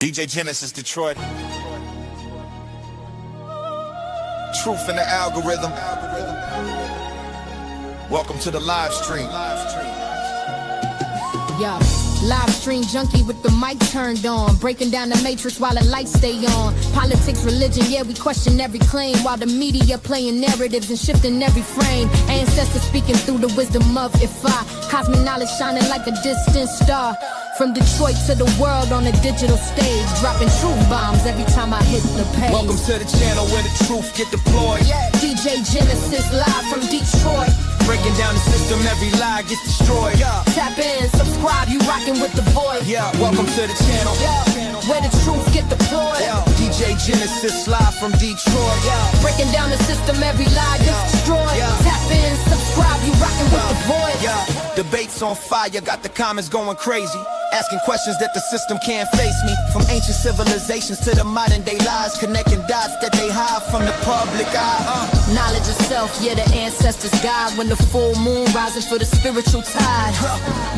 DJ Genesis, Detroit. Truth in the algorithm. Welcome to the live stream. Yeah, live stream junkie with the mic turned on, breaking down the matrix while the lights stay on. Politics, religion, yeah, we question every claim, while the media playing narratives and shifting every frame. Ancestors speaking through the wisdom of Ifa, cosmic knowledge shining like a distant star. From Detroit to the world on a digital stage, dropping truth bombs every time I hit the page. Welcome to the channel where the truth get deployed. DJ Genesis live from Detroit. Breaking down the system, every lie gets destroyed. Tap in, subscribe, you rocking with the voice. Welcome to the channel. Where the truth get deployed. DJ Genesis live from Detroit. Breaking down the system, every lie gets destroyed. Tap in, subscribe, you rocking with the voice. Debates on fire, got the comments going crazy. Asking questions that the system can't face me. From ancient civilizations to the modern day lies, connecting dots that they hide from the public eye. Knowledge of self, yeah, the ancestors guide. When the full moon rising for the spiritual tide.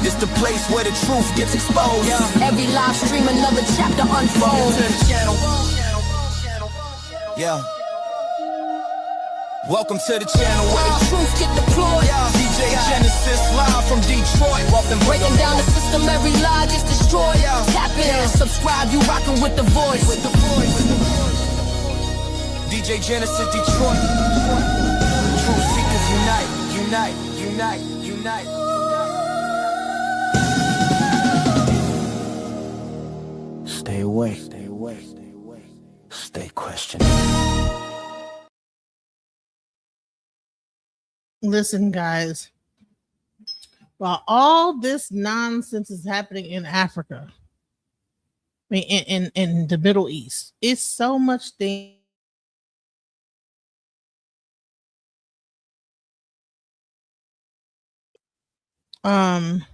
It's the place where the truth gets exposed. Every live stream, another chapter unfolds. To the channel. Welcome to the channel where the truth get deployed. DJ Genesis live from Detroit. Breaking down the system, every lie gets destroyed. Tap in, subscribe, you rockin' with the voice. DJ Genesis Detroit. Truth seekers unite, unite, unite, unite. Stay away, stay away, stay away. Stay questioning. Listen, guys, while all this nonsense is happening in Africa, I mean, in the Middle East, it's so much thing. I'm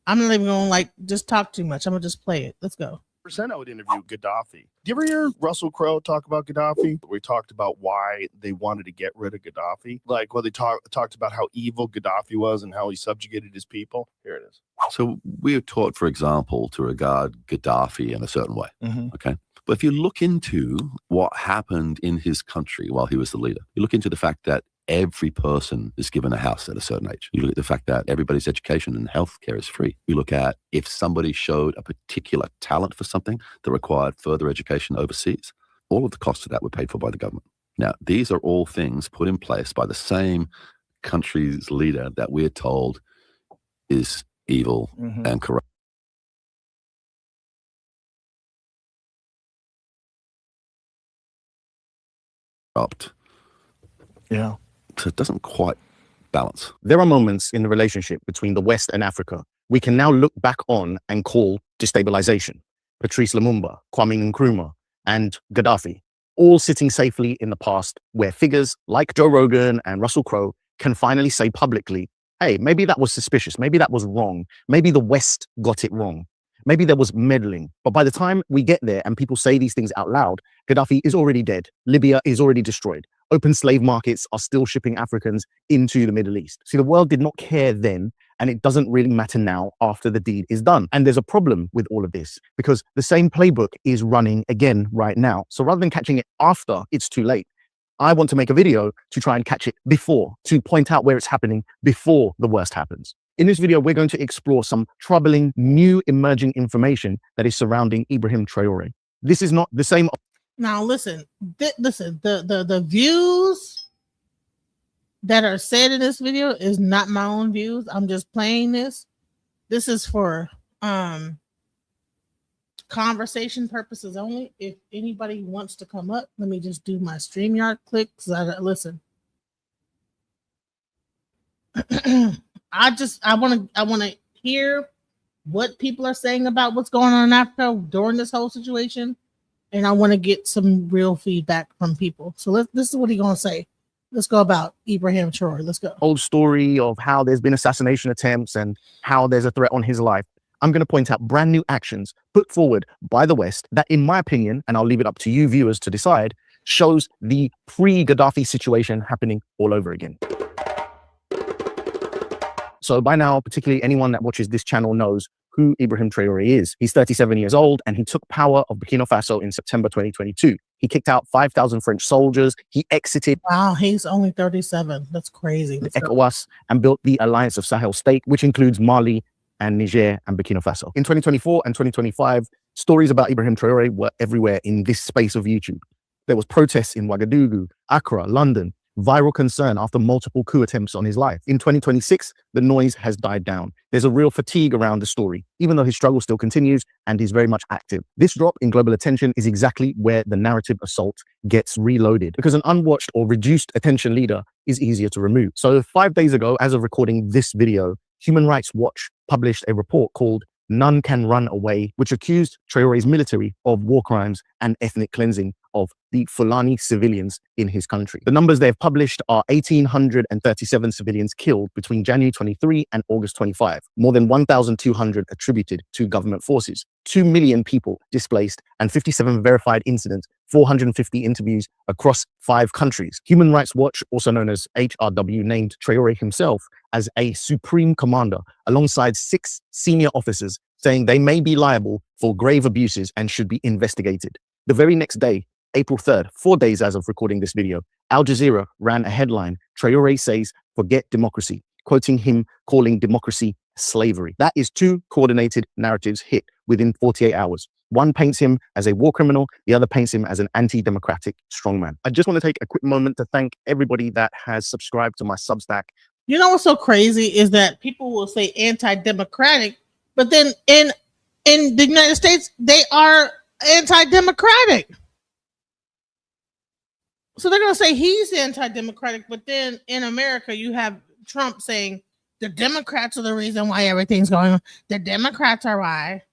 not even gonna just talk too much. I'm gonna just play it. Let's go. I would interview Gaddafi. Do you ever hear Russell Crowe talk about Gaddafi? We talked about why they wanted to get rid of Gaddafi. Like, well, they talked about how evil Gaddafi was and how he subjugated his people. Here it is. So we are taught, for example, to regard Gaddafi in a certain way. Okay. But if you look into what happened in his country while he was the leader, you look into the fact that every person is given a house at a certain age. You look at the fact that everybody's education and healthcare is free. You look at if somebody showed a particular talent for something that required further education overseas, all of the costs of that were paid for by the government. Now, these are all things put in place by the same country's leader that we're told is evil and corrupt. Yeah. So it doesn't quite balance. There are moments in the relationship between the West and Africa we can now look back on and call destabilization. Patrice Lumumba, Kwame Nkrumah, and Gaddafi, all sitting safely in the past, where figures like Joe Rogan and Russell Crowe can finally say publicly, hey, maybe that was suspicious. Maybe that was wrong. Maybe the West got it wrong. Maybe there was meddling. But by the time we get there and people say these things out loud, Gaddafi is already dead. Libya is already destroyed. Open slave markets are still shipping Africans into the Middle East. See, the world did not care then, and it doesn't really matter now after the deed is done. And there's a problem with all of this because the same playbook is running again right now. So rather than catching it after it's too late, I want to make a video to try and catch it before, to point out where it's happening before the worst happens. In this video, we're going to explore some troubling, new emerging information that is surrounding Ibrahim Traore. This is not the same. Now, listen, the views that are said in this video is not my own views. I'm just playing this. This is for conversation purposes only. If anybody wants to come up, let me just do my StreamYard click. Listen. I want to hear what people are saying about what's going on in Africa during this whole situation, and I want to get some real feedback from people. So this is what he's gonna say. Let's go about Ibrahim Traore. Let's go. Old story of how there's been assassination attempts and how there's a threat on his life. I'm going to point out brand new actions put forward by the West that, in my opinion, and I'll leave it up to you viewers to decide, shows the pre-Gaddafi situation happening all over again. So by now, particularly anyone that watches this channel knows who Ibrahim Traore is. He's 37 years old and he took power of Burkina Faso in September 2022. He kicked out 5,000 French soldiers. He exited Wow, he's only 37. That's crazy. ECOWAS and built the Alliance of Sahel State, which includes Mali and Niger and Burkina Faso. In 2024 and 2025, stories about Ibrahim Traore were everywhere in this space of YouTube. There was protests in Ouagadougou, Accra, London, viral concern after multiple coup attempts on his life. In 2026, the noise has died down. There's a real fatigue around the story, even though his struggle still continues and he's very much active. This drop in global attention is exactly where the narrative assault gets reloaded, because an unwatched or reduced attention leader is easier to remove. So 5 days ago, as of recording this video, Human Rights Watch published a report called None Can Run Away, which accused Traore's military of war crimes and ethnic cleansing of the Fulani civilians in his country. The numbers they've published are 1,837 civilians killed between January 23 and August 25, more than 1,200 attributed to government forces, 2 million people displaced, and 57 verified incidents, 450 interviews across 5 countries. Human Rights Watch, also known as HRW, named Traore himself as a supreme commander alongside 6 senior officers, saying they may be liable for grave abuses and should be investigated. The very next day, April 3rd, 4 days as of recording this video, Al Jazeera ran a headline, Traore says, "Forget democracy," quoting him calling democracy slavery. That is 2 coordinated narratives hit within 48 hours. One paints him as a war criminal, the other paints him as an anti-democratic strongman. I just want to take a quick moment to thank everybody that has subscribed to my Substack. You know what's so crazy is that people will say anti-democratic, but then in the United States, they are anti-democratic. So they're going to say he's anti-democratic, but then in America, you have Trump saying the Democrats are the reason why everything's going on. The Democrats are why.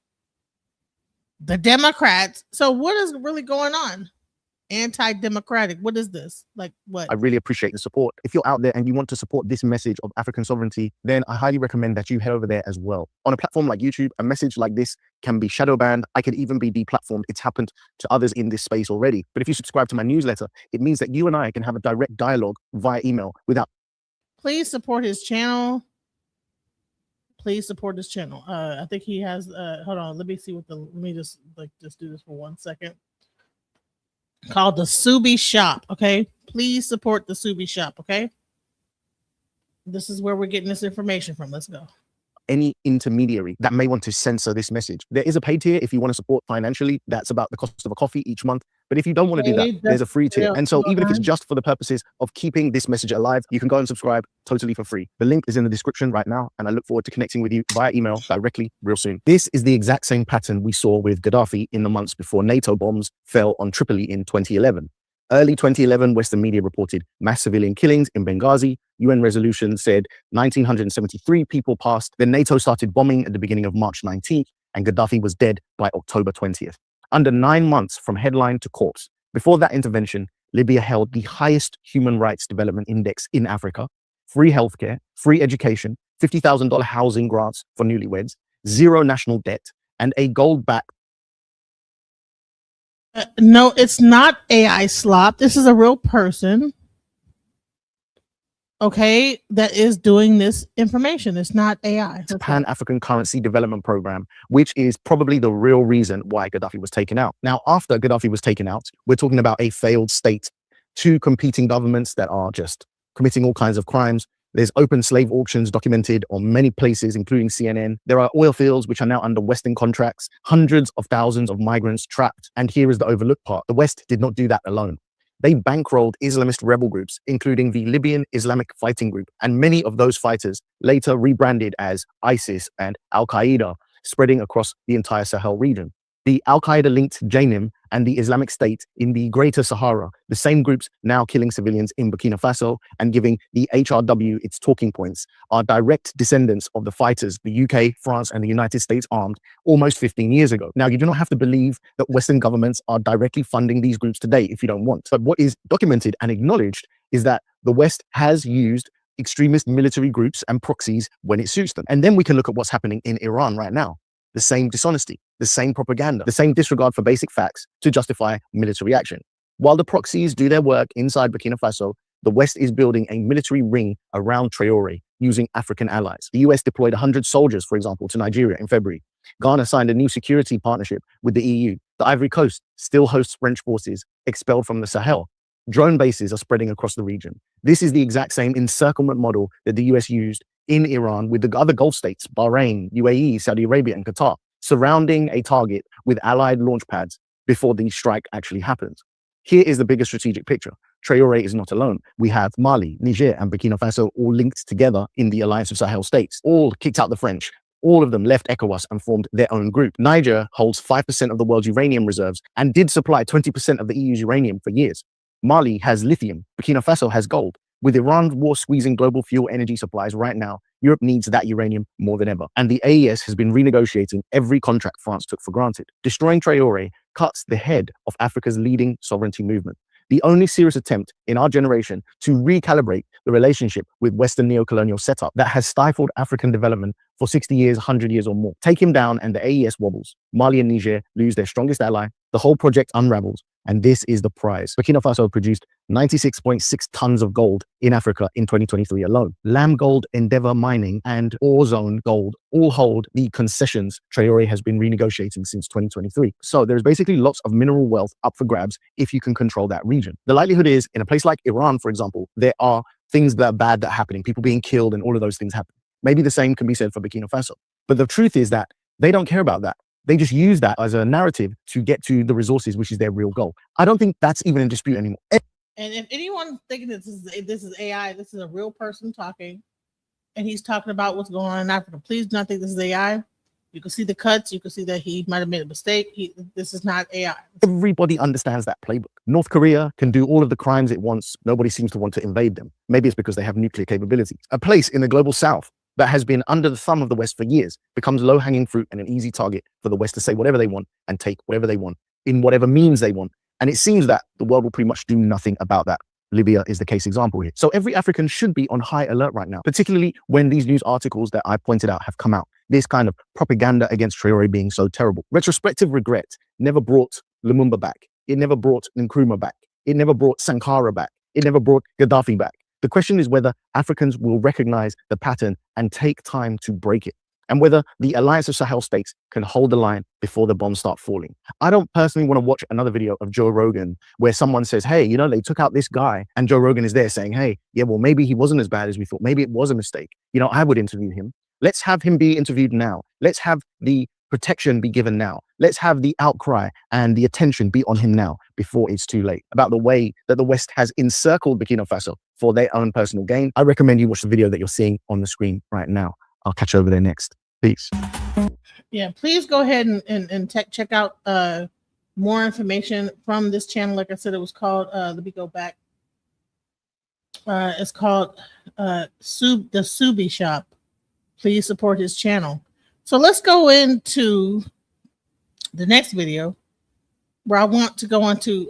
The Democrats. So what is really going on? Anti-democratic. What is this? Like what? I really appreciate the support. If you're out there and you want to support this message of African sovereignty, then I highly recommend that you head over there as well. On a platform like YouTube, a message like this can be shadow banned. I could even be deplatformed. It's happened to others in this space already. But if you subscribe to my newsletter, it means that you and I can have a direct dialogue via email without. Please support his channel. Please support his channel. I think he has, hold on. Let me see what let me just do this for 1 second. Called the Subi Shop. Okay. Please support the Subi Shop. Okay. This is where we're getting this information from. Let's go. Any intermediary that may want to censor this message. There is a paid tier if you want to support financially. That's about the cost of a coffee each month. But if you don't want to do that, there's a free tier. And so even if it's just for the purposes of keeping this message alive, you can go and subscribe totally for free. The link is in the description right now. And I look forward to connecting with you via email directly real soon. This is the exact same pattern we saw with Gaddafi in the months before NATO bombs fell on Tripoli in 2011. Early 2011, Western media reported mass civilian killings in Benghazi. UN resolution said 1,973 people passed. Then NATO started bombing at the beginning of March 19th, and Gaddafi was dead by October 20th. Under 9 months from headline to corpse. Before that intervention, Libya held the highest human rights development index in Africa, free healthcare, free education, $50,000 housing grants for newlyweds, 0 national debt, and a gold-backed. No, it's not AI slop. This is a real person. Okay, that is doing this information. It's not AI. It's Pan-African Currency Development Program, which is probably the real reason why Gaddafi was taken out. Now, after Gaddafi was taken out, we're talking about a failed state, 2 competing governments that are just committing all kinds of crimes. There's open slave auctions documented on many places, including CNN. There are oil fields which are now under Western contracts, hundreds of thousands of migrants trapped. And here is the overlooked part. The West did not do that alone. They bankrolled Islamist rebel groups, including the Libyan Islamic Fighting Group. And many of those fighters later rebranded as ISIS and Al-Qaeda, spreading across the entire Sahel region. The Al-Qaeda-linked Jainim and the Islamic State in the Greater Sahara, the same groups now killing civilians in Burkina Faso and giving the HRW its talking points, are direct descendants of the fighters the UK, France, and the United States armed almost 15 years ago. Now, you do not have to believe that Western governments are directly funding these groups today if you don't want. But what is documented and acknowledged is that the West has used extremist military groups and proxies when it suits them. And then we can look at what's happening in Iran right now. The same dishonesty, the same propaganda, the same disregard for basic facts to justify military action. While the proxies do their work inside Burkina Faso, the West is building a military ring around Traore using African allies. The US deployed 100 soldiers, for example, to Nigeria in February. Ghana signed a new security partnership with the EU. The Ivory Coast still hosts French forces expelled from the Sahel. Drone bases are spreading across the region. This is the exact same encirclement model that the US used in Iran with the other Gulf states, Bahrain, UAE, Saudi Arabia, and Qatar, surrounding a target with allied launch pads before the strike actually happens. Here is the bigger strategic picture. Traoré is not alone. We have Mali, Niger, and Burkina Faso all linked together in the Alliance of Sahel states, all kicked out the French. All of them left ECOWAS and formed their own group. Niger holds 5% of the world's uranium reserves and did supply 20% of the EU's uranium for years. Mali has lithium. Burkina Faso has gold. With Iran's war squeezing global fuel energy supplies right now, Europe needs that uranium more than ever. And the AES has been renegotiating every contract France took for granted. Destroying Traoré cuts the head of Africa's leading sovereignty movement. The only serious attempt in our generation to recalibrate the relationship with Western neocolonial setup that has stifled African development for 60 years, 100 years or more. Take him down and the AES wobbles. Mali and Niger lose their strongest ally. The whole project unravels. And this is the prize. Burkina Faso produced 96.6 tons of gold in Africa in 2023 alone. Lamb Gold, Endeavour Mining, and Orezone Gold all hold the concessions Traoré has been renegotiating since 2023. So there's basically lots of mineral wealth up for grabs if you can control that region. The likelihood is, in a place like Iran, for example, there are things that are bad that are happening, people being killed and all of those things happen. Maybe the same can be said for Burkina Faso. But the truth is that they don't care about that. They just use that as a narrative to get to the resources, which is their real goal. I don't think that's even in dispute anymore. And if anyone's thinking this is AI, this is a real person talking, and he's talking about what's going on in Africa, please do not think this is AI. You can see the cuts. You can see that he might have made a mistake. This is not AI. Everybody understands that playbook. North Korea can do all of the crimes it wants. Nobody seems to want to invade them. Maybe it's because they have nuclear capabilities. A place in the global south that has been under the thumb of the West for years becomes low-hanging fruit and an easy target for the West to say whatever they want and take whatever they want in whatever means they want. And it seems that the world will pretty much do nothing about that. Libya is the case example here. So every African should be on high alert right now, particularly when these news articles that I pointed out have come out. This kind of propaganda against Traoré being so terrible. Retrospective regret never brought Lumumba back. It never brought Nkrumah back. It never brought Sankara back. It never brought Gaddafi back. The question is whether Africans will recognize the pattern and take time to break it, and whether the Alliance of Sahel states can hold the line before the bombs start falling. I don't personally want to watch another video of Joe Rogan where someone says, hey, you know, they took out this guy, and Joe Rogan is there saying, hey, yeah, well, maybe he wasn't as bad as we thought. Maybe it was a mistake. You know, I would interview him. Let's have him be interviewed now. Let's have the protection be given now. Let's have the outcry and the attention be on him now before it's too late about the way that the West has encircled Burkina Faso for their own personal gain. I recommend you watch the video that you're seeing on the screen right now. I'll catch you over there next. Peace. Yeah, please go ahead and check out more information from this channel. Like I said, it was called, let me go back. It's called the Subi Shop. Please support his channel. So let's go into the next video where I want to go into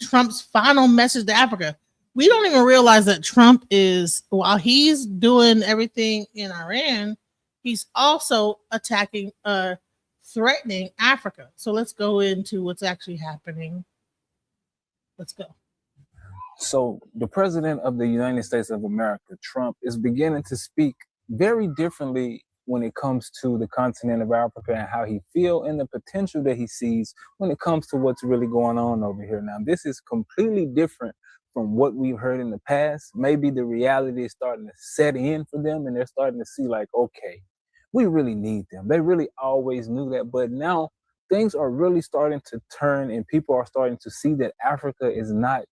Trump's final message to Africa. We don't even realize that Trump is, while he's doing everything in Iran, he's also attacking, threatening Africa. So let's go into what's actually happening. Let's go. So the president of the United States of America, Trump, is beginning to speak very differently when it comes to the continent of Africa and how he feels and the potential that he sees when it comes to what's really going on over here. Now, this is completely different from what we've heard in the past. Maybe the reality is starting to set in for them and they're starting to see like, okay, we really need them. They really always knew that, but now things are really starting to turn and people are starting to see that Africa is not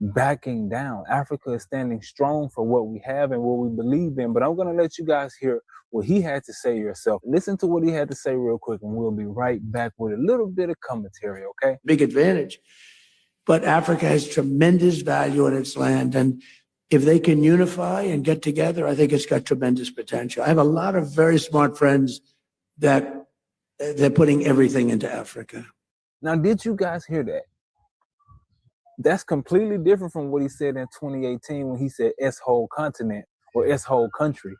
backing down. Africa is standing strong for what we have and what we believe in. But I'm going to let you guys hear what he had to say yourself. Listen to what he had to say real quick, and we'll be right back with a little bit of commentary, okay? Big advantage. But Africa has tremendous value in its land. And if they can unify and get together, I think it's got tremendous potential. I have a lot of very smart friends that they're putting everything into Africa. Now, did you guys hear that? That's completely different from what he said in 2018 when he said S whole continent or S whole country.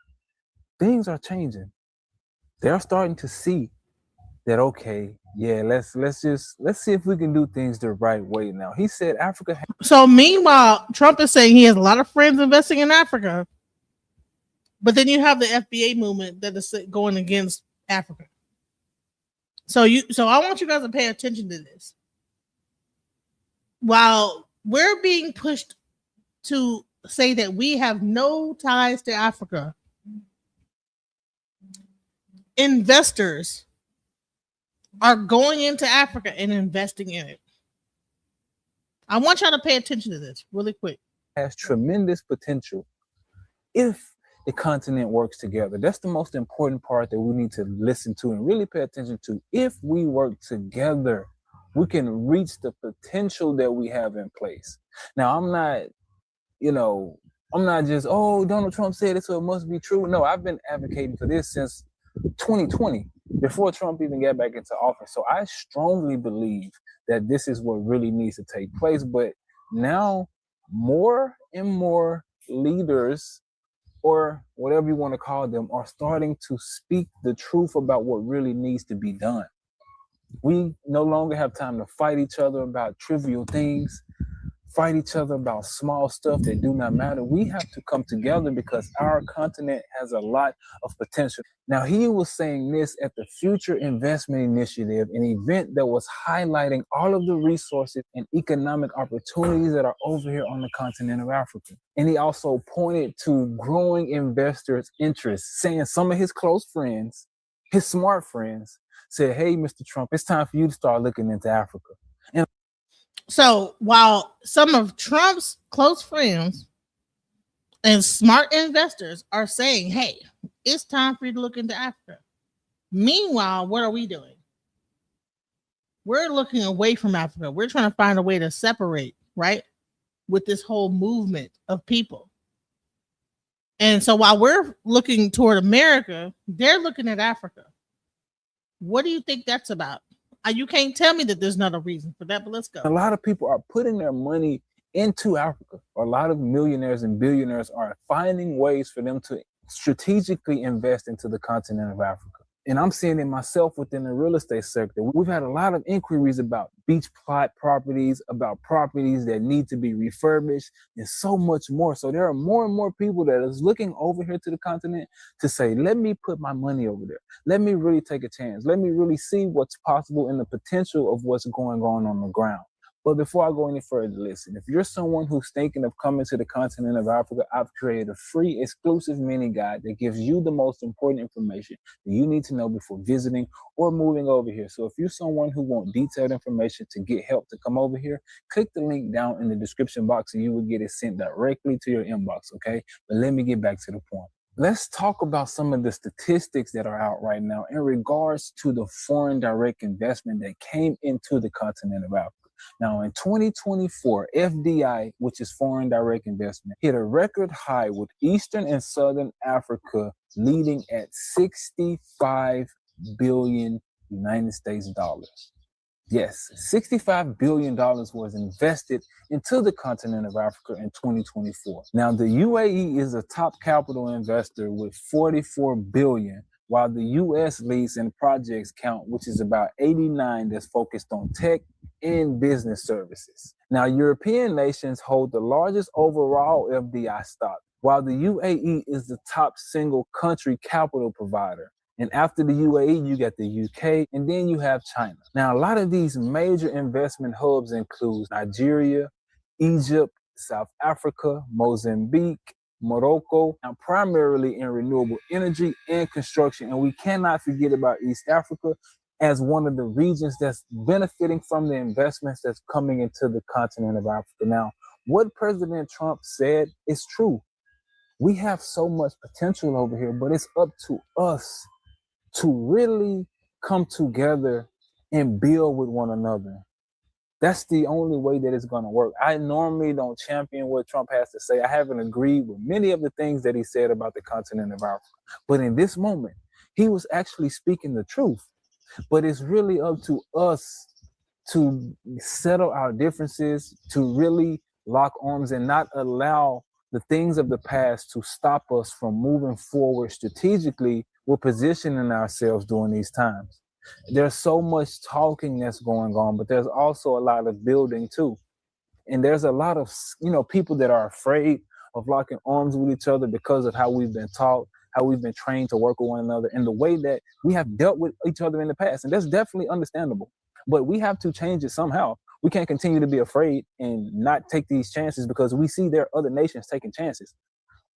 Things are changing. They're starting to see that, okay, yeah, let's see if we can do things the right way now. He said Africa. So meanwhile, Trump is saying he has a lot of friends investing in Africa. But then you have the FBA movement that is going against Africa. So I want you guys to pay attention to this. While we're being pushed to say that we have no ties to Africa, investors are going into Africa and investing in it. I want y'all to pay attention to this really quick. Has tremendous potential if the continent works together. That's the most important part that we need to listen to and really pay attention to. If we work together, we can reach the potential that we have in place. Now, I'm not just, oh, Donald Trump said it, so it must be true. No, I've been advocating for this since 2020, before Trump even got back into office. So I strongly believe that this is what really needs to take place. But now more and more leaders, or whatever you want to call them, are starting to speak the truth about what really needs to be done. We no longer have time to fight each other about trivial things, fight each other about small stuff that do not matter. We have to come together because our continent has a lot of potential. Now, he was saying this at the Future Investment Initiative, an event that was highlighting all of the resources and economic opportunities that are over here on the continent of Africa. And he also pointed to growing investors' interest, saying some of his close friends, his smart friends, said, hey, Mr. Trump, it's time for you to start looking into Africa. And so while some of Trump's close friends and smart investors are saying, hey, it's time for you to look into Africa. Meanwhile, what are we doing? We're looking away from Africa. We're trying to find a way to separate, right? With this whole movement of people. And so while we're looking toward America, they're looking at Africa. What do you think that's about? You can't tell me that there's not a reason for that, but let's go. A lot of people are putting their money into Africa. A lot of millionaires and billionaires are finding ways for them to strategically invest into the continent of Africa. And I'm seeing it myself within the real estate sector. We've had a lot of inquiries about beach plot properties, about properties that need to be refurbished, and so much more. So there are more and more people that is looking over here to the continent to say, let me put my money over there. Let me really take a chance. Let me really see what's possible and the potential of what's going on the ground. But before I go any further, listen, if you're someone who's thinking of coming to the continent of Africa, I've created a free exclusive mini guide that gives you the most important information that you need to know before visiting or moving over here. So if you're someone who wants detailed information to get help to come over here, click the link down in the description box and you will get it sent directly to your inbox, okay? But let me get back to the point. Let's talk about some of the statistics that are out right now in regards to the foreign direct investment that came into the continent of Africa. Now, in 2024, FDI, which is foreign direct investment, hit a record high with Eastern and Southern Africa leading at $65 billion United States dollars. Yes, $65 billion was invested into the continent of Africa in 2024. Now, the UAE is a top capital investor with $44 billion, while the U.S. leads in projects count, which is about 89 that's focused on tech and business services. Now, European nations hold the largest overall FDI stock, while the UAE is the top single country capital provider. And after the UAE, you got the UK, and then you have China. Now, a lot of these major investment hubs include Nigeria, Egypt, South Africa, Mozambique, Morocco, and primarily in renewable energy and construction. And we cannot forget about East Africa as one of the regions that's benefiting from the investments that's coming into the continent of Africa. Now, what President Trump said is true. We have so much potential over here, but it's up to us to really come together and build with one another. That's the only way that it's going to work. I normally don't champion what Trump has to say. I haven't agreed with many of the things that he said about the continent of Africa. But in this moment, he was actually speaking the truth. But it's really up to us to settle our differences, to really lock arms and not allow the things of the past to stop us from moving forward strategically. We're positioning ourselves during these times. There's so much talking that's going on, but there's also a lot of building too. And there's a lot of, people that are afraid of locking arms with each other because of how we've been taught, how we've been trained to work with one another, and the way that we have dealt with each other in the past. And that's definitely understandable. But we have to change it somehow. We can't continue to be afraid and not take these chances because we see there are other nations taking chances.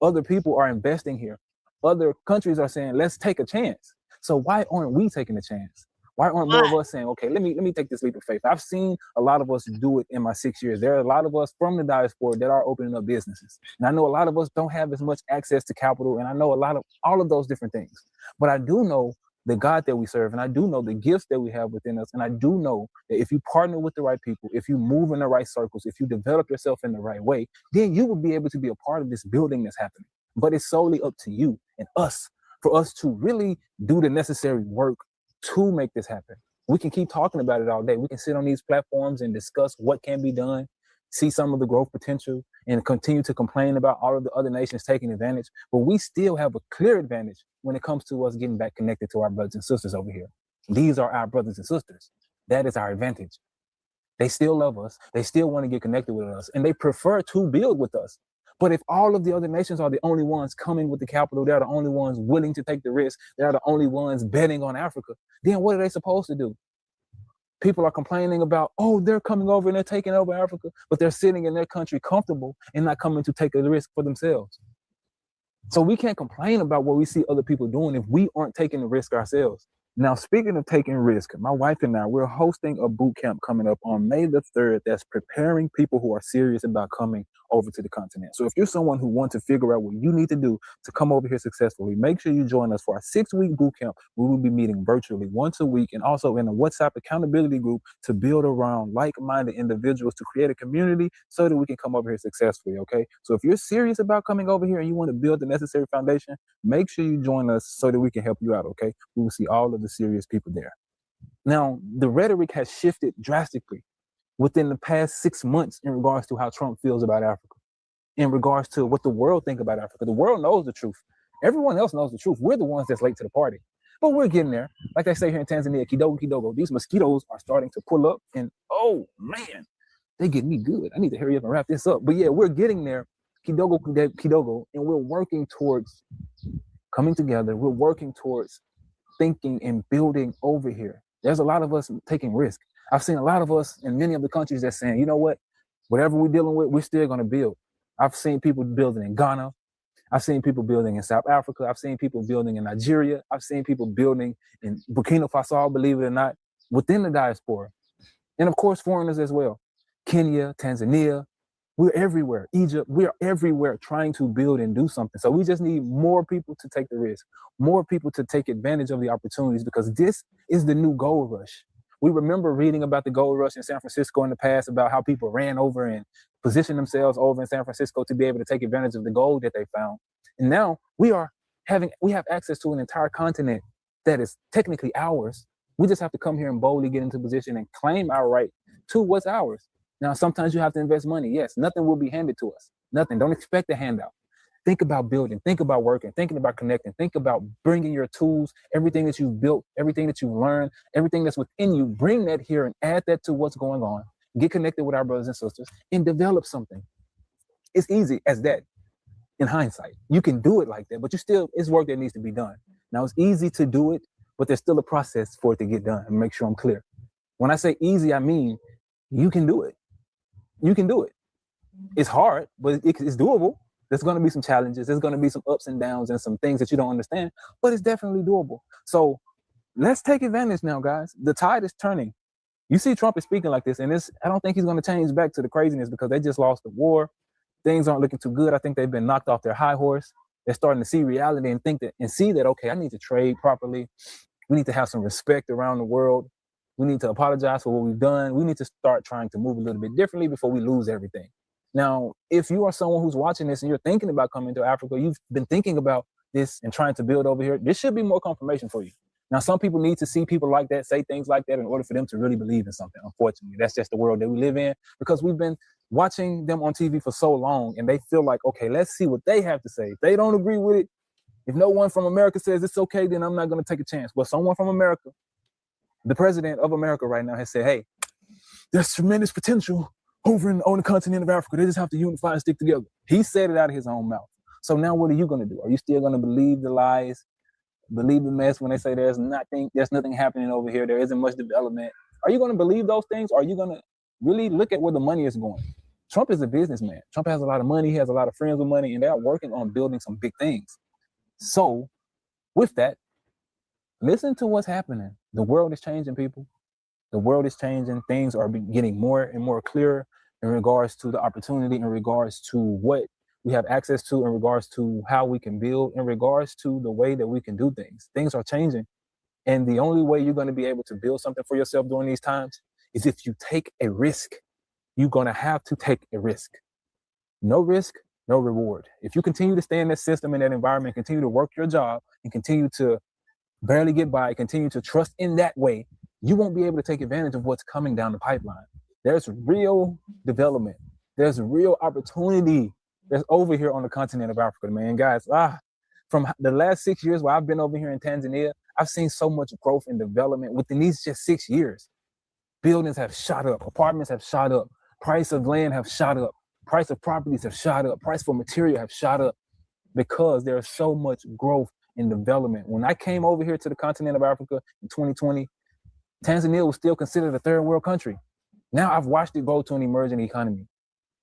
Other people are investing here. Other countries are saying, let's take a chance. So why aren't we taking a chance? Why aren't more of us saying, okay, let me take this leap of faith? I've seen a lot of us do it in my 6 years. There are a lot of us from the diaspora that are opening up businesses. And I know a lot of us don't have as much access to capital. And I know a lot of all of those different things. But I do know the God that we serve. And I do know the gifts that we have within us. And I do know that if you partner with the right people, if you move in the right circles, if you develop yourself in the right way, then you will be able to be a part of this building that's happening. But it's solely up to you and us for us to really do the necessary work to make this happen. We can keep talking about it all day. We can sit on these platforms and discuss what can be done, see some of the growth potential, and continue to complain about all of the other nations taking advantage. But we still have a clear advantage when it comes to us getting back connected to our brothers and sisters over here. These are our brothers and sisters. That is our advantage. They still love us. They still want to get connected with us, and they prefer to build with us. But if all of the other nations are the only ones coming with the capital, they're the only ones willing to take the risk, they're the only ones betting on Africa, then what are they supposed to do? People are complaining about, oh, they're coming over and they're taking over Africa, but they're sitting in their country comfortable and not coming to take a risk for themselves. So we can't complain about what we see other people doing if we aren't taking the risk ourselves. Now, speaking of taking risk, my wife and I, we're hosting a boot camp coming up on May the 3rd that's preparing people who are serious about coming over to the continent. So if you're someone who wants to figure out what you need to do to come over here successfully, make sure you join us for our 6-week boot camp. We will be meeting virtually once a week and also in a WhatsApp accountability group to build around like-minded individuals to create a community so that we can come over here successfully, okay? So if you're serious about coming over here and you want to build the necessary foundation, make sure you join us so that we can help you out, okay? We will see all of the serious people there. Now, the rhetoric has shifted drastically within the past 6 months in regards to how Trump feels about Africa, in regards to what the world think about Africa. The world knows the truth. Everyone else knows the truth. We're the ones that's late to the party, but we're getting there. Like they say here in Tanzania, kidogo, kidogo, these mosquitoes are starting to pull up and, oh man, they get me good. I need to hurry up and wrap this up. But yeah, we're getting there, kidogo, kidogo, and we're working towards coming together. We're working towards thinking and building over here. There's a lot of us taking risk. I've seen a lot of us in many of the countries that's saying, you know what, whatever we're dealing with, we're still going to build. I've seen people building in Ghana. I've seen people building in South Africa. I've seen people building in Nigeria. I've seen people building in Burkina Faso, believe it or not, within the diaspora. And of course, foreigners as well. Kenya, Tanzania, we're everywhere. Egypt, we're everywhere trying to build and do something. So we just need more people to take the risk, more people to take advantage of the opportunities, because this is the new gold rush. We remember reading about the gold rush in San Francisco in the past, about how people ran over and positioned themselves over in San Francisco to be able to take advantage of the gold that they found. And now we have access to an entire continent that is technically ours. We just have to come here and boldly get into position and claim our right to what's ours. Now, sometimes you have to invest money. Yes, nothing will be handed to us. Nothing. Don't expect a handout. Think about building, think about working, thinking about connecting, think about bringing your tools, everything that you've built, everything that you've learned, everything that's within you, bring that here and add that to what's going on. Get connected with our brothers and sisters and develop something. It's easy as that in hindsight. You can do it like that, but it's work that needs to be done. Now, it's easy to do it, but there's still a process for it to get done, and make sure I'm clear. When I say easy, I mean you can do it. You can do it. It's hard, but it's doable. There's going to be some challenges. There's going to be some ups and downs and some things that you don't understand, but it's definitely doable. So let's take advantage now, guys. The tide is turning. You see Trump is speaking like this, and I don't think he's going to change back to the craziness, because they just lost the war. Things aren't looking too good. I think they've been knocked off their high horse. They're starting to see reality and see that, okay, I need to trade properly. We need to have some respect around the world. We need to apologize for what we've done. We need to start trying to move a little bit differently before we lose everything. Now, if you are someone who's watching this and you're thinking about coming to Africa, you've been thinking about this and trying to build over here, this should be more confirmation for you. Now, some people need to see people like that, say things like that in order for them to really believe in something. Unfortunately, that's just the world that we live in, because we've been watching them on TV for so long, and they feel like, okay, let's see what they have to say. If they don't agree with it, if no one from America says it's okay, then I'm not going to take a chance. But someone from America, the president of America right now, has said, hey, there's tremendous potential over on the continent of Africa. They just have to unify and stick together. He said it out of his own mouth. So now what are you going to do? Are you still going to believe the lies, believe the mess when they say there's nothing happening over here, there isn't much development? Are you going to believe those things? Or are you going to really look at where the money is going? Trump is a businessman. Trump has a lot of money. He has a lot of friends with money, and they're working on building some big things. So with that, listen to what's happening. The world is changing, people. The world is changing. Things are getting more and more clear in regards to the opportunity, in regards to what we have access to, in regards to how we can build, in regards to the way that we can do things. Things are changing. And the only way you're going to be able to build something for yourself during these times is if you take a risk. You're going to have to take a risk. No risk, no reward. If you continue to stay in that system, in that environment, continue to work your job and continue to barely get by, continue to trust in that way, you won't be able to take advantage of what's coming down the pipeline. There's real development. There's real opportunity that's over here on the continent of Africa, man. Guys, from the last 6 years where I've been over here in Tanzania, I've seen so much growth and development within these just 6 years. Buildings have shot up, apartments have shot up, price of land have shot up, price of properties have shot up, price for material have shot up because there's so much growth and development. When I came over here to the continent of Africa in 2020, Tanzania was still considered a third world country. Now I've watched it grow to an emerging economy.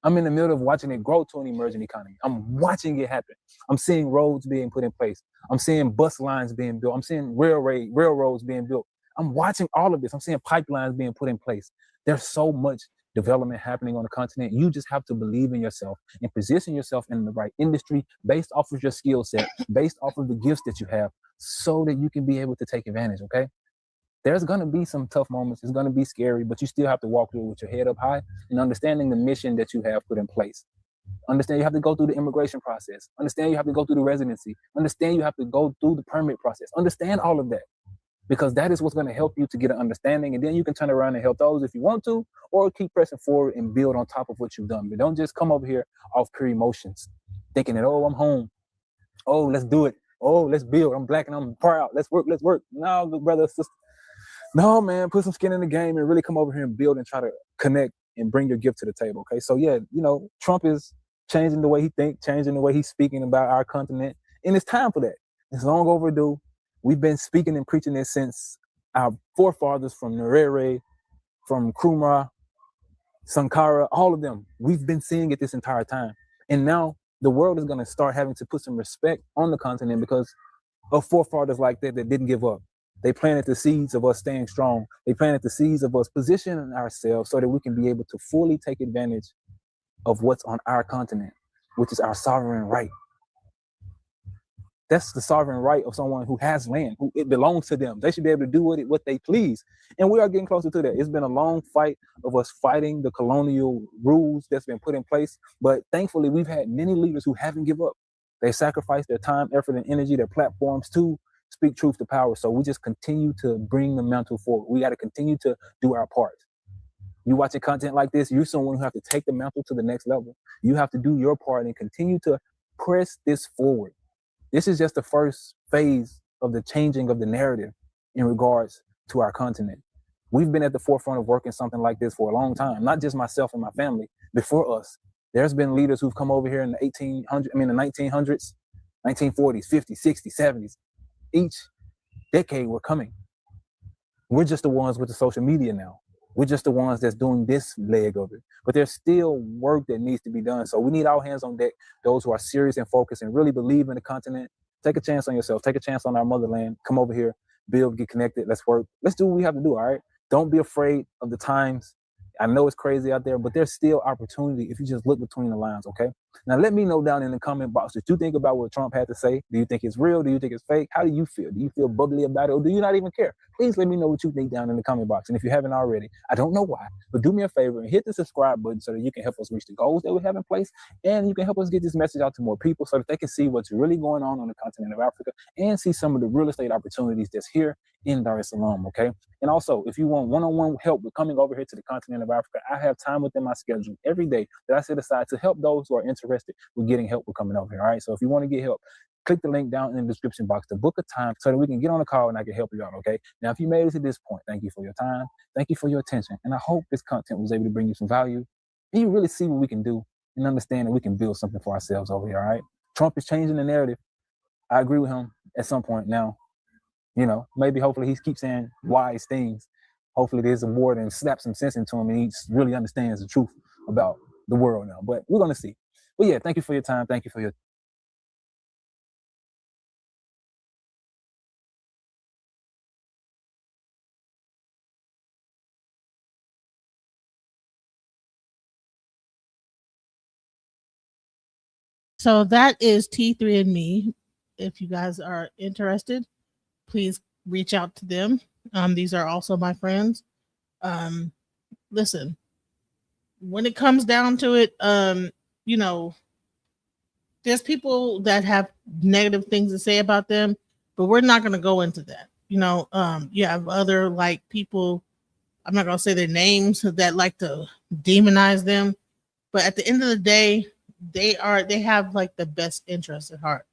I'm in the middle of watching it grow to an emerging economy. I'm watching it happen. I'm seeing roads being put in place. I'm seeing bus lines being built. I'm seeing railroads being built. I'm watching all of this. I'm seeing pipelines being put in place. There's so much development happening on the continent. You just have to believe in yourself and position yourself in the right industry based off of your skill set, based off of the gifts that you have, so that you can be able to take advantage, okay? There's going to be some tough moments. It's going to be scary, but you still have to walk through it with your head up high and understanding the mission that you have put in place. Understand you have to go through the immigration process. Understand you have to go through the residency. Understand you have to go through the permit process. Understand all of that, because that is what's going to help you to get an understanding. And then you can turn around and help those if you want to, or keep pressing forward and build on top of what you've done. But don't just come over here off pure emotions, thinking that, oh, I'm home. Oh, let's do it. Oh, let's build. I'm black and I'm proud. Let's work. Let's work. No, brother, sister. No, man, put some skin in the game and really come over here and build and try to connect and bring your gift to the table, okay? So, yeah, Trump is changing the way he thinks, changing the way he's speaking about our continent, and it's time for that. It's long overdue. We've been speaking and preaching this since our forefathers from Nyerere, from Nkrumah, Sankara, all of them. We've been seeing it this entire time. And now the world is going to start having to put some respect on the continent because of forefathers like that didn't give up. They planted the seeds of us staying strong. They planted the seeds of us positioning ourselves so that we can be able to fully take advantage of what's on our continent, which is our sovereign right. That's the sovereign right of someone who has land, who it belongs to them. They should be able to do with it what they please. And we are getting closer to that. It's been a long fight of us fighting the colonial rules that's been put in place. But thankfully, we've had many leaders who haven't given up. They sacrificed their time, effort, and energy, their platforms to speak truth to power. So we just continue to bring the mantle forward. We got to continue to do our part. You watching content like this, you're someone who have to take the mantle to the next level. You have to do your part and continue to press this forward. This is just the first phase of the changing of the narrative in regards to our continent. We've been at the forefront of working something like this for a long time, not just myself and my family. Before us, there's been leaders who've come over here in the 1900s, 1940s, 50s, 60s, 70s. Each decade we're coming. We're just the ones with the social media now. We're just the ones that's doing this leg of it. But there's still work that needs to be done. So we need all hands on deck, those who are serious and focused and really believe in the continent. Take a chance on yourself. Take a chance on our motherland. Come over here, build, get connected. Let's work. Let's do what we have to do, all right? Don't be afraid of the times. I know it's crazy out there, but there's still opportunity if you just look between the lines, okay? Now, let me know down in the comment box what you think about what Trump had to say. Do you think it's real? Do you think it's fake? How do you feel? Do you feel bubbly about it, or do you not even care? Please let me know what you think down in the comment box. And if you haven't already, I don't know why, but do me a favor and hit the subscribe button so that you can help us reach the goals that we have in place, and you can help us get this message out to more people so that they can see what's really going on the continent of Africa and see some of the real estate opportunities that's here in Dar es Salaam, okay? And also, if you want one-on-one help with coming over here to the continent of Africa, I have time within my schedule every day that I set aside to help those who are interested with getting help with coming over here, all right? So if you want to get help, click the link down in the description box to book a time so that we can get on a call and I can help you out, okay? Now, if you made it to this point, thank you for your time. Thank you for your attention. And I hope this content was able to bring you some value and you really see what we can do and understand that we can build something for ourselves over here, all right? Trump is changing the narrative. I agree with him at some point now. You know, maybe hopefully he keeps saying wise things. Hopefully there's a war and slap some sense into him and he really understands the truth about the world now. But we're going to see. But yeah, thank you for your time. Thank you for your So that is T3andMe. If you guys are interested, please reach out to them. These are also my friends. Listen, when it comes down to it, you know, there's people that have negative things to say about them, but we're not going to go into that. You know, you have other like people, I'm not going to say their names, that like to demonize them, but at the end of the day, they have like the best interest at heart.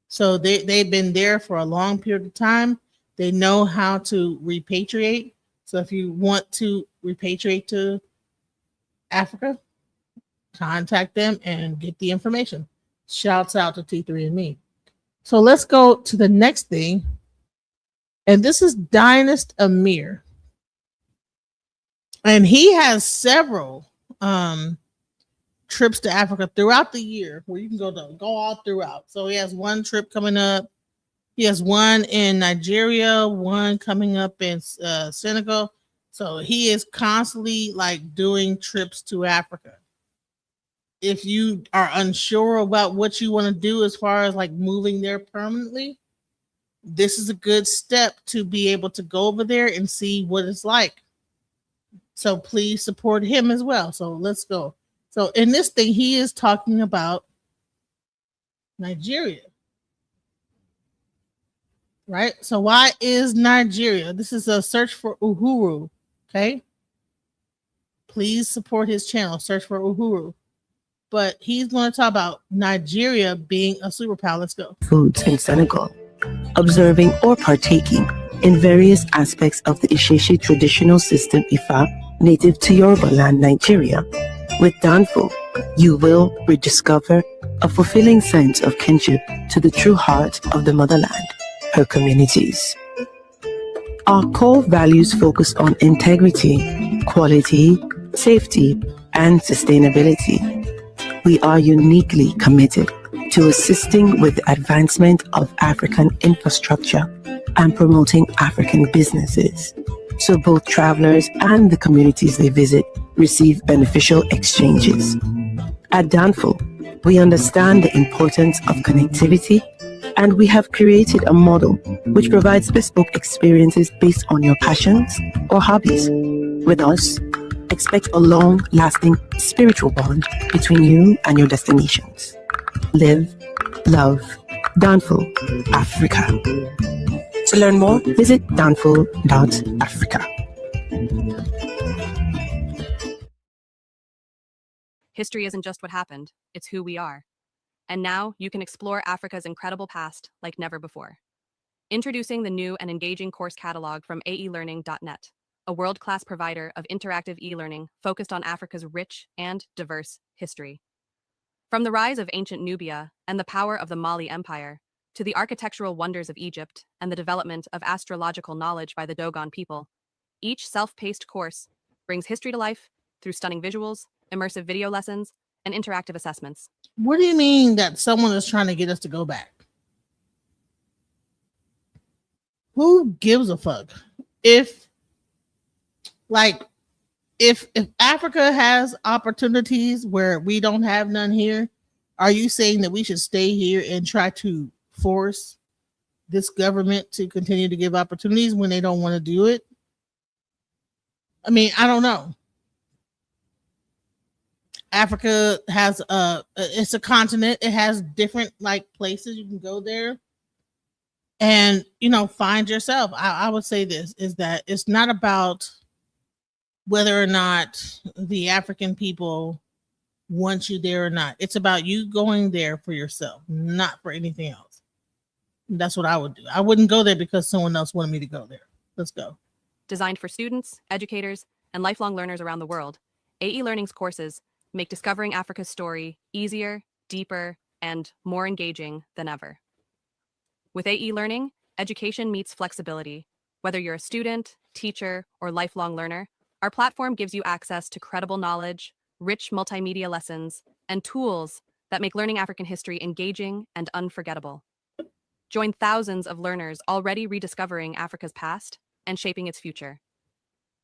So they've been there for a long period of time. They know how to repatriate. So if you want to repatriate to Africa, contact them and get the information. Shouts out to T3andme. So let's go to the next thing. And this is Dynast Amir. And he has several trips to Africa throughout the year where you can go all throughout. So he has one trip coming up. He has one in Nigeria, one coming up in Senegal. So he is constantly like doing trips to Africa. If you are unsure about what you want to do as far as like moving there permanently, this is a good step to be able to go over there and see what it's like. So please support him as well. So let's go. So in this thing, he is talking about Nigeria. Right? So why is Nigeria? This is a search for Uhuru. Okay. Please support his channel. Search for Uhuru. But he's going to talk about Nigeria being a superpower. Let's go. Foods in Senegal, observing or partaking in various aspects of the Isheshi traditional system Ifa, native to Yoruba land, Nigeria. With Danfo, you will rediscover a fulfilling sense of kinship to the true heart of the motherland, her communities. Our core values focus on integrity, quality, safety, and sustainability. We are uniquely committed to assisting with the advancement of African infrastructure and promoting African businesses, so both travelers and the communities they visit receive beneficial exchanges. At Danfo, we understand the importance of connectivity, and we have created a model which provides bespoke experiences based on your passions or hobbies. With us, expect a long-lasting spiritual bond between you and your destinations. Live, love, Danfo, Africa. To learn more, visit danfo.africa. History isn't just what happened, it's who we are. And now you can explore Africa's incredible past like never before. Introducing the new and engaging course catalog from aelearning.net, a world-class provider of interactive e-learning focused on Africa's rich and diverse history. From the rise of ancient Nubia and the power of the Mali Empire, to the architectural wonders of Egypt and the development of astrological knowledge by the Dogon people, each self-paced course brings history to life through stunning visuals, immersive video lessons, and interactive assessments. What do you mean that someone is trying to get us to go back? Who gives a fuck? If Africa has opportunities where we don't have none here, are you saying that we should stay here and try to force this government to continue to give opportunities when they don't want to do it? I mean, I don't know. Africa has it's a continent. It has different like places you can go there and, you know, find yourself. I would say this is that it's not about whether or not the African people want you there or not. It's about you going there for yourself, not for anything else. That's what I would do. I wouldn't go there because someone else wanted me to go there. Let's go. Designed for students, educators, and lifelong learners around the world, AE Learning's courses make discovering Africa's story easier, deeper, and more engaging than ever. With AE Learning, education meets flexibility. Whether you're a student, teacher, or lifelong learner, our platform gives you access to credible knowledge, rich multimedia lessons, and tools that make learning African history engaging and unforgettable. Join thousands of learners already rediscovering Africa's past and shaping its future.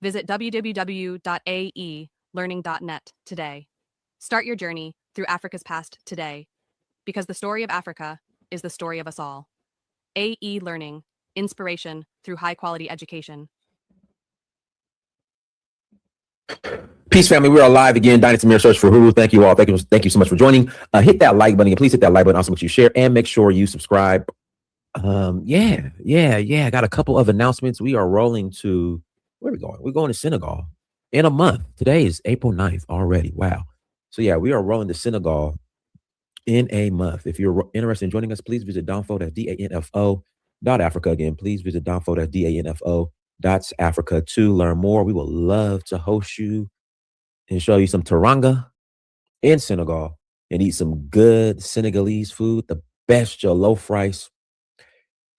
Visit www.aelearning.net today. Start your journey through Africa's past today, because the story of Africa is the story of us all. AE Learning, inspiration through high-quality education. Peace, family. We are live again. Dynasty Mirror Search for Hulu. Thank you all. Thank you so much for joining. Hit that like button. And please hit that like button. Also, make sure you share and make sure you subscribe. Yeah. I got a couple of announcements. We are rolling to, where are we going? We're going to Senegal in a month. Today is April 9th already. Wow. So yeah, we are rolling to Senegal in a month. If you're interested in joining us, please visit Danfo, that's DANFO.Africa. Again, please visit Danfo, that's DANFO.Africa to learn more. We would love to host you and show you some teranga in Senegal and eat some good Senegalese food, the best jollof rice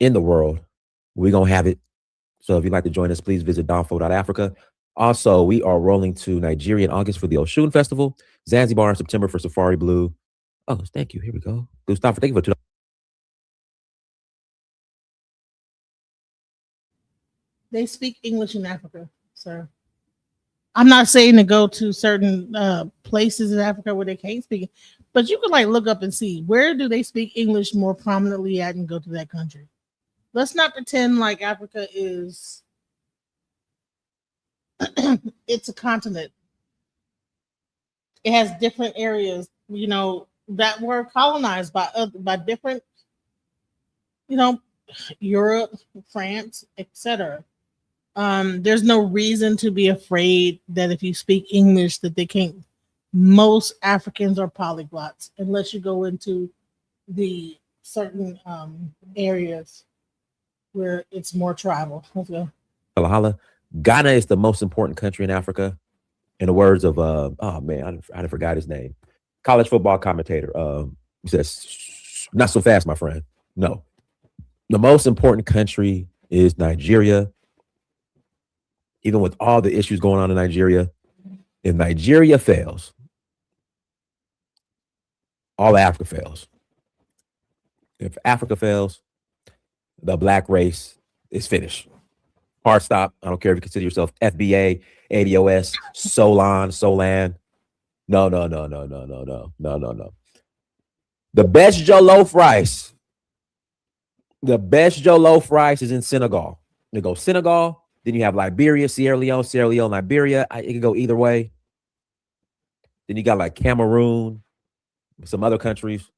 in the world. We're going to have it. So if you'd like to join us, please visit Danfo.Africa. Also, we are rolling to Nigeria in August for the Oshun Festival, Zanzibar in September for Safari Blue. Oh, thank you. Here we go. Gustavo, thank you for $2. They speak English in Africa, sir. I'm not saying to go to certain places in Africa where they can't speak, but you could like look up and see where do they speak English more prominently at and go to that country. Let's not pretend like Africa is it's a continent. It has different areas, that were colonized by different, Europe, France, etc. There's no reason to be afraid that if you speak English that they can't. Most Africans are polyglots unless you go into the certain areas where it's more tribal. Let's go. Hala. Ghana is the most important country in Africa. In the words of oh man, I forgot his name. College football commentator. He says, "Not so fast, my friend." No, the most important country is Nigeria. Even with all the issues going on in Nigeria, if Nigeria fails, all Africa fails. If Africa fails, the black race is finished. Hard stop. I don't care if you consider yourself FBA, ADOS, Solan. No. The best jollof rice is in Senegal. You go Senegal, then you have Liberia, Sierra Leone, Liberia. It can go either way. Then you got like Cameroon, some other countries.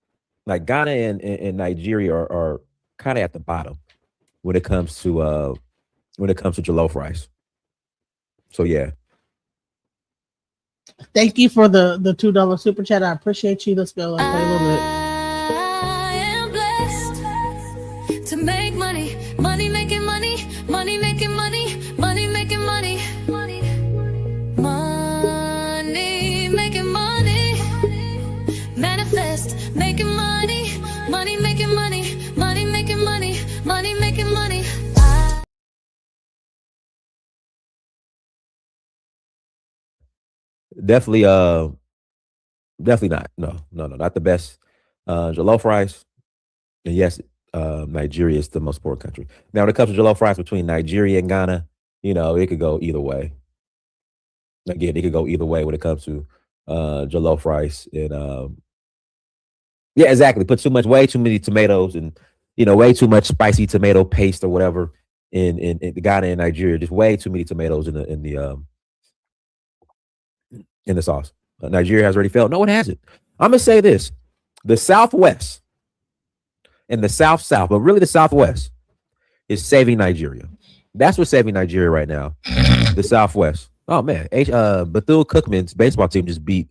Like Ghana and Nigeria are kind of at the bottom when it comes to jollof rice. So yeah. Thank you for the $2 super chat. I appreciate you. Let's go. Let's play a little bit. I am blessed to make money, money making money, money making money, money making money, money making money, manifest making money, money making money, money making money, money making money. Definitely not. No, not the best. Jollof rice. And yes, Nigeria is the most important country. Now, when it comes to jollof rice between Nigeria and Ghana, it could go either way. Again, it could go either way when it comes to jollof rice. And yeah, exactly. Put way too many tomatoes and, way too much spicy tomato paste or whatever in Ghana and Nigeria. Just way too many tomatoes in the sauce. Nigeria has already failed. No, it hasn't. I'm going to say this. The Southwest and the South, but really the Southwest is saving Nigeria. That's what's saving Nigeria right now. The Southwest. Oh, man. Bethune-Cookman's baseball team just beat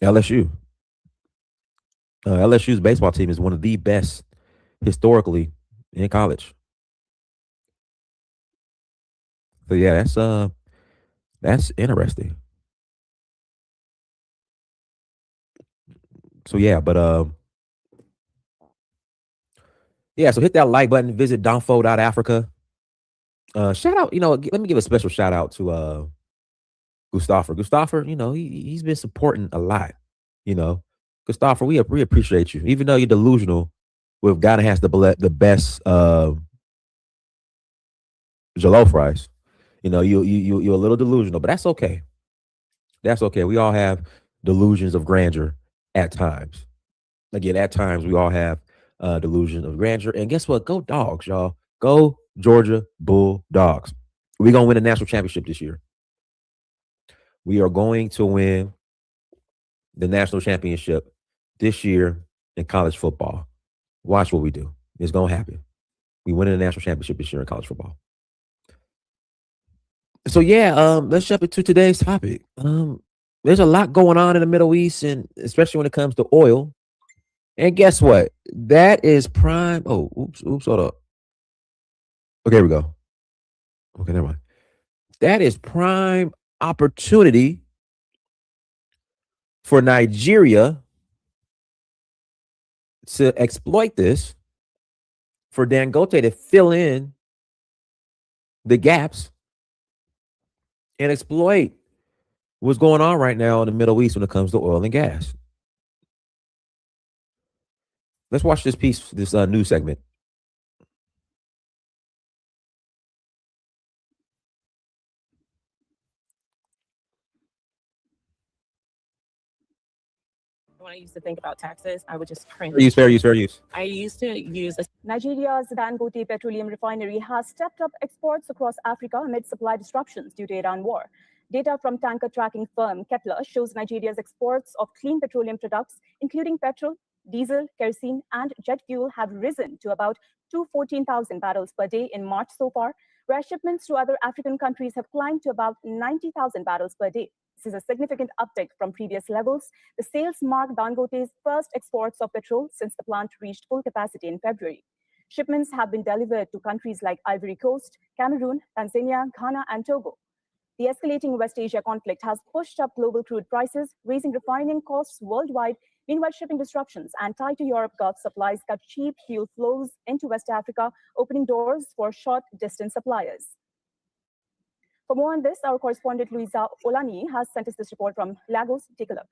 LSU. LSU's baseball team is one of the best historically in college. So, yeah, that's interesting. So yeah, but yeah, so hit that like button, visit donfo.africa. Shout out, let me give a special shout out to Gustaffer. Gustaffer, he's been supporting a lot. Gustaffer, we appreciate you. Even though you're delusional, with Ghana has the best jollof rice. You're a little delusional, but that's okay. That's okay. We all have delusions of grandeur at times. Again, at times we all have delusion of grandeur. And guess what? Go Dogs, y'all. Go Georgia Bulldogs. We're going to win a national championship this year. We are going to win the national championship this year in college football. Watch what we do. It's going to happen. We win a national championship this year in college football. So yeah, let's jump into today's topic. There's a lot going on in the Middle East, and especially when it comes to oil. And guess what? That is prime. Oh, oops, hold up. Okay, here we go. Okay, never mind. That is prime opportunity for Nigeria to exploit this, for Dangote to fill in the gaps and exploit what's going on right now in the Middle East when it comes to oil and gas. Let's watch this piece, this news segment. When I used to think about taxes, I would just cringe. Fair use. I used to use Nigeria's Dangote Petroleum Refinery has stepped up exports across Africa amid supply disruptions due to Iran war. Data from tanker tracking firm Kepler shows Nigeria's exports of clean petroleum products, including petrol, diesel, kerosene, and jet fuel, have risen to about 214,000 barrels per day in March so far, where shipments to other African countries have climbed to about 90,000 barrels per day. This is a significant uptick from previous levels. The sales mark Dangote's first exports of petrol since the plant reached full capacity in February. Shipments have been delivered to countries like Ivory Coast, Cameroon, Tanzania, Ghana, and Togo. The escalating West Asia conflict has pushed up global crude prices, raising refining costs worldwide. Meanwhile, shipping disruptions and tied to Europe Gulf supplies cut cheap fuel flows into West Africa, opening doors for short-distance suppliers. For more on this, our correspondent Louisa Olani has sent us this report from Lagos. Take a look.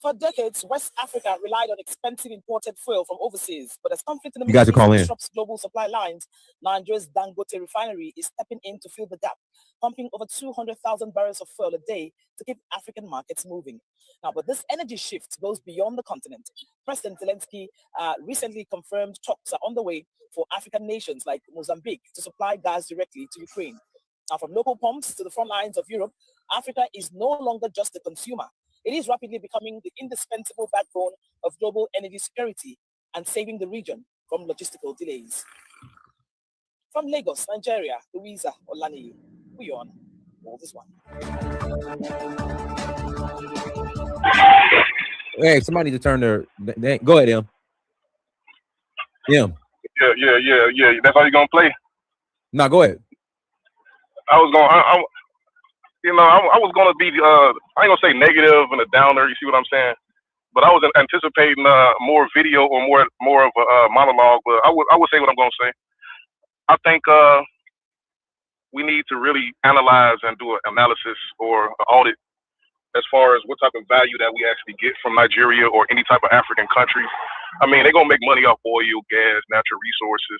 For decades, West Africa relied on expensive imported fuel from overseas, but as conflict in the Middle East disrupts global supply lines, Nigeria's Dangote refinery is stepping in to fill the gap, pumping over 200,000 barrels of fuel a day to keep African markets moving. Now, but this energy shift goes beyond the continent. President Zelensky recently confirmed talks are underway for African nations like Mozambique to supply gas directly to Ukraine. Now, from local pumps to the front lines of Europe, Africa is no longer just a consumer. It is rapidly becoming the indispensable backbone of global energy security and saving the region from logistical delays. From Lagos, Nigeria, Louisa Olani, we on all this one. Hey, somebody need to turn their. Go ahead, Em. Yeah. That's how you gonna play? No, go ahead. I was gonna be I ain't gonna say negative and a downer. You see what I'm saying? But I was anticipating more video or more of a monologue. But I would say what I'm gonna say. I think we need to really analyze and do an analysis or an audit as far as what type of value that we actually get from Nigeria or any type of African country. I mean, they're gonna make money off oil, gas, natural resources.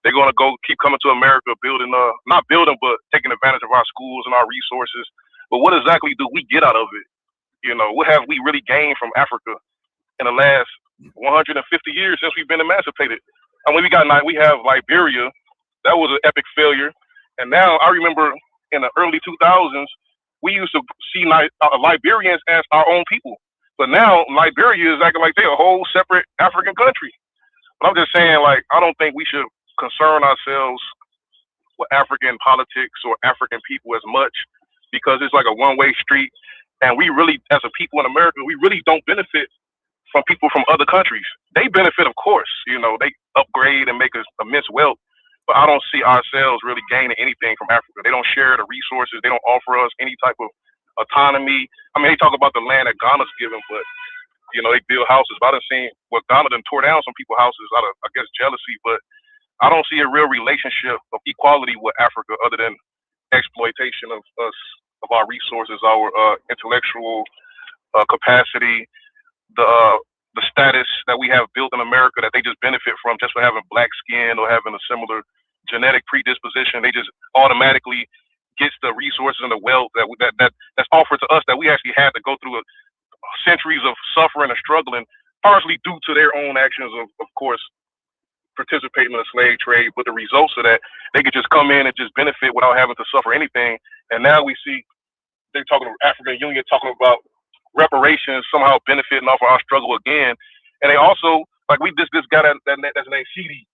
They're gonna keep coming to America, building not building, but taking advantage of our schools and our resources. But what exactly do we get out of it? What have we really gained from Africa in the last 150 years since we've been emancipated? I mean, we have Liberia, that was an epic failure, and now I remember in the early 2000s we used to see Liberians as our own people, but now Liberia is acting like they're a whole separate African country. But I'm just saying, I don't think we should concern ourselves with African politics or African people as much, because it's like a one-way street, and we really, as a people in America, we really don't benefit from people from other countries. They benefit, of course, they upgrade and make us immense wealth, but I don't see ourselves really gaining anything from Africa. They don't share the resources. They don't offer us any type of autonomy. I mean, they talk about the land that Ghana's given, but You know, they build houses. But I done seen what Ghana done tore down some people's houses out of, I guess, jealousy. But I don't see a real relationship of equality with Africa other than exploitation of us, of our resources, our intellectual capacity, the status that we have built in America that they just benefit from just for having black skin or having a similar genetic predisposition. They just automatically gets the resources and the wealth that's offered to us that we actually had to go through centuries of suffering and struggling, partially due to their own actions of course, participating in the slave trade. But the results of that, they could just come in and just benefit without having to suffer anything. And now we see they're talking to African Union, talking about reparations somehow benefiting off of our struggle again. And they also, like we this guy that's named CD.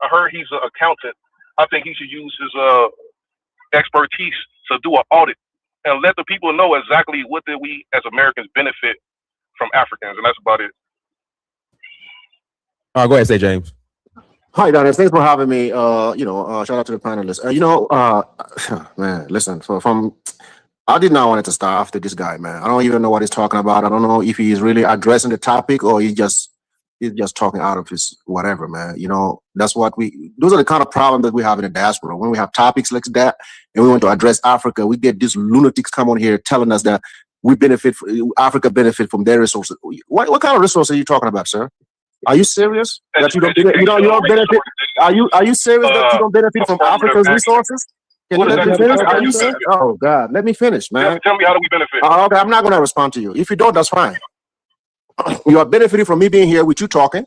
I heard he's an accountant. I think he should use his expertise to do an audit and let the people know exactly what did we as Americans benefit from Africans, and that's about it. All right, go ahead, say James. Hi, Dennis. Thanks for having me. Shout out to the panelists. Man, listen. I did not want it to start after this guy, man. I don't even know what he's talking about. I don't know if he's really addressing the topic or he's just talking out of his whatever, man. You know, those are the kind of problems that we have in the diaspora. When we have topics like that and we want to address Africa, we get these lunatics come on here telling us that Africa benefit from their resources. What kind of resources are you talking about, sir? Are you serious that you don't benefit? Are you serious that you don't benefit from Africa's resources? Can you let me finish? Are you serious? Oh God, let me finish, man. Tell me, how do we benefit? Okay, I'm not going to respond to you. If you don't, that's fine. You are benefiting from me being here with you talking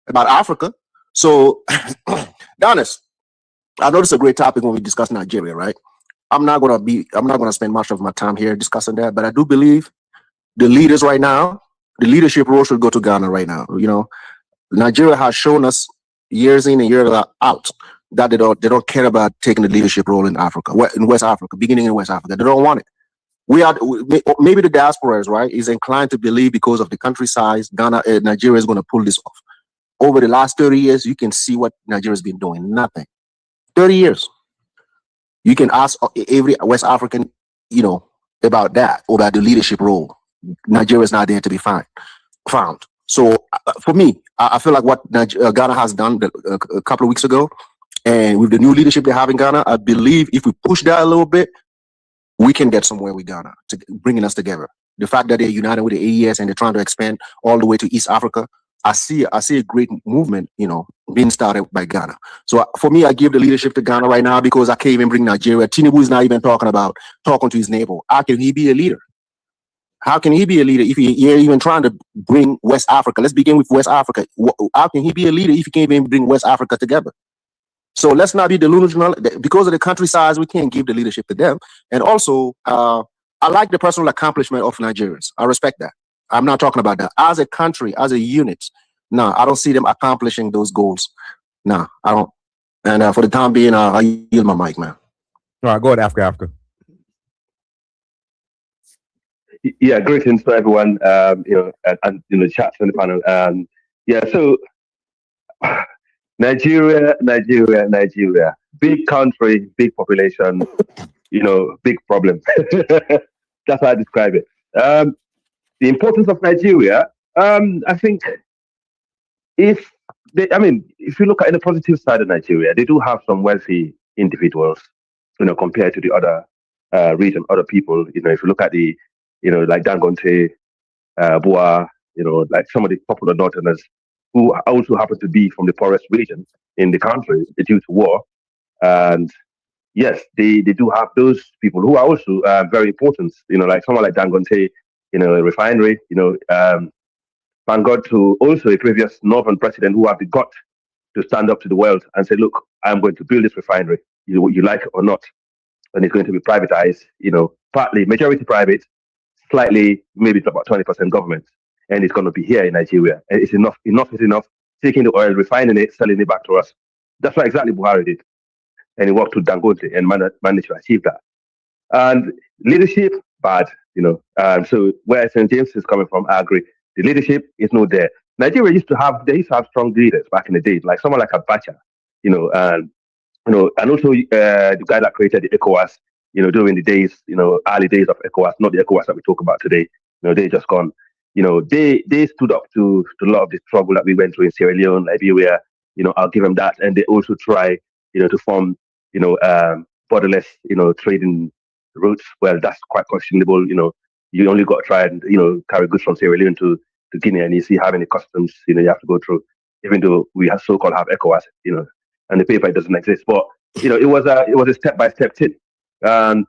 about Africa. So, Donis, I know this is a great topic when we discuss Nigeria, right? I'm not going to spend much of my time here discussing that, but I do believe the leaders right now, the leadership role should go to Ghana right now. You know, Nigeria has shown us years in and years out that they don't care about taking the leadership role in Africa, in West Africa, beginning in West Africa. They don't want it. Maybe the diaspora is inclined to believe because of the country size, Nigeria is going to pull this off. Over the last 30 years, you can see what Nigeria has been doing. Nothing. 30 years. You can ask every West African, about that, or about the leadership role. Nigeria is not there to be found. So for me, I feel like what Ghana has done a couple of weeks ago, and with the new leadership they have in Ghana, I believe if we push that a little bit, we can get somewhere with Ghana, to bringing us together. The fact that they're united with the AES and they're trying to expand all the way to East Africa, I see a great movement, being started by Ghana. So for me, I give the leadership to Ghana right now because I can't even bring Nigeria. Tinubu is not even talking to his neighbor. How can he be a leader? How can he be a leader if you're even trying to bring West Africa? Let's begin with West Africa. How can he be a leader if he can't even bring West Africa together? So let's not be delusional. Because of the country size, we can't give the leadership to them. And also, I like the personal accomplishment of Nigerians. I respect that. I'm not talking about that. As a country, as a unit, no, I don't see them accomplishing those goals. No, I don't. And for the time being, I yield my mic, man. All right, go ahead, Africa. Yeah, greetings to everyone. And the chats on the panel. So Nigeria. Big country, big population, big problem. That's how I describe it. The importance of Nigeria, I think if you look at the positive side of Nigeria, they do have some wealthy individuals, compared to the other region, other people. If you look at the, like Dangote, Bua, like some of the popular northerners who also happen to be from the poorest region in the country due to war. And yes, they do have those people who are also very important, like someone like Dangote, a refinery, thank God to also a previous Northern president who have the gut to stand up to the world and say, look, I'm going to build this refinery, you like it or not. And it's going to be privatized, partly majority private, slightly, maybe it's about 20% government. And it's going to be here in Nigeria. And it's enough is enough, taking the oil, refining it, selling it back to us. That's what exactly Buhari did. And he worked with Dangote and managed to achieve that. And leadership, bad, so where St. James is coming from, I agree. The leadership is not there. Nigeria used to have strong leaders back in the day, like someone like Abacha, and also the guy that created the ECOWAS, during the days, early days of ECOWAS, not the ECOWAS that we talk about today. They're just gone. they stood up to a lot of the struggle that we went through in Sierra Leone, Liberia. I'll give them that, and they also try, to form, borderless, trading routes. Well, that's quite questionable. You only got to try and carry goods from Sierra Leone to Guinea, and you see how many customs you have to go through. Even though we have so-called have ECOWAS, and the paper doesn't exist, but it was a step-by-step thing. And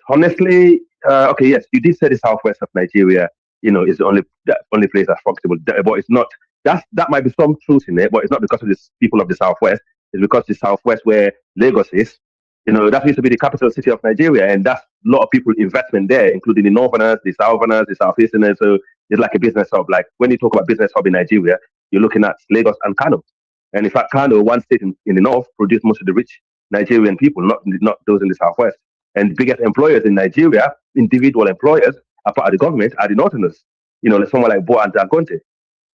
honestly, okay, yes, you did say the southwest of Nigeria, is the only place that's functional, but it's not. That might be some truth in it, but it's not because of the people of the southwest. It's because the southwest, where Lagos is, that used to be the capital city of Nigeria, and that's a lot of people investment there, including the northerners, the southerners, the southeasterners. So it's like a business hub. Like when you talk about business hub in Nigeria, you're looking at Lagos and Kano. And in fact, Kano, one state in the north, produced most of the rich Nigerian people, not those in the southwest. And the biggest employers in Nigeria, individual employers, are part of the government, are the northerners. Like someone like Boa and Dangote.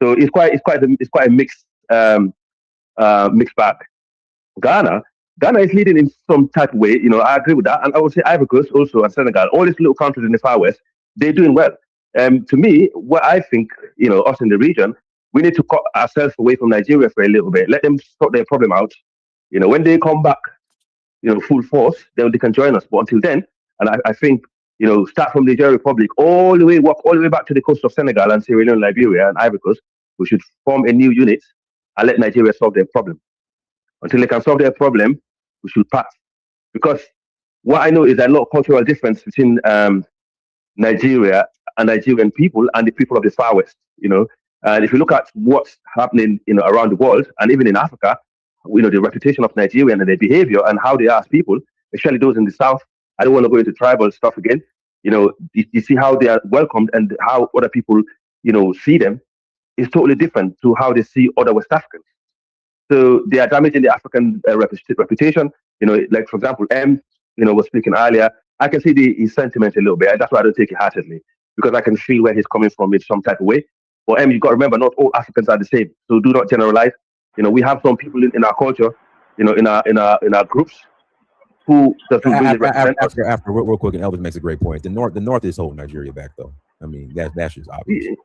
So it's quite a mixed bag. Ghana is leading in some type of way. I agree with that, and I would say Ivory Coast also and Senegal, all these little countries in the far west, they're doing well. To me, what I think, us in the region, we need to cut ourselves away from Nigeria for a little bit. Let them sort their problem out. When they come back, full force, then they can join us. But until then, and I think, start from the Nigeria Republic, walk all the way back to the coast of Senegal and Sierra Leone, Liberia and Ivory Coast. We should form a new unit and let Nigeria solve their problem. Until they can solve their problem, we should pass. Because what I know is that a lot of cultural difference between Nigeria and Nigerian people and the people of the far west. And if you look at what's happening, around the world and even in Africa, the reputation of Nigeria and their behavior and how they are as people, especially those in the south. I don't want to go into tribal stuff again. You see how they are welcomed and how other people, see them is totally different to how they see other West Africans. So they are damaging the African reputation. Like for example, was speaking earlier. I can see his sentiment a little bit. That's why I don't take it heartedly, because I can feel where he's coming from in some type of way. But you've got to remember, not all Africans are the same. So do not generalize. We have some people in our culture, in our groups, who doesn't really represent us. After real quick, and Elvis makes a great point. The north is holding Nigeria back, though. I mean, that's just obvious.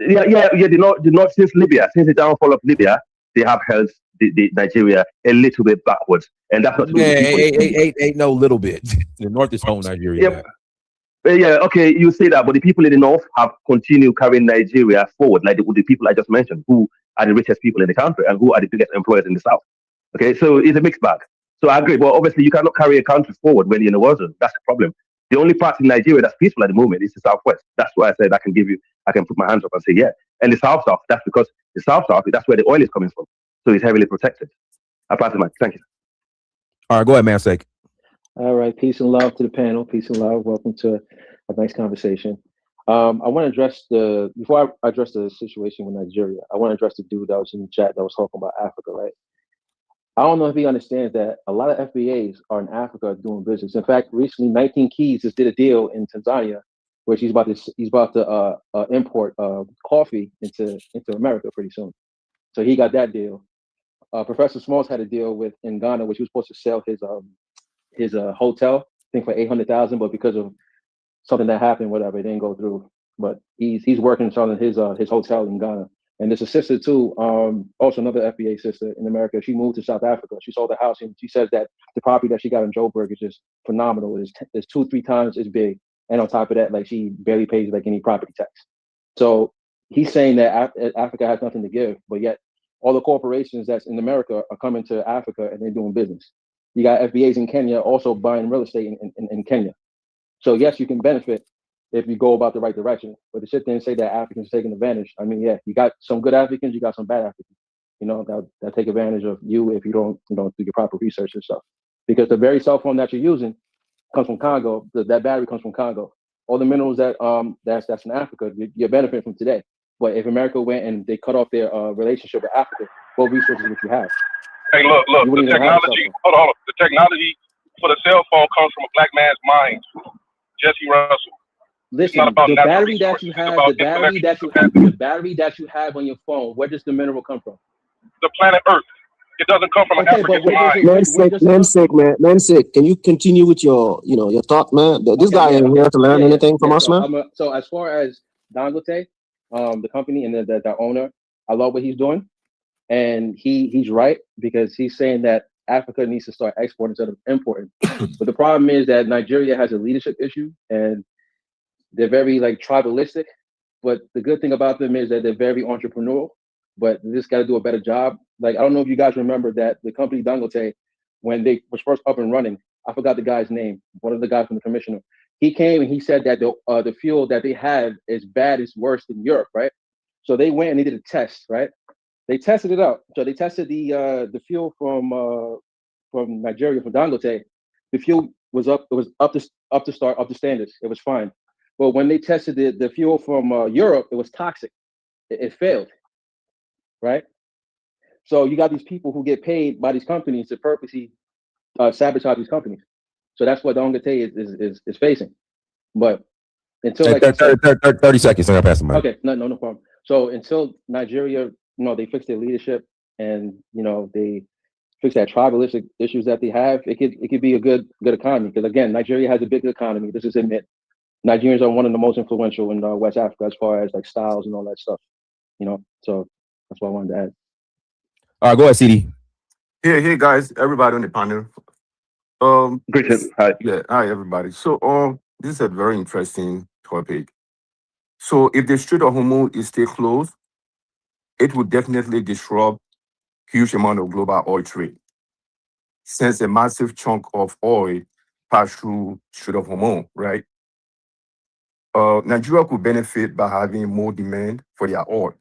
Yeah. The north since the downfall of Libya, they have held the Nigeria a little bit backwards, and that's not. Ain't no little bit. The north is holding Nigeria back. Yeah, okay, you say that, but the people in the north have continued carrying Nigeria forward, like the people I just mentioned, who are the richest people in the country and who are the biggest employers in the south. Okay, so it's a mixed bag. So I agree. Well, obviously, you cannot carry a country forward when you're in a war zone. That's the problem. The only part in Nigeria that's peaceful at the moment is the southwest. That's why I said I can put my hands up and say, yeah. And the south, that's because the south, that's where the oil is coming from. So it's heavily protected. I pass the mic. Thank you. All right, go ahead, man. Sake. All right, peace and love to the panel. Peace and love. Welcome to a nice conversation. I want to address before I address the situation with Nigeria, I want to address the dude that was in the chat that was talking about Africa, right? I don't know if he understands that a lot of FBAs are in Africa doing business. In fact, recently 19 Keys just did a deal in Tanzania where he's about to import coffee into America pretty soon. So he got that deal. Professor Smalls had a deal in Ghana, which he was supposed to sell his hotel, I think for $800,000, but because of something that happened, whatever, it didn't go through. But he's working on his hotel in Ghana. And there's a sister too, also another FBA sister in America. She moved to South Africa. She sold the house, and she says that the property that she got in Joburg is just phenomenal. It's 2-3 times as big, and on top of that, like she barely pays like any property tax. So he's saying that Africa has nothing to give, but yet all the corporations that's in America are coming to Africa and they're doing business. You got FBAs in Kenya also buying real estate in Kenya. So yes, you can benefit if you go about the right direction. But to sit there and say that Africans are taking advantage, I mean, yeah, you got some good Africans, you got some bad Africans, that take advantage of you if you don't do your proper research and stuff. Because the very cell phone that you're using comes from Congo. That battery comes from Congo. All the minerals that's in Africa, you're benefiting from today. But if America went and they cut off their relationship with Africa, what resources would you have? Hey, look, the technology, hold on. The technology for the cell phone comes from a black man's mind, Jesse Russell. Listen, the battery that you have, the battery that you have on your phone, where does the mineral come from? The planet Earth. It doesn't come from an African mind. Namesake, can you continue with your thought, man? This guy ain't here to learn anything from us, man. So as far as Dangote, the company and the owner. I love what he's doing, and he's right because he's saying that Africa needs to start exporting instead of importing. But the problem is that Nigeria has a leadership issue, and they're very like tribalistic. But the good thing about them is that they're very entrepreneurial. But they just got to do a better job. Like I don't know if you guys remember that the company Dangote, when they was first up and running, I forgot the guy's name. One of the guys from the commissioner. He came and he said that the fuel that they have is bad, it's worse than Europe, right? So they went and they did a test, right? They tested it out. So they tested the fuel from Nigeria, from Dangote. The fuel was up. It was up to standards. It was fine. But when they tested the fuel from Europe, it was toxic. It failed, right? So you got these people who get paid by these companies to purposely sabotage these companies. So that's what Dangote is facing. But until like 30 seconds, I'm gonna pass the mic. Okay, no problem. So until Nigeria, they fix their leadership and they fix that tribalistic issues that they have, it could be a good economy. Because again, Nigeria has a big economy. This is admit. Nigerians are one of the most influential in West Africa as far as like styles and all that stuff. So that's what I wanted to add. All right, go ahead, CD. Hey guys, everybody on the panel. Greetings. Hi. Yeah, hi everybody. So this is a very interesting topic. So if the Strait of Hormuz is still closed, it would definitely disrupt huge amount of global oil trade, since a massive chunk of oil pass through Strait of Hormuz, right? Nigeria could benefit by having more demand for their oil,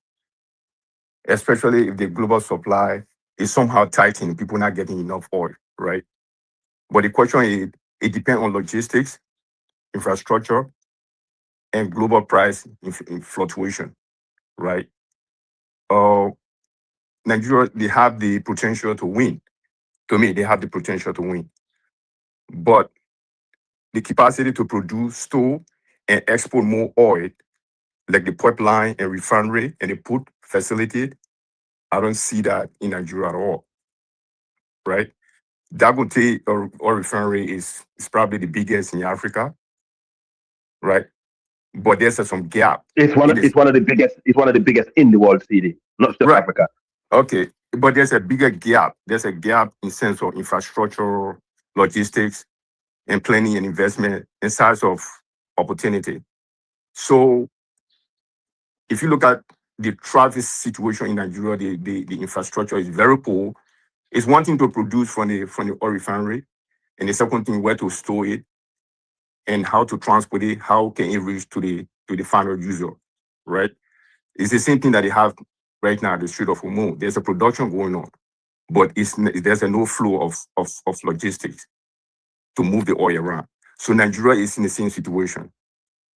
especially if the global supply is somehow tightened, people not getting enough oil, right? But the question is, it depends on logistics, infrastructure, and global price in fluctuation, right? Nigeria, they have the potential to win. To me, they have the potential to win. But the capacity to produce, store, and export more oil, like the pipeline and refinery and the port facility, I don't see that in Nigeria at all, right? Dangote oil refinery is probably the biggest in Africa, right? But there's some gap. It's one of the biggest. It's one of the biggest in the world, CD, not just Africa. Okay, but there's a bigger gap. There's a gap in sense of infrastructure, logistics, and planning and investment and size of opportunity. So if you look at the traffic situation in Nigeria, the infrastructure is very poor. It's one thing to produce from the oil refinery, and the second thing where to store it and how to transport it, how can it reach to the final user, right? It's the same thing that they have right now at the Strait of Hormuz. There's a production going on, but there's no flow of logistics to move the oil around. So Nigeria is in the same situation.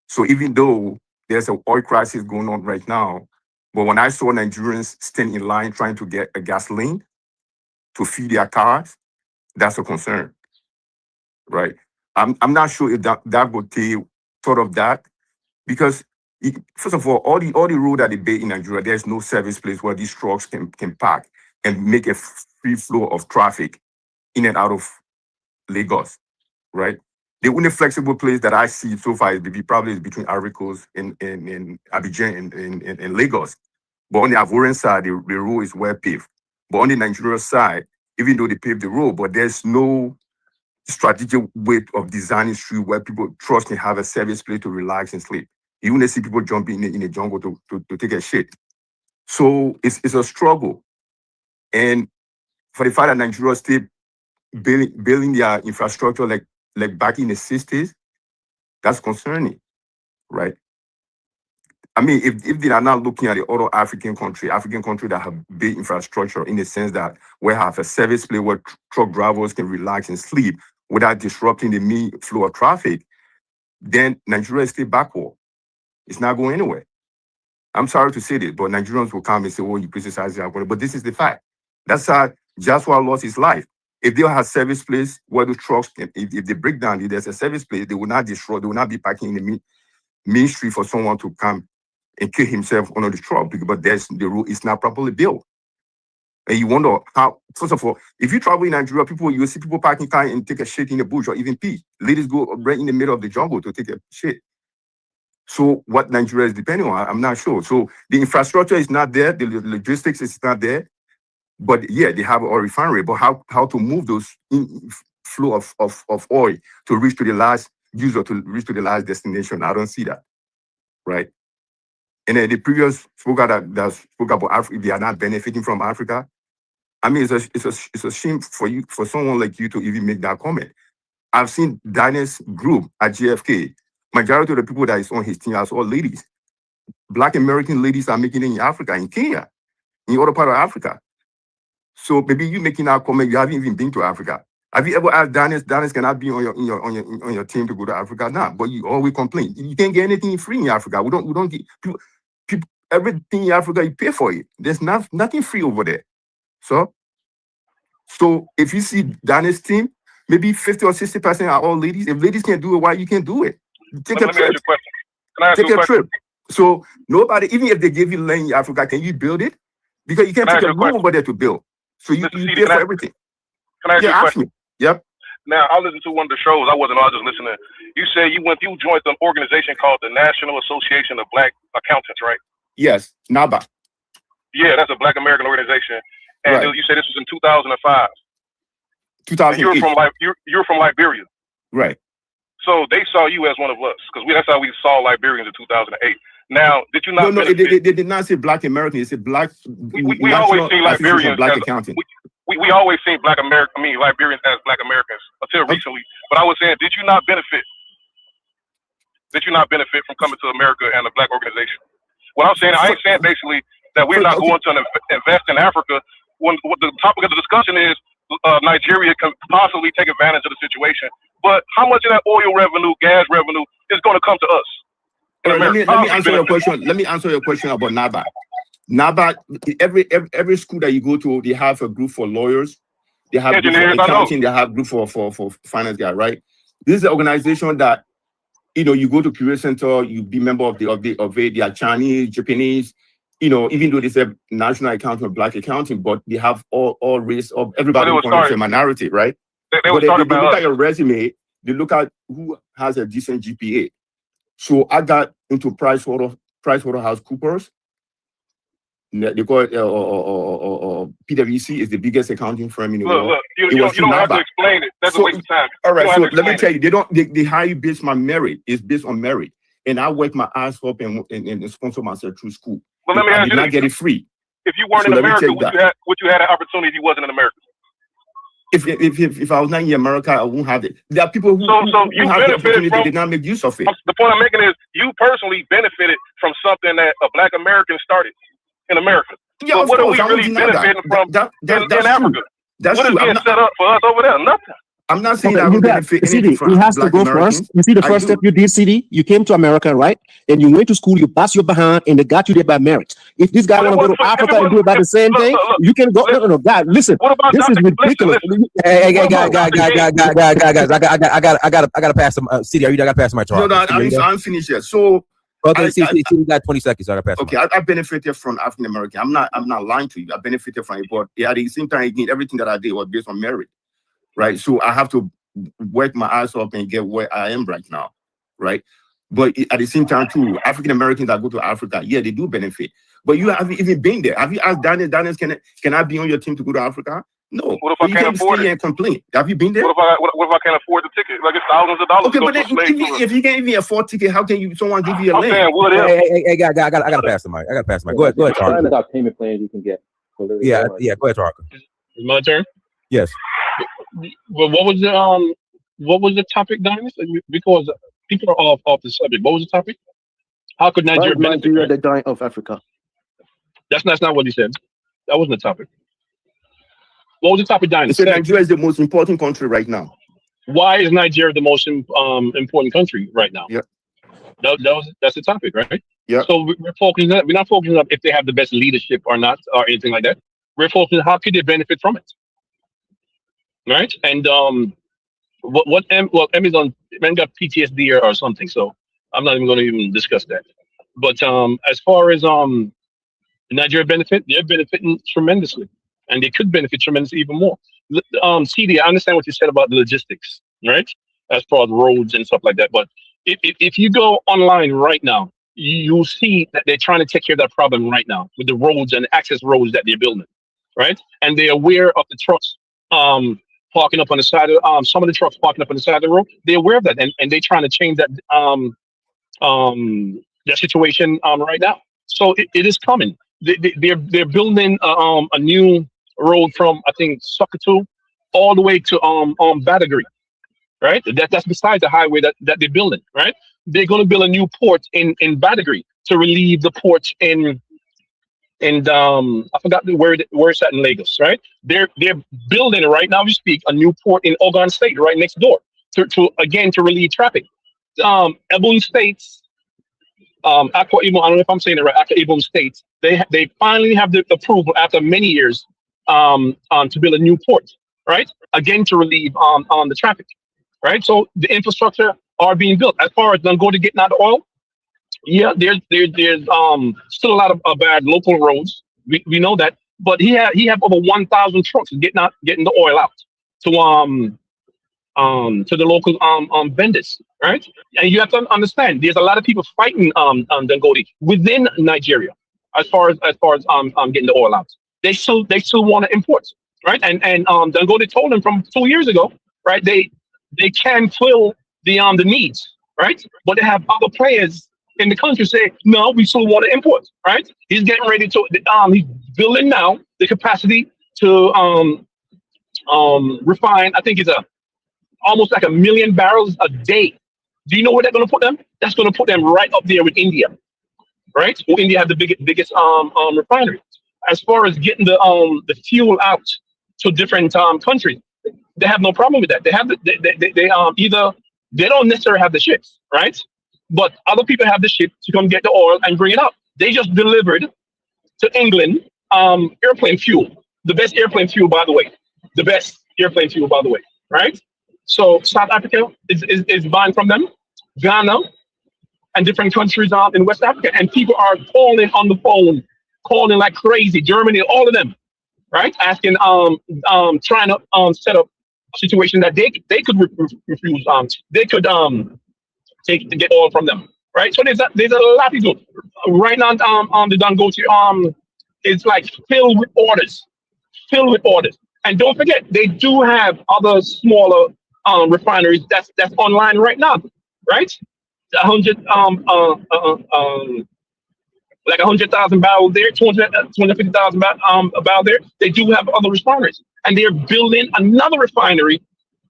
So even though there's an oil crisis going on right now, but when I saw Nigerians stand in line trying to get a gasoline to feed their cars, that's a concern, right? I'm not sure if Dangote thought of that, because first of all the road that they build in Nigeria, there's no service place where these trucks can park and make a free flow of traffic in and out of Lagos, right? The only flexible place that I see so far is probably between Ivory Coast and Abidjan and Lagos. But on the Ivorian side, the road is well paved. But on the Nigeria side, even though they paved the road, but there's no strategic way of designing street where people trust and have a service place to relax and sleep. You want to see people jumping in the jungle to take a shit. So it's a struggle. And for the fact that Nigeria still building their infrastructure like back in the 60s, that's concerning, right? I mean, if they are not looking at the other African country that have big infrastructure in the sense that we have a service place where truck drivers can relax and sleep without disrupting the main flow of traffic, then Nigeria is still backward. It's not going anywhere. I'm sorry to say this, but Nigerians will come and say, "Oh, you criticize Jaguar," but this is the fact. That's how Joshua lost his life. If they have service place where the trucks, if they break down, if there's a service place, they will not destroy. They will not be parking in the main street for someone to come and kill himself under the truck, but the road is not properly built. And you wonder how, first of all, if you travel in Nigeria, you see people parking car and take a shit in the bush or even pee. Ladies go right in the middle of the jungle to take a shit. So what Nigeria is depending on, I'm not sure. So the infrastructure is not there, the logistics is not there. But yeah, they have a refinery. But how to move those flow of oil to reach to the last user, to reach to the last destination? I don't see that, right? And then the previous speaker that spoke about Africa, they are not benefiting from Africa. I mean, it's a shame for someone like you to even make that comment. I've seen Daniel's group at JFK. Majority of the people that is on his team are all ladies. Black American ladies are making it in Africa, in Kenya, in other part of Africa. So maybe you making that comment, you haven't even been to Africa. Have you ever asked Daniel, can I be on your team to go to Africa? Nah, but you always complain. You can't get anything free in Africa. We don't get people everything in Africa, you pay for it. There's nothing free over there. So if you see Daniel's team, maybe 50 or 60% are all ladies. If ladies can't do it, why you can't do it? Take a trip. Take a trip. So nobody, even if they give you land in Africa, can you build it? Because you can't take a room over there to build. So you pay for everything. Can I ask you a question? Yep. Now, I listened to one of the shows. I was just listening. You said you joined an organization called the National Association of Black Accountants, right? Yes, NABA. Yeah, that's a Black American organization. And Right. you said this was in 2005. 2008. And you're from Liberia. Right. So they saw you as one of us, because that's how we saw Liberians in 2008. Now, did you not? No, they did not say Black American. They said Black. We always see Liberians Black as accounting. We always seen Liberians as Black Americans until recently. But I was saying, did you not benefit? Did you not benefit from coming to America and a Black organization? What I'm saying, I ain't saying basically that we're not going to invest in Africa. What the topic of the discussion is, Nigeria can possibly take advantage of the situation. But how much of that oil revenue, gas revenue, is going to come to us? All right, let me answer your question. Let me answer your question about NABA. NABA, every school that you go to, they have a group for lawyers, they have a group for accounting, they have a group for finance guy, right? This is an organization that, you go to Career Center, you be member of it. They are Chinese, Japanese, even though they say national accounting or Black accounting, but they have all race of everybody who is a minority, right? They look at your resume, they look at who has a decent GPA. So I got into PricewaterhouseCoopers. They call it PwC is the biggest accounting firm in the world. Look, you don't have to explain it. That's a waste of time. All right, so let me tell you, they hire you based on merit. It's based on merit. And I work my ass up and sponsor myself through school. But let me ask you, I get it free. If you weren't in America, would you have an opportunity if you wasn't in America? If I was not in America, I won't have it. There are people who you have the opportunity, from, they did not make use of it. The point I'm making is you personally benefited from something that a Black American started in America. Yeah, so of what course, are we really benefiting from in Africa? That's what is true. being set up for us over there? Nothing. I'm not saying that I would benefit anything from he has Black to go Americans. first. You see the first step you did, CD? You came to America, right? And you went to school, you passed your behind, and they got you there by merit. If this guy want to go to Africa and do about the same thing, you can go. No, God, listen. This is ridiculous. Hey, guys, I gotta pass some. CD, I gotta pass my turn. No, I'm finished yet. So okay, you got 20 seconds. So I gotta pass. Okay, I benefited from African American. I'm not lying to you. I benefited from it, but at the same time, again, everything that I did was based on merit, right? So I have to work my ass up and get where I am right now, right? But at the same time, too, African Americans that go to Africa, yeah, they do benefit. But you haven't even been there. Have you asked Daniel, can I be on your team to go to Africa? No. What if I can't afford it? And complain. Have you been there? What if I can't afford the ticket? Like it's thousands of dollars. Okay, but then, if you can't even afford ticket, how can someone give you a link? Hey, I gotta pass the mic. Go ahead, Tark. About payment plans you can get. Yeah, go ahead, Tark. It's my turn. Yes. Well, what was the topic, Diamond? Because people are off the subject. What was the topic? How could Nigeria benefit? Nigeria, the giant of Africa. That's not what he said. That wasn't the topic. What was the topic, Diamond? He said Nigeria is the most important country right now. Why is Nigeria the most important country right now? Yeah. That's the topic, right? Yeah. So we're focusing. We're not focusing on if they have the best leadership or not, or anything like that. We're focusing on how could they benefit from it. Right, and Emmy's on. Man got PTSD or something, so I'm not even going to even discuss that. But as far as Nigeria benefit, they're benefiting tremendously, and they could benefit tremendously even more. CD, I understand what you said about the logistics, right? As far as roads and stuff like that, but if you go online right now, you'll see that they're trying to take care of that problem right now with the roads and access roads that they're building, right? And they're aware of the trucks parking up on the side of some of the trucks parking up on the side of the road. They're aware of that, and they're trying to change that situation right now. So it is coming. They're building a new road from, I think, Sokoto all the way to Badagry, right? That's besides the highway that they're building, right? They're going to build a new port in Badagry to relieve the port in I forgot where it's at in Lagos, right? They're building right now we speak a new port in Ogun State right next door to relieve traffic. Ebony States, Akwa Ibom, I don't know if I'm saying it right. Akwa Ibom States, they finally have the approval after many years to build a new port, right? Again to relieve on the traffic, right? So the infrastructure are being built. As far as them go to getting out the oil, yeah, there's still a lot of bad local roads. We know that, but he have over 1,000 trucks getting the oil out to the local vendors, right? And you have to understand, there's a lot of people fighting Dangote within Nigeria as far as getting the oil out. They still want to import, right? And Dangote told them from 2 years ago, right? They can fill the needs, right? But they have other players in the country say, no, we still want to import, right? He's getting ready to he's building now the capacity to refine. I think it's almost like 1 million barrels a day. Do you know where they're going to put them? That's going to put them right up there with India, right? Well, India has the biggest refinery. As far as getting the fuel out to different countries, they have no problem with that. They have either they don't necessarily have the ships, right? But other people have the ship to come get the oil and bring it up. They just delivered to England airplane fuel, the best airplane fuel, by the way, right? So South Africa is buying from them, Ghana, and different countries in West Africa, and people are calling on the phone, calling like crazy. Germany, all of them, right? Asking, trying to set up a situation that they could refuse. They could take to get oil from them, right? So there's a lot of people right now on the Dangote it's like filled with orders, and don't forget they do have other smaller refineries that's online right now, right? 100,000 barrels there, 250,000 barrels there. They do have other refineries, and they're building another refinery.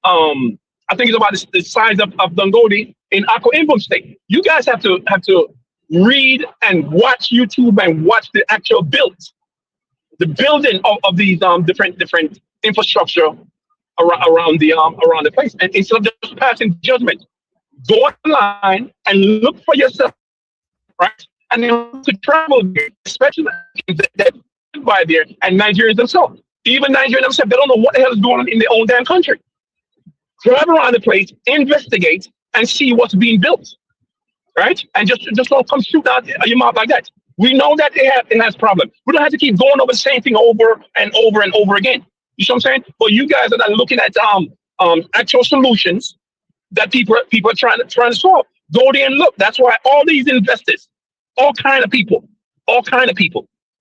I think it's about the size of Dangote in Akwa Ibom State. You guys have to read and watch YouTube and watch the actual builds, the building of these different infrastructure around the place. And instead of just passing judgment, go online and look for yourself, right? And then to travel there, especially that by there, and Nigerians themselves. Even Nigerians themselves, they don't know what the hell is going on in their own damn country. Drive around the place, investigate, and see what's being built, right? And just don't come shoot out your mouth like that. We know that it has problems. We don't have to keep going over the same thing over and over and over again. You see what I'm saying? But you guys are looking at actual solutions that people are trying to solve. Go there and look. That's why all these investors, all kind of people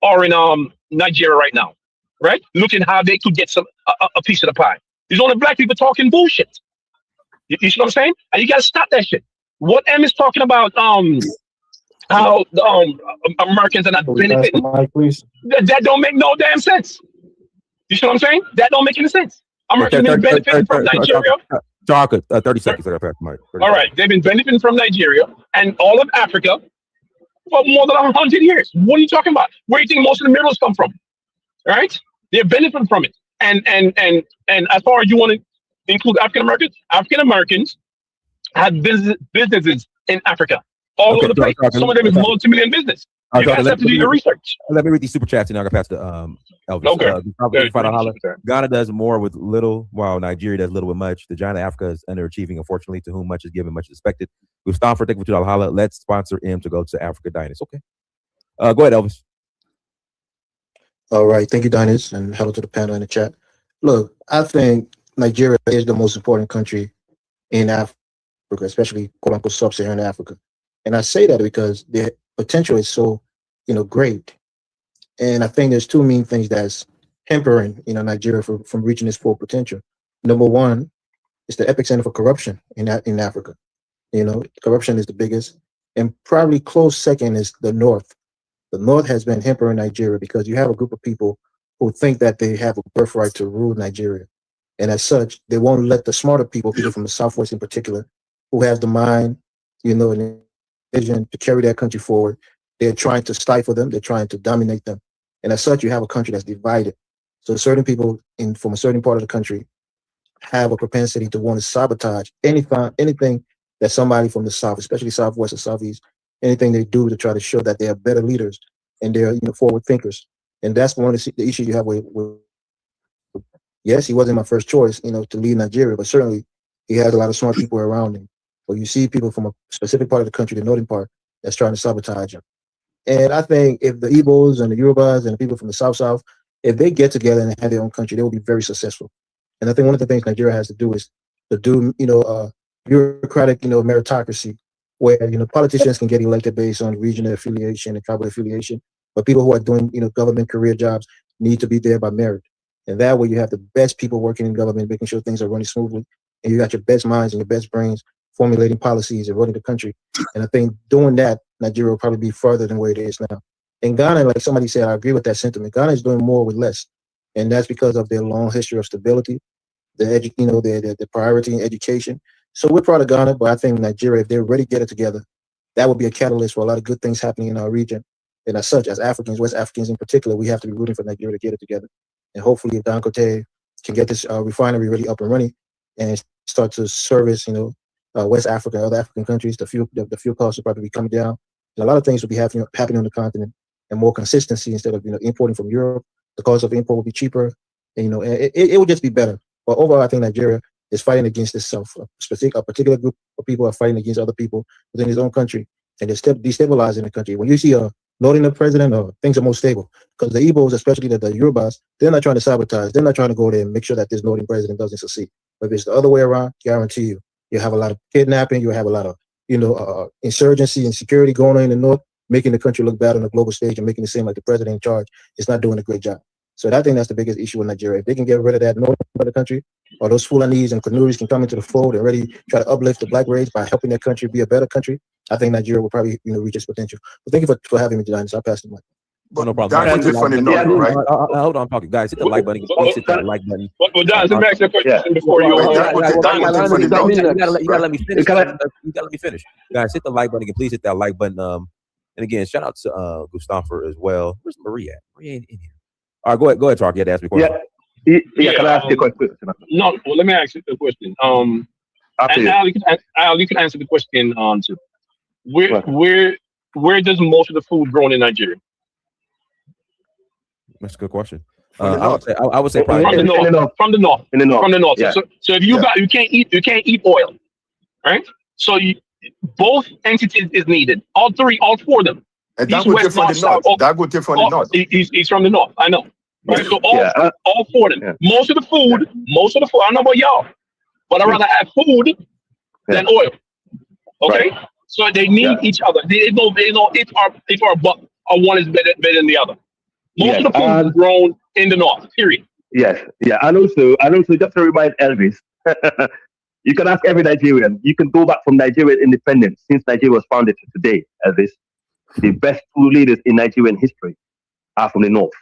are in Nigeria right now, right? Looking how they could get a piece of the pie. These only black people talking bullshit. You see what I'm saying? And you gotta stop that shit. What M is talking about, how Americans are not benefiting. That don't make no damn sense. You see what I'm saying? That don't make any sense. Americans have been benefiting from Nigeria. Talk 30 seconds. All right, they've been benefiting from Nigeria and all of Africa for more than 100 years. What are you talking about? Where do you think most of the minerals come from? Right? They're benefiting from it. And as far as you want to include African Americans have businesses in Africa all over the place. Some of them is multi-million business. You guys have to do your research. Let me read these super chats and I'm gonna pass to Elvis. Ghana does more with little, while Nigeria does little with much. The giant of Africa is underachieving, unfortunately, to whom much is given, much is expected. We've stopped for thank you $2 holla. Let's sponsor him to go to Africa Dynasty. Okay. Go ahead, Elvis. All right. Thank you, Dinus, and hello to the panel in the chat. Look, I think Nigeria is the most important country in Africa. Africa, especially quote unquote sub-Saharan Africa. And I say that because the potential is so, great. And I think there's two main things that's hampering, Nigeria from reaching its full potential. Number one is the epicenter for corruption in Africa. Corruption is the biggest, and probably close second is the North. The North has been hampering Nigeria because you have a group of people who think that they have a birthright to rule Nigeria. And as such, they won't let the smarter people from the Southwest in particular, who have the mind, and the vision to carry that country forward. They're trying to stifle them. They're trying to dominate them. And as such, you have a country that's divided. So certain people from a certain part of the country have a propensity to want to sabotage anything that somebody from the South, especially Southwest or Southeast, anything they do to try to show that they are better leaders and they're forward thinkers. And that's one of the issues you have with yes, he wasn't my first choice, to lead Nigeria, but certainly he has a lot of smart people around him. But you see people from a specific part of the country, the northern part, that's trying to sabotage him. And I think if the Igbos and the Yorubas and the people from the South, if they get together and have their own country, they will be very successful. And I think one of the things Nigeria has to do is to do, bureaucratic, meritocracy, where, politicians can get elected based on regional affiliation and tribal affiliation, but people who are doing, government career jobs need to be there by merit. And that way you have the best people working in government, making sure things are running smoothly, and you got your best minds and your best brains formulating policies and running the country. And I think doing that, Nigeria will probably be further than where it is now. In Ghana, like somebody said, I agree with that sentiment. Ghana is doing more with less, and that's because of their long history of stability, the priority in education. So we're proud of Ghana, but I think Nigeria, if they're ready to get it together, that would be a catalyst for a lot of good things happening in our region. And as such, as Africans, West Africans in particular, we have to be rooting for Nigeria to get it together. And hopefully, if Dangote can get this refinery really up and running and start to service, West Africa, other African countries, the fuel costs will probably be coming down. And a lot of things will be happening on the continent, and more consistency instead of importing from Europe. The cost of import will be cheaper, and it will just be better. But overall, I think Nigeria is fighting against itself. A particular group of people are fighting against other people within his own country, and they're destabilizing the country. When you see a loading president, things are more stable, because the Igbos, especially the Yorubas, they're not trying to sabotage. They're not trying to go there and make sure that this loading president doesn't succeed. But if it's the other way around, guarantee you, you'll have a lot of kidnapping. You'll have a lot of insurgency and security going on in the north, making the country look bad on the global stage and making it seem like the president in charge is not doing a great job. So I think that's the biggest issue in Nigeria. If they can get rid of that northern part of the country, or those Fulanese and Kanuris can come into the fold and really try to uplift the black race by helping their country be a better country, I think Nigeria will probably reach its potential. But thank you for having me, Dennis. I'll pass the mic. No problem. Hold on, talking guys. Hit the like button. Please hit that like button. Well, Don, let me ask you a question before you. You gotta let me finish. You gotta let me finish. Guys, hit the like button and please hit that like button. And again, shout out to Gustavo as well. Where's Maria? Maria ain't in here. All right, go ahead, Tark. You had to ask me a question. Yeah, can I ask you a question? No, well, let me ask you a question. And Al, you can answer the question too. Where does most of the food grown in Nigeria? That's a good question. I would say probably from the north. Yeah. So if you can't eat oil, right? So both entities is needed. All four of them. And that would differ from the north. That would differ from the north. He's from the north. I know. Right? So all four of them. Yeah. Most of the food. I don't know about y'all, but I'd rather have food than oil. Okay. Right. So they need each other. They know if one is better than the other. Most of the food is grown in the north. Period. Yes. Yeah. And also just to remind Elvis, you can ask every Nigerian. You can go back from Nigerian independence since Nigeria was founded to today. Elvis, the best two leaders in Nigerian history are from the north.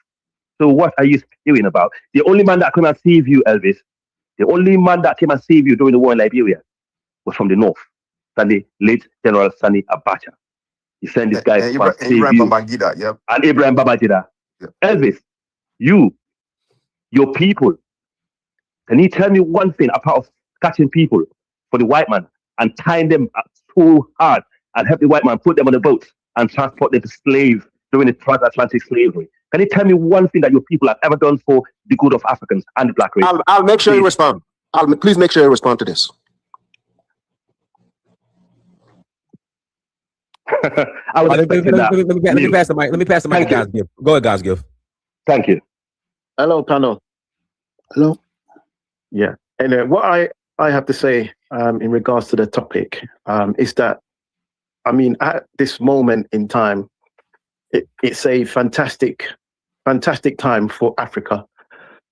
So what are you spewing about? The only man that came and saved you, Elvis, the only man that came and saved you during the war in Liberia was from the north. The late General Sani Abacha. He sent this guy to save you. Babangida, yep. And Ibrahim Babangida. Yep. Elvis, your people, can you tell me one thing apart of catching people for the white man and tying them so hard and help the white man put them on the boat and transport them to slaves during the transatlantic slavery? Can you tell me one thing that your people have ever done for the good of Africans and the black race? I'll make sure you respond. Please make sure you respond to this. Let me pass the mic. Let me pass the mic to God's Gift. Go ahead, God's Gift. Thank you. Hello, panel. Hello. Yeah. And what I I have to say in regards to the topic is that, I mean, at this moment in time, it's a fantastic time for Africa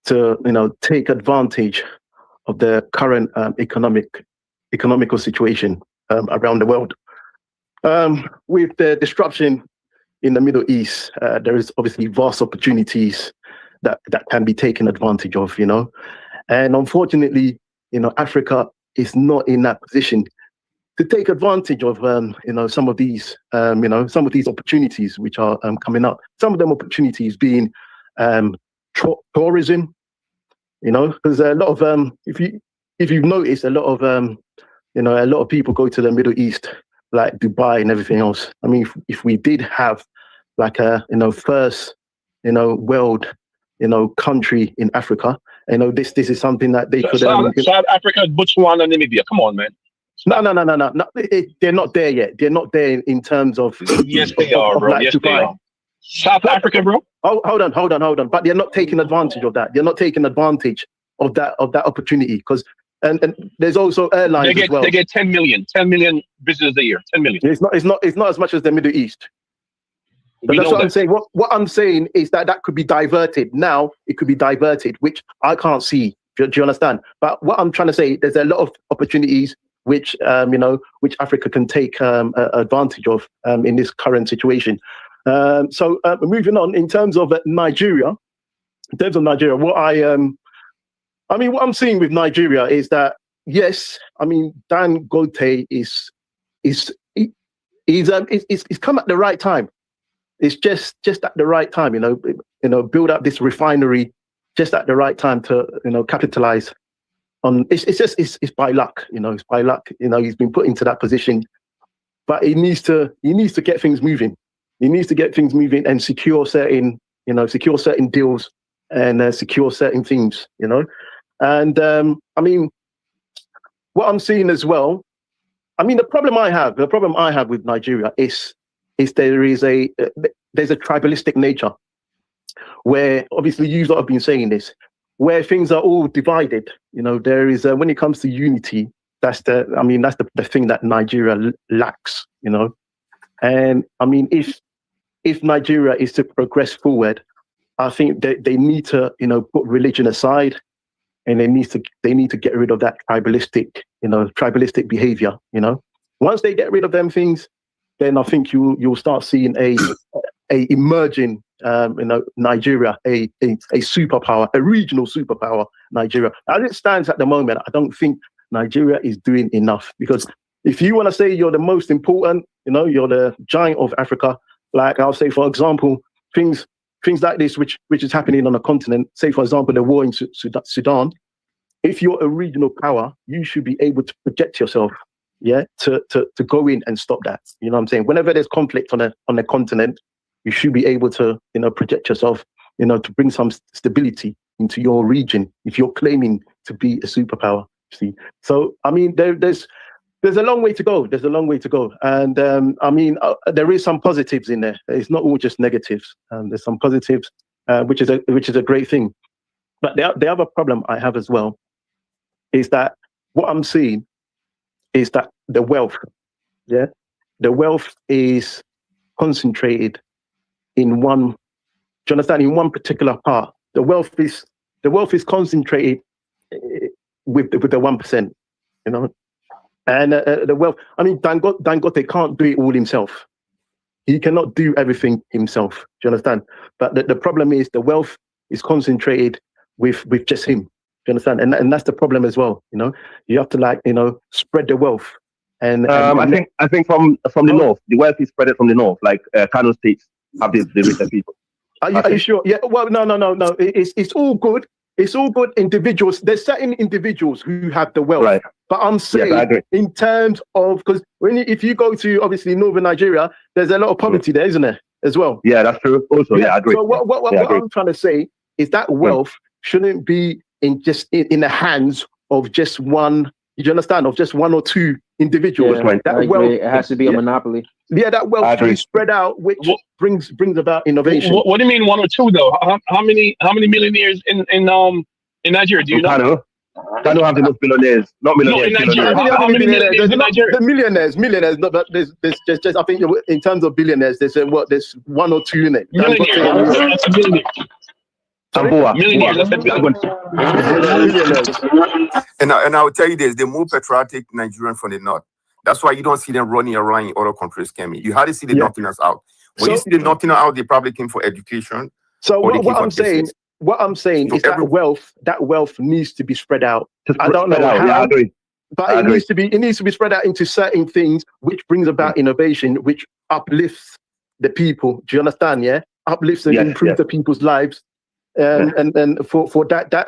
to, take advantage of the current economical situation around the world. With the disruption in the Middle East, there is obviously vast opportunities that can be taken advantage of, and unfortunately, Africa is not in that position to take advantage of, some of these, opportunities which are coming up. Some of them opportunities being tourism, because a lot of, if you've noticed, a lot of people go to the Middle East, like Dubai and everything else. I mean, if we did have like a, first, world, country in Africa, this is something that they could. South Africa, Botswana, and Namibia. Come on, man. No. They're not there yet. They're not there in terms of. Yes, they are, bro. Like yes, Dubai. they are. South Africa, bro. Oh, hold on. But they're not taking advantage of that. They're not taking advantage of that opportunity, because and there's also airlines as well. They get 10 million visitors a year. 10 million. It's not as much as the Middle East. But that's what I'm saying. What I'm saying is that could be diverted. Now it could be diverted, which I can't see. Do you understand? But what I'm trying to say, there's a lot of opportunities which which Africa can take advantage of in this current situation. So moving on, in terms of Nigeria, what I'm seeing with Nigeria is that, yes, I mean, Dangote is come at the right time. It's just at the right time, build up this refinery just at the right time to, capitalize on. It's by luck, it's by luck. He's been put into that position, but he needs to get things moving. He needs to get things moving and secure certain deals and secure certain things, And I mean, what I'm seeing as well, I mean, the problem I have with Nigeria is there's a tribalistic nature, where obviously you lot have been saying this, where things are all divided. There is when it comes to unity, that's the thing that Nigeria lacks. And I mean, if Nigeria is to progress forward, I think that they need to put religion aside, and they need to get rid of that tribalistic behavior. Once they get rid of them things, then I think you'll start seeing a emerging Nigeria, a superpower, a regional superpower, Nigeria. As it stands at the moment, I don't think Nigeria is doing enough, because if you want to say you're the most important, you're the giant of Africa, like I'll say, for example, things like this, which is happening on a continent, say, for example, the war in Sudan. If you're a regional power, you should be able to project yourself, to go in and stop that. You know what I'm saying? Whenever there's conflict on a continent, you should be able to, project yourself, to bring some stability into your region if you're claiming to be a superpower. See, so I mean, there's a long way to go. There's a long way to go, and I mean, there is some positives in there. It's not all just negatives. There's some positives, which is a great thing. But the other problem I have as well is that what I'm seeing is that the wealth is concentrated in one. Do you understand? In one particular part, the wealth is concentrated with the 1%. And the wealth. I mean, Dangote can't do it all himself. He cannot do everything himself. Do you understand? But the problem is the wealth is concentrated with just him. Do you understand? And that's the problem as well. You have to spread the wealth. And I think from the north, the wealth is spread from the north, like Kano State have the richer people. Are you sure? Yeah. Well, no. It's all good. It's all good. Individuals. There's certain individuals who have the wealth. Right. But I'm saying in terms of, because if you go to obviously northern Nigeria, there's a lot of poverty there, isn't there, as well? Yeah, that's true. Also, I agree. So what I'm trying to say is that wealth shouldn't be in the hands of just one. You understand? Of just one or two individuals. Yeah, that wealth, it has to be a monopoly. Yeah, that wealth should be spread out, which brings about innovation. What do you mean 1 or 2 though? How many millionaires in Nigeria? Do you know? They don't have the most billionaires, not No, millionaires, in Nigeria. billionaires. How many millionaires There's in not Nigeria? the millionaires. No, but there's just I think in terms of billionaires, there's there's one or two in it. Millionaires. Millionaires. That's And I will tell you this: the more patriotic Nigerian from the north. That's why you don't see them running around in other countries scamming. You hardly see the Northerners out. When you see the Northerners out, they probably came for education. So what I'm saying is that wealth needs to be spread out. I don't know how, I agree. but it needs to be spread out into certain things, which brings about innovation, which uplifts the people. Do you understand? Yeah, uplifts and improves the people's lives, and for that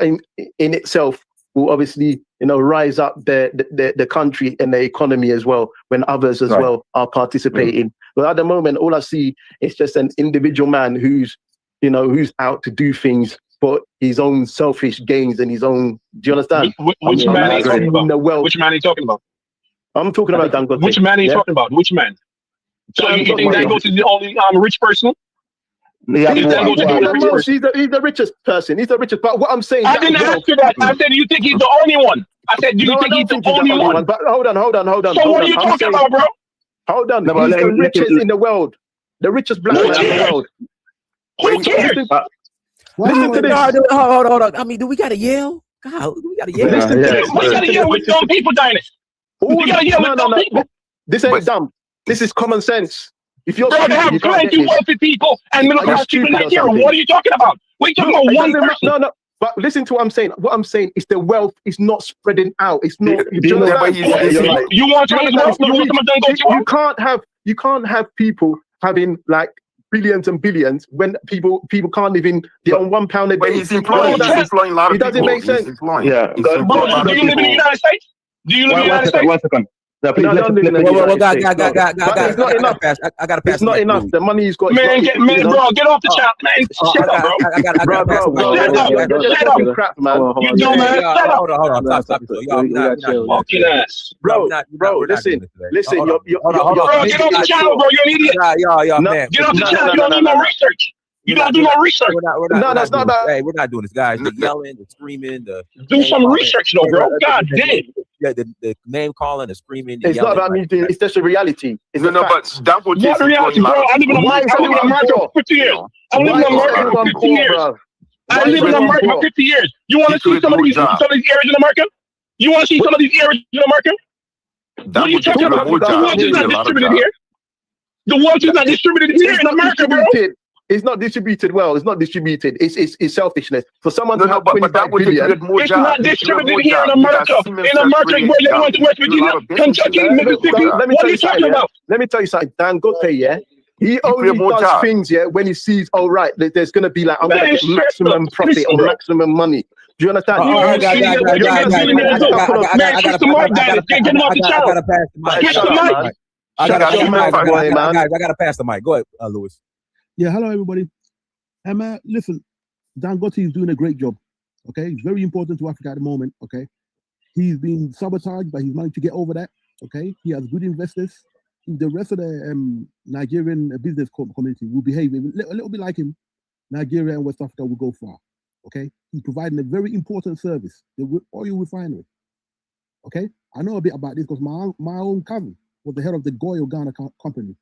in itself will obviously rise up the country and the economy as well when others as well are participating. But at the moment, all I see is just an individual man who's out to do things for his own selfish gains and his own. Do you understand? Which man are you talking about? Which man are you talking about? I'm talking about Dangote. Which man are you talking about? Which man? So you think Dangote is the only rich person? Yeah, he's the richest person. He's the richest. But what I'm saying, I didn't ask you that. I said, do you think he's the only one? I said, do you think he's the only one? But hold on. So what are you talking about, bro? Hold on. He's the richest in the world. The richest black man in the world. Who cares? Listen to this. Hold on. I mean, do we gotta yell? God, we gotta yell. Listen to this. We gotta yell with dumb people, Dynasty. We gotta yell with dumb people. This ain't dumb. This is common sense. If you're Bro, they have plenty wealthy people and middle class people in Nigeria. What are you talking about? What are you talking about? One person? No. But listen to what I'm saying. What I'm saying is the wealth is not spreading out. It's not. You want some of this wealth? You want some of Dangote? You can't have people having like billions and billions when people can't even on £1 a day. But he's employing a lot of people. It doesn't make sense. Yeah. Do you live in the United States? Do you live in the United States? 1 second. No, please, I gotta pass. It's not enough. The money he's got. Man, get off the chat, man. Shut up, bro. Shut up. Crap, man. You know, man. Shut up. Hold on. Stop. Fucking ass. Bro, listen. Bro, get off the channel, bro. You're an idiot. Man. Get off the channel. You don't do no research. You don't do no research. No, that's not about. Hey, we're not doing this, guys. The yelling, the screaming, do some research, though, bro. God damn. Yeah, the name calling, the screaming. It's not about me. It's just a reality. It's but Dangote is reality, bro. I live in America for 50 years. I live in America for 50 years. I live in America for 50 years. You want to see some of these areas in America? You want to see some of these areas in America? What are you talking about? The wealth is not distributed here. The wealth is not distributed here in America, bro. It's not distributed well. It's not distributed. It's selfishness. For someone to have 25 billion, it's not distributed here in America. In America, where they went to West Virginia, Kentucky, Mississippi. What are you talking about? Let me tell you something. Dangote, yeah, he only does things, yeah, when he sees, oh right, there's gonna be like I'm gonna get maximum profit or maximum money. Do you understand? I gotta pass the mic. Go ahead, Lewis. Yeah, hello everybody. Listen, Dangote is doing a great job. Okay, it's very important to Africa at the moment. Okay, he's been sabotaged, but he's managed to get over that. Okay, he has good investors. If the rest of the Nigerian business community will behave a little bit like him, Nigeria and West Africa will go far. Okay, he's providing a very important service, the oil refinery. Okay, I know a bit about this because my own cousin was the head of the Goyo Ghana company.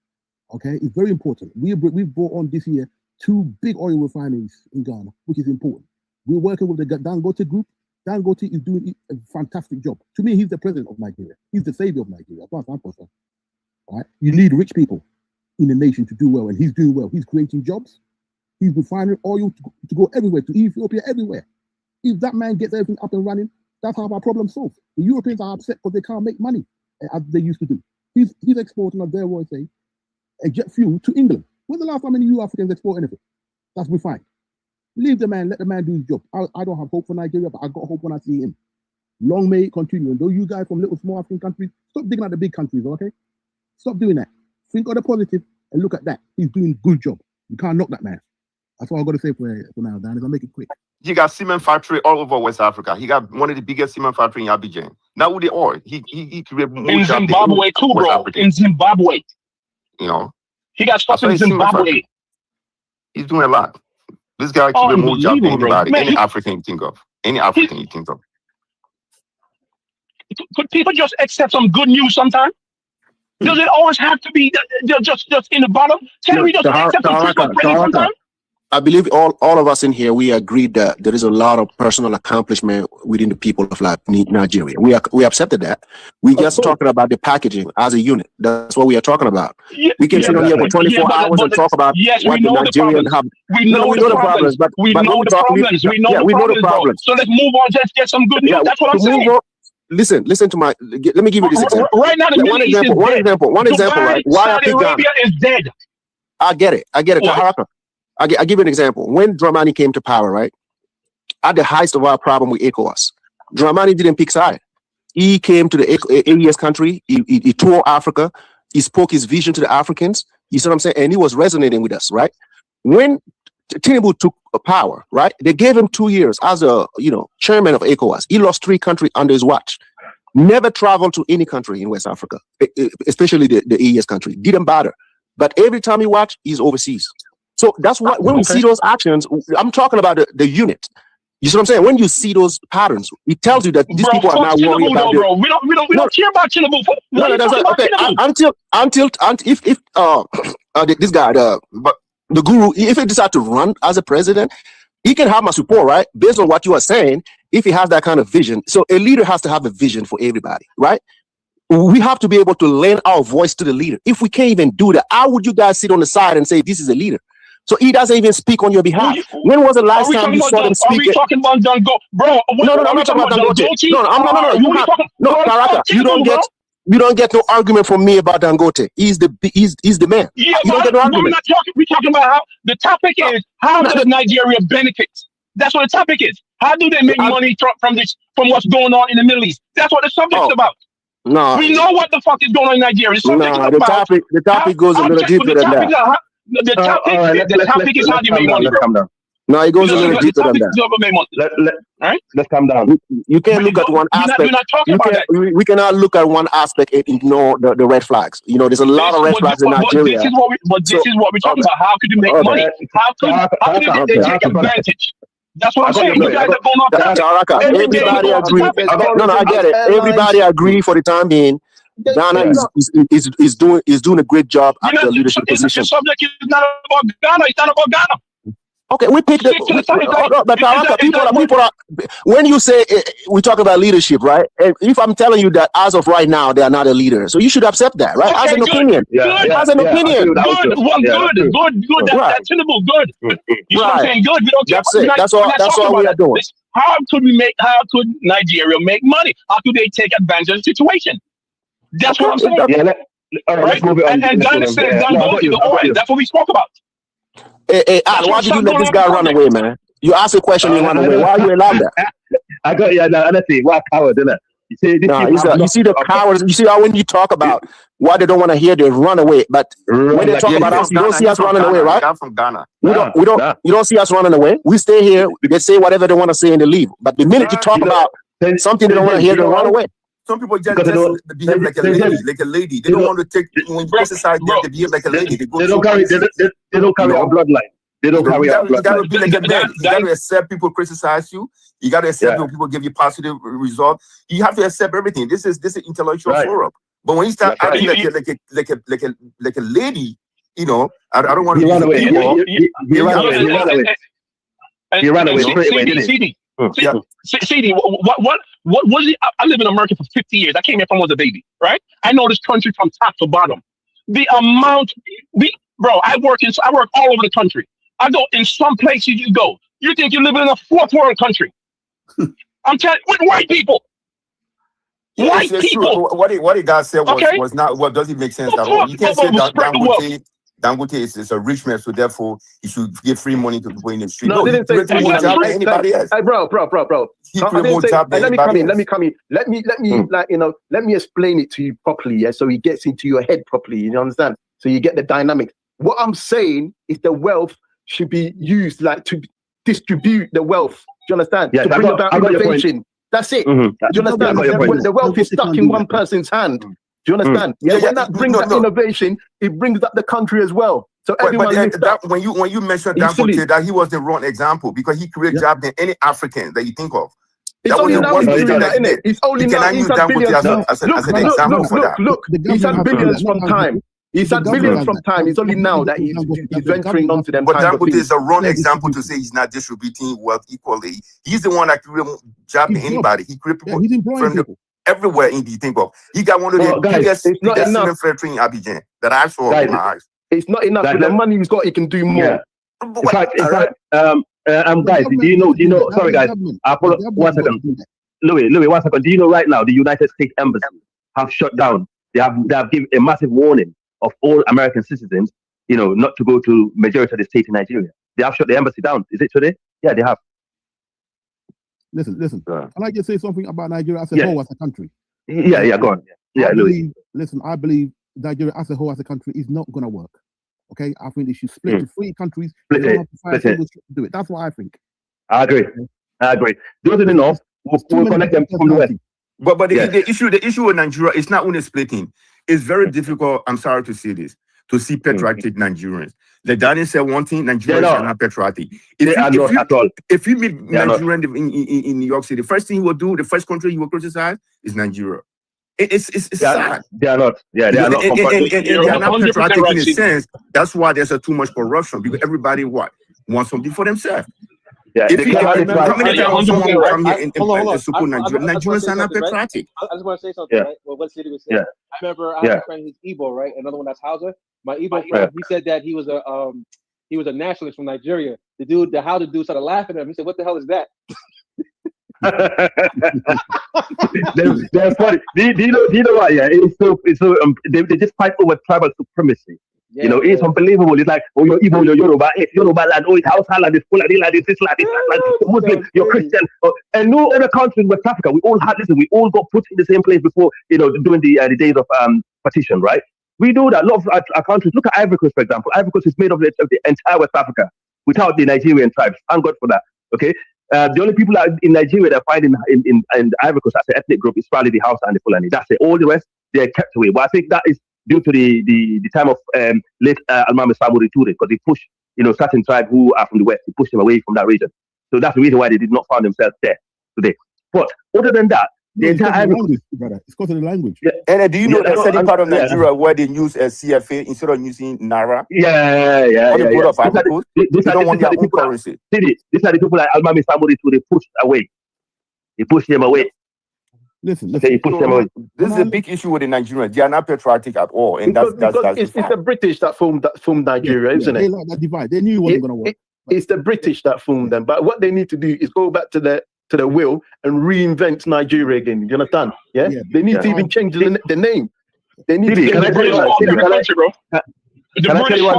Okay, it's very important. We've brought on this year 2 big oil refineries in Ghana, which is important. We're working with the Dangote group. Dangote is doing a fantastic job. To me, he's the president of Nigeria. He's the savior of Nigeria. As far as I'm concerned. All right? You need rich people in the nation to do well, and he's doing well. He's creating jobs. He's refining oil to go everywhere, to Ethiopia, everywhere. If that man gets everything up and running, that's how our problem solved. The Europeans are upset because they can't make money as they used to do. He's exporting, as their voice say, jet fuel to England. When's the last time any of you Africans export anything? That's fine. Leave the man, let the man do his job. I don't have hope for Nigeria, but I got hope when I see him. Long may it continue. And though you guys from little small African countries, stop digging at the big countries, okay? Stop doing that. Think of the positive and look at that. He's doing a good job. You can't knock that man. That's all I got to say for now, Dan. I'll make it quick. He got cement factory all over West Africa. He got one of the biggest cement factory in Abidjan. Now with the oil, he created more in Zimbabwe too, bro. In Zimbabwe, you know, he got stuff in Zimbabwe. He's doing a lot. This guy created more job than anybody, any African you think of, any African you think of. could people just accept some good news sometimes? Does it always have to be just in the bottom? Can we just accept some Christmas present sometimes? I believe all of us in here, we agreed that there is a lot of personal accomplishment within the people of Nigeria. We accepted that. We just talking about the packaging as a unit. That's what we are talking about. We can sit on here for 24 hours and talk about what the Nigerians have. We know the problems. We know the problems. So let's move on. Just get some good news. That's what I'm saying. Listen to my. Let me give you this example. Right now, one example. Right? Why I pick Arabia is dead. I get it. I give you an example. When Dramani came to power, right, at the height of our problem with ECOWAS, Dramani didn't pick side. He came to the AES country. He toured Africa. He spoke his vision to the Africans. You see what I'm saying? And he was resonating with us, right? When Tinubu took power, right, they gave him 2 years as a chairman of ECOWAS. He lost 3 countries under his watch. Never traveled to any country in West Africa, especially the AES country. Didn't bother. But every time he watched, he's overseas. So that's what when we see those actions, I'm talking about the unit. You see what I'm saying? When you see those patterns, it tells you that these people are not worried about it. We don't care about Tinubu. Until if this guy the guru, if he decides to run as a president, he can have my support, right? Based on what you are saying, if he has that kind of vision. So a leader has to have a vision for everybody, right? We have to be able to lend our voice to the leader. If we can't even do that, how would you guys sit on the side and say this is a leader? So he doesn't even speak on your behalf. When was the last time you saw them speak? Are we talking about Dangote? Bro, no, I'm not talking about Dangote. No, Karaka, you don't get no argument from me about Dangote. He's the man. Yeah, you don't get no argument. We're talking about how the topic is how does Nigeria benefit? That's what the topic is. How do they make money from what's going on in the Middle East? That's what the subject's about. No, we know what the fuck is going on in Nigeria. The topic goes a little deeper than that. The topic is how do you make money, bro? No, it goes a little deeper than that. Let's calm down. You can't look at one aspect. We cannot look at one aspect and ignore the red flags. There's a lot of red flags in Nigeria. But this is what we're talking about. How could you make money? How could they take advantage? That's what I'm saying. You guys are going off. Everybody agree. No, I get it. Everybody agree for the time being. Ghana is doing a great job at the leadership position. The subject is not about Ghana. It's not about Ghana. Okay, we picked it. But people are. When you say we talk about leadership, right? And if I'm telling you that as of right now they are not a leader, so you should accept that, right? As an opinion. As an opinion. Good. That's Tinubu. Good. You know what I'm saying? Good. We don't care. That's it. That's all we are doing. How could Nigeria make money? How could they take advantage of the situation? That's what I'm saying. Let's move it on. And Ghana says Dangote, the oil. That's what we spoke about. Hey, why did you let this guy run away, man? You asked a question, you run away. Why are you allowed that? I got honestly, what a coward, isn't it? You see the cowards. You see how when you talk about why they don't want to hear, they run away. But when they talk about us, you don't see us running away, right? I'm from Ghana. You don't see us running away. We stay here. They say whatever they want to say and they leave. But the minute you talk about something they don't want to hear, they run away. Some people just behave like a lady. They don't want to take when you criticize them. They behave like a lady. They don't carry our bloodline. They don't carry our bloodline. You gotta be like a man. You gotta accept people criticize you. You gotta accept when people give you positive results. You have to accept everything. This is intellectual forum. But when you start acting like a lady, I don't want to. He ran away. He ran away straight away, didn't he? CD, what was it? I live in America for 50 years. I came here from was a baby, right? I know this country from top to bottom. The amount, I work all over the country. I go in some places you go. You think you're living in a fourth world country? I'm telling you, with white people. White people. What he guys said was not. What doesn't make sense at all. You can't say Dangote is a rich man, so therefore he should give free money to people in the street. No, he didn't say anybody else. Hey, bro. Let me come in. Let me explain it to you properly, so it gets into your head properly. You understand? So you get the dynamics. What I'm saying is the wealth should be used to distribute the wealth. Do you understand? To bring about innovation. That's it. Do you understand? The wealth is stuck in one person's hand. Do you understand? When that brings up innovation, it brings up the country as well. So everyone when you mentioned Dangote, that he was the wrong example because he created jobs than any African that you think of. It's That was only the now worst he's thing doing that that, he innit? did. It's only He now cannot he's use had Dangote billions. as an Look, example for that. He's had billions from has time. He's had billions from time. It's only now that he's venturing onto them But kinds of Dangote things. is a wrong example to say he's not distributing wealth equally. He's the one that created job to anybody. He created people he's employing from everywhere in the think of. He got one of the Guys, biggest it's not enough. cement factory in Abidjan that I saw with my eyes. It's not enough. With the money he's got, he can do more. Yeah. In fact, guys, do you know? Sorry, guys. One second. Louis, 1 second. Do you know right now the United States Embassy have shut down? They have given a massive warning of all American citizens, not to go to majority of the state in Nigeria. They have shut the embassy down. Is it today? Yeah, they have. Listen. I'd like to say something about Nigeria as a whole, as a country. Yeah, go on. Yeah, Louis. I believe Nigeria as a whole, as a country, is not going to work. Okay, I think they should split to 3 countries. They don't have to fight a single to do it. That's what I think. I agree. Those are enough. We'll connect them from the west. But the issue with Nigeria is not only splitting. It's very difficult. I'm sorry to say this. To see patriotic Nigerians. The Daniel said one thing: Nigerians are not patriotic. If you meet Nigerian in New York City, the first thing he will do, the first country he will criticize is Nigeria. It's sad. They are not. Yeah, they are not. And they are not patriotic in a sense. That's why there's too much corruption, because everybody wants something for themselves. Yeah, if how many times someone will come here and support Nigeria? Nigerians are not patriotic. I just want to say something, right? Well, what City was saying. I remember I have a friend who's Igbo, right? Another one that's Hausa. My Igbo friend, he said that he was a nationalist from Nigeria. The Hausa dude started laughing at him. He said, "What the hell is that?" They're funny. Do you know what? Yeah, it's so they just fight over tribal supremacy. It's unbelievable. It's like, oh, you're Igbo, you're Yoruba, it's Yoruba land, oh, it's Hausa land, it's Fulani land, it's this land, Muslim, you're Christian. And no other country in West Africa, we all got put in the same place before, during the days of partition, right? We do that. A lot of our countries, look at Ivory Coast, for example. Ivory Coast is made of the entire West Africa without the Nigerian tribes. Thank God for that. Okay. The only people in Nigeria that find in the Ivory Coast as an ethnic group is probably the Hausa and the Fulani. That's it. All the rest, they're kept away. But I think that is due to the time of late Almami Samori Toure, because he pushed certain tribes who are from the west, he pushed them away from that region. So that's the reason why they did not find themselves there today. But other than that, the entire Ivory Coast, brother, it's because of the language. Yeah. And do you know that certain part of Nigeria where they use CFA instead of using Naira? Yeah. They don't want their own currency. These are the people like Almami Samori Toure pushed away. He pushed them away. Listen. He pushed them away. This is a big issue with the Nigerians. They are not patriotic at all, and that's it's the British that formed Nigeria, isn't it? They like that divide. They knew it wasn't going to work. It's the British that formed them. But what they need to do is go back to the will and reinvent Nigeria again. Do you understand? Yeah. They need to even change the name. They need to. Can I tell you one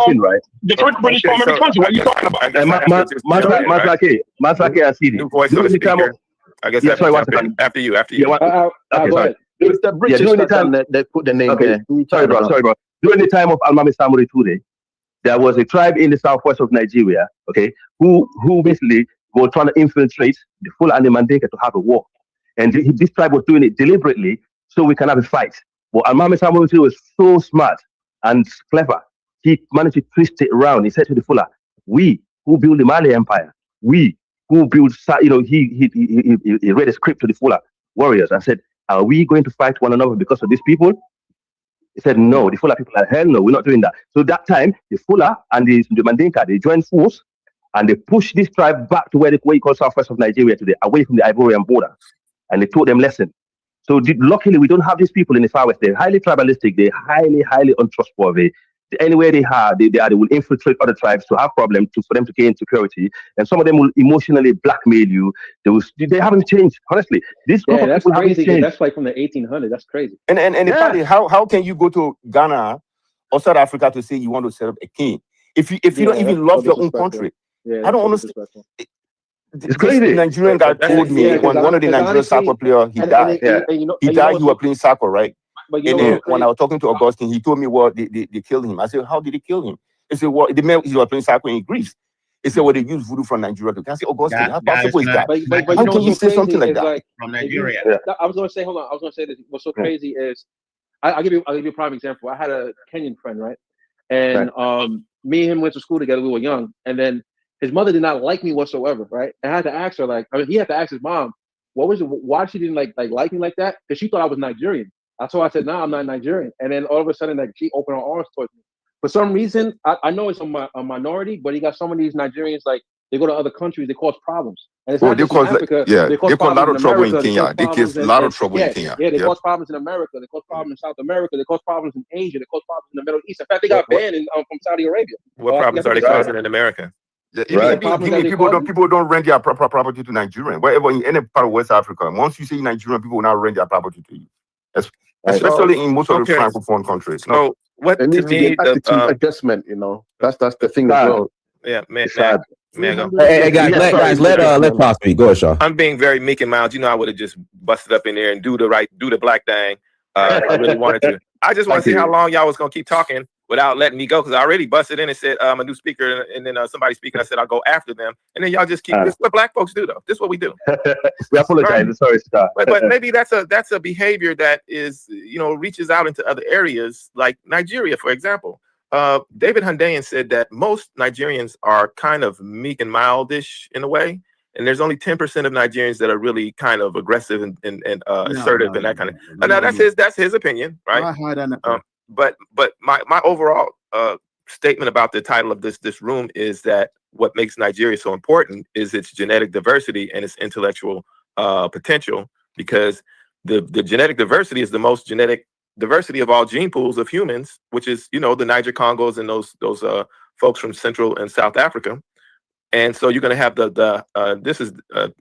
thing, bro? The first British form every country. What are you talking about? Masake and Sidi. I guess after you. Okay, it's the British that put the name there. Sorry, bro. During the time of Almami Samori Toure, there was a tribe in the southwest of Nigeria, okay, who basically were trying to infiltrate the Fulani Mandinka to have a war. And this tribe was doing it deliberately so we can have a fight. But Almami Samori Toure was so smart and clever. He managed to twist it around. He said to the Fula, we who built the Mali Empire, we who built, he read a script to the Fula warriors and said, are we going to fight one another because of these people? He said, no. The Fula people are, hell no, we're not doing that. So that time, the Fula and the Mandinka, they joined force and they pushed this tribe back to where you call southwest of Nigeria today, away from the Ivorian border. And they taught them lesson. So luckily, we don't have these people in the far west. They're highly tribalistic. They're highly, highly untrustworthy. Anywhere they will infiltrate other tribes to have problems for them to gain security. And some of them will emotionally blackmail you. They haven't changed, honestly. This group of people haven't changed. That's like from the 1800s. That's crazy. And how can you go to Ghana or South Africa to say you want to set up a king if you don't even love your own country? I don't understand. It's crazy. This Nigerian guy told me when one of the Nigerian soccer players he died. He died. You were playing soccer, right? But when I was talking to Augustine, he told me, well, they killed him. I said, how did they kill him? He said, well, the man he was playing soccer in Greece. He said, well, they used voodoo from Nigeria. Can I say, Augustine, how possible is that? How can you say something like that? From Nigeria. I was going to say, hold on. I was going to say this. What's so crazy is, I'll give you a prime example. I had a Kenyan friend, right? And me and him went to school together. We were young. And then his mother did not like me whatsoever, right? I had to ask her, he had to ask his mom, what was it? Why she didn't like me like that? Because she thought I was Nigerian. I told her, I said, no, I'm not Nigerian. And then all of a sudden, like, she opened her arms towards me. For some reason, I know it's a minority, but you got some of these Nigerians, like, they go to other countries, they cause problems. And it's not just in Africa. They cause a lot problems of in trouble in America. Kenya. They cause a lot of trouble in Kenya. Yeah, they cause problems in America. They cause problems in South America. They cause problems in Asia. They cause problems in the Middle East. In fact, they got banned from Saudi Arabia. What problems are they causing in America? People don't rent their property to Nigerian. Wherever in any part of West Africa, once you say Nigerian, people will not rent their property to you. Especially in most of the francophone countries. So what there to needs to be me an attitude adjustment, you know. That's the thing as well. Yeah, man. May I go? Hey, guys, let Paul speak. Go ahead, Shaw. I'm being very meek and mild. You know, I would have just busted up in there and do the black thing. If I really wanted to. I just want to see how long y'all was gonna keep talking without letting me go, because I already busted in and said I'm a new speaker, and then somebody speaking. I said I'll go after them, and then y'all just keep. This is what black folks do, though. This is what we do. We apologize. Sorry, Star. But maybe that's a behavior that is, you know, reaches out into other areas like Nigeria, for example. David Hundayan said that most Nigerians are kind of meek and mildish in a way, and there's only 10% of Nigerians that are really kind of aggressive and assertive and that kind of. Now that's his opinion, right? But my overall statement about the title of this room is that what makes Nigeria so important is its genetic diversity and its intellectual potential, because the genetic diversity is the most genetic diversity of all gene pools of humans, which is, you know, the Niger Congos and those folks from Central and South Africa. And so you're going to have this is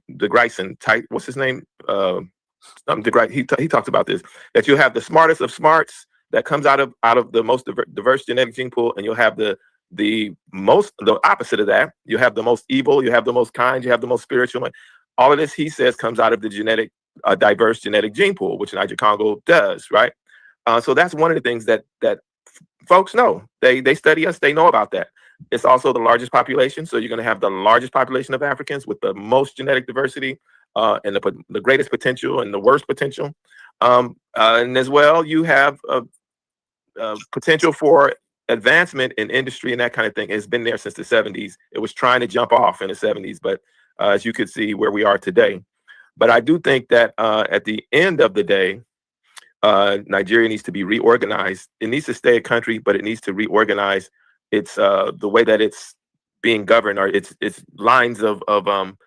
the Grayson type. What's his name? He talked about this, that you have the smartest of smarts that comes out of the most diverse genetic gene pool, and you'll have the opposite of that. You have the most evil, you have the most kind, you have the most spiritual. All of this, he says, comes out of the diverse genetic gene pool, which Niger Congo does, right? So that's one of the things that folks know. They study us, they know about that. It's also the largest population, so you're going to have the largest population of Africans with the most genetic diversity and the greatest potential and the worst potential. And as well, you have potential for advancement in industry and that kind of thing. It's been there since the 70s. It was trying to jump off in the 70s, but as you could see where we are today. But I do think that at the end of the day, Nigeria needs to be reorganized. It needs to stay a country, but it needs to reorganize its the way that it's being governed, or its lines of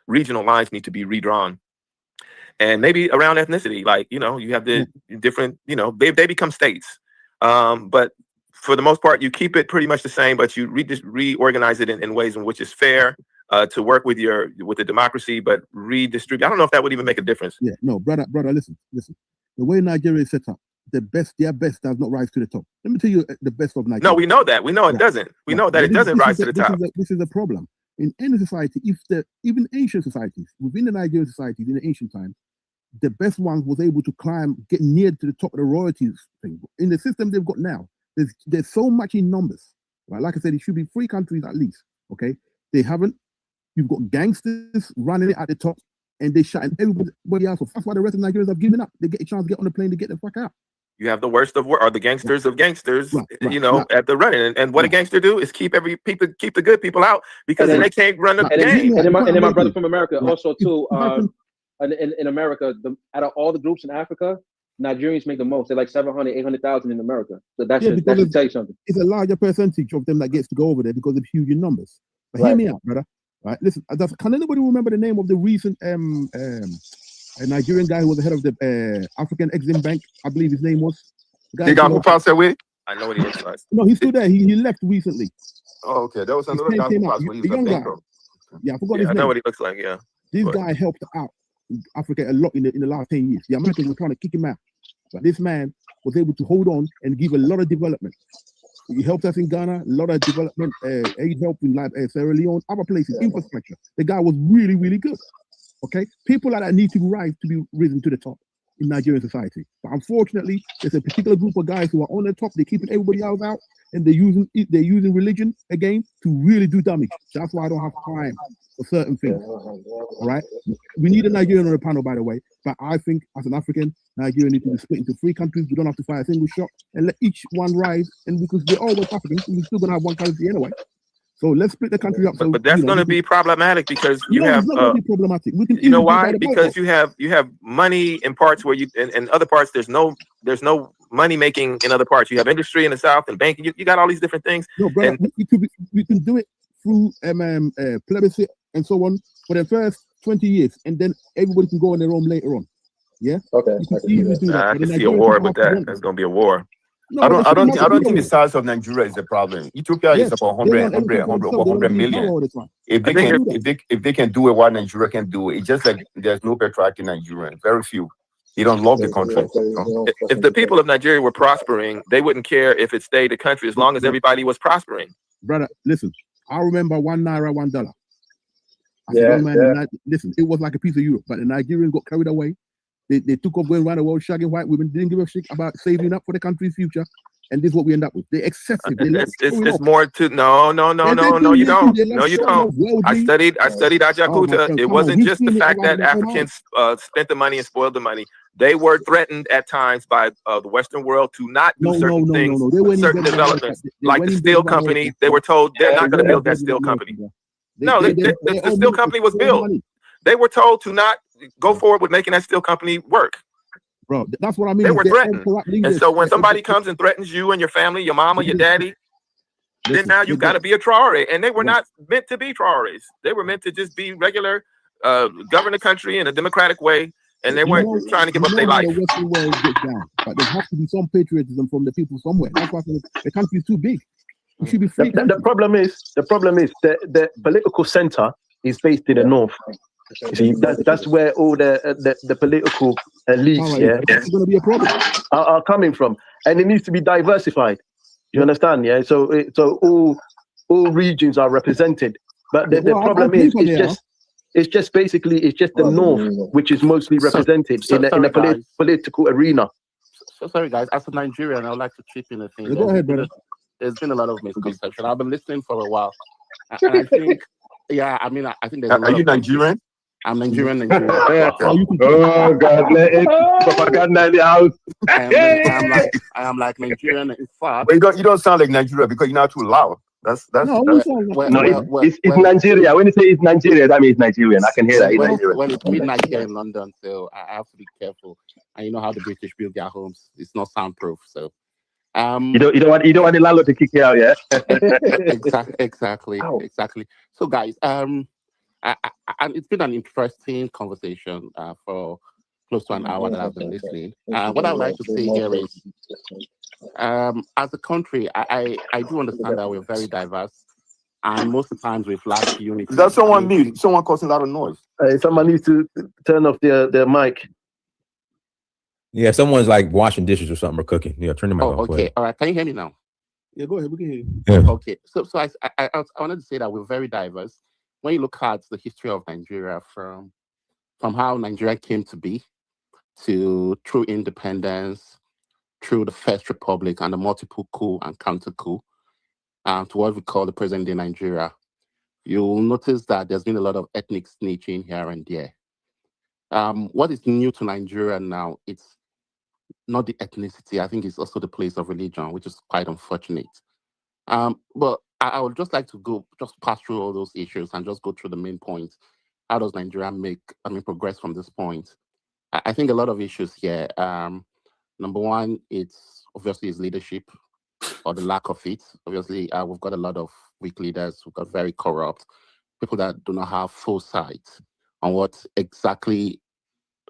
regional lines need to be redrawn. And maybe around ethnicity, like, you know, you have the different, you know, they become states. But for the most part, you keep it pretty much the same, but you reorganize it in ways in which is fair to work with the democracy, but redistribute. I don't know if that would even make a difference. Yeah, no, brother, listen. The way Nigeria is set up, their best does not rise to the top. Let me tell you the best of Nigeria. No, we know that. We know it doesn't. We know that it doesn't rise to the top. This is a problem. In any society, even ancient societies, within the Nigerian societies in the ancient times, the best ones was able to get near to the top of the royalties thing. In the system they've got now, there's so much in numbers. Right? Like I said, it should be 3 countries at least. Okay, they haven't. You've got gangsters running it at the top, and they're shutting everybody else off. That's why the rest of Nigerians have given up. They get a chance to get on the plane to get the fuck out. You have the worst of the gangsters of gangsters, at the running. And what a gangster do is keep the good people out, because then they can't run the game. And then my brother from America also too. In America, out of all the groups in Africa, Nigerians make the most. They're like 700, 800,000 in America. So that should tell you something. It's a larger percentage of them that gets to go over there because of huge in numbers. But hear me out, brother. Right, listen. Can anybody remember the name of the recent a Nigerian guy who was the head of the African Exim Bank? I believe his name was. The guy who passed away? I know what he looks like. No, he's still there. He left recently. Oh, okay. That was another guy who passed away. He was a banker. Yeah, I forgot his name. I know what he looks like. Yeah. This guy helped out Africa a lot in the last 10 years. The Americans were trying to kick him out, but this man was able to hold on and give a lot of development. He helped us in Ghana, a lot of development, aid help in Sierra Leone, other places, infrastructure. The guy was really, really good. Okay, people like that need to rise to be risen to the top in Nigerian society. But unfortunately, there's a particular group of guys who are on the top. They're keeping everybody else out, and they're using religion again to really do damage. That's why I don't have time for certain things. All right, we need a Nigerian on the panel, by the way. But I think as an African, Nigeria needs to be split into 3 countries. We don't have to fire a single shot, and let each one rise. And because we're all West Africans, we're still gonna have one currency anyway. So let's split the country up. But that's going to be problematic because you no, have. it's not going to be problematic. We can You know easily do it by why? the Because bypass. you have money in parts where you and other parts there's no money making in other parts. You have industry in the South and banking. You got all these different things. No, brother, And we can do it through plebiscite and so on for the first 20 years, and then everybody can go on their own later on. Yeah. Okay. We can easily do that. I But the can see a Nigerian war people with have to that. want There's that. going to be a war. No, I but don't they shouldn't think have the size of Nigeria is the problem. Ethiopia They is about want 100 everything for themselves. They want to be in power million. all the time. If They they can't can do that. if they can do it, what Nigeria can do, it's just like there's no patriotic Nigerian. Very few. They don't love the country. If the people of Nigeria were prospering, they wouldn't care if it stayed a country as long as everybody was prospering. Brother, listen, I remember $1 naira, $1. As Yeah, a young man, yeah. listen, it was like a piece of Europe, but the Nigerians got carried away. They took off going around the world shagging white women, didn't give a shit about saving up for the country's future. And this is what we end up with. They're excessive. They love showing It's off. more to no, you don't. No, you don't. I studied Oh, my Ajakuta. friend, It come on. wasn't We've just the seen it fact around that our own eyes. Africans spent the money and spoiled the money. They were threatened at times by the Western world to not do certain things, They went in certain bed about developments, They like went the in bed steel about all company. that. They were told they're They not going to went in build that bed steel with company. America. No, the steel company was built. They were told to not go forward with making that steel company work. Bro, that's what I mean. They were Their own threatened. corrupt And leaders. so when somebody comes and threatens you and your family, your mama, your daddy, then now you've got to be a Traore. And they were not meant to be Traores. They were meant to just be regular, govern the country in a democratic way. And they weren't trying to give up their how life. the Western world gets down, but there has to be some patriotism from the people somewhere. That's why the country is too big. It should be free. The problem is the political center is based in the north. You see, that's where all the political elites, yeah, It's going to be a problem. are coming from, and it needs to be diversified. You understand? Yeah. So all regions are represented, but the problem is it's just the north which is mostly represented in the political arena. So sorry, guys. As a Nigerian, I would like to chip in a thing. Go ahead, brother. There's been a lot of misconception. I've been listening for a while, and I think, I mean, I think there's a lot. Are you Nigerian? I'm Nigerian. Oh God, let it propaganda in the house. I am like Nigerian. In fact, but you don't sound like Nigeria because you're not too loud. That's it's Nigeria. When you say it's Nigeria, that means Nigerian. I can hear that. Well, it's midnight here in London, so I have to be careful. And you know how the British build their homes; it's not soundproof. So, you don't want the landlord to kick you out, yeah? Exactly. So, guys, it's been an interesting conversation for close to an hour that I've been listening. What I would like to say here is, as a country, I do understand that we're very diverse, and most of the times we've lacked unity. That's someone causing a lot of noise. Someone needs to turn off their mic. Yeah, someone's like washing dishes or something or cooking. Yeah, turn the mic off. Okay. All right. Can you hear me now? Yeah, go ahead. We can hear you. Yeah. Okay. So I wanted to say that we're very diverse. When you look at the history of Nigeria, from how Nigeria came to be, to through independence, through the First Republic and the multiple coup and counter coup, to what we call the present day Nigeria, you'll notice that there's been a lot of ethnic snitching here and there. What is new to Nigeria now? It's not the ethnicity. I think it's also the place of religion, which is quite unfortunate. But I would just like to just pass through all those issues and just go through the main points. How does Nigeria progress from this point? I think a lot of issues here. Number one, it's obviously is leadership or the lack of it. Obviously, we've got a lot of weak leaders. We've got very corrupt people that do not have full sight on what exactly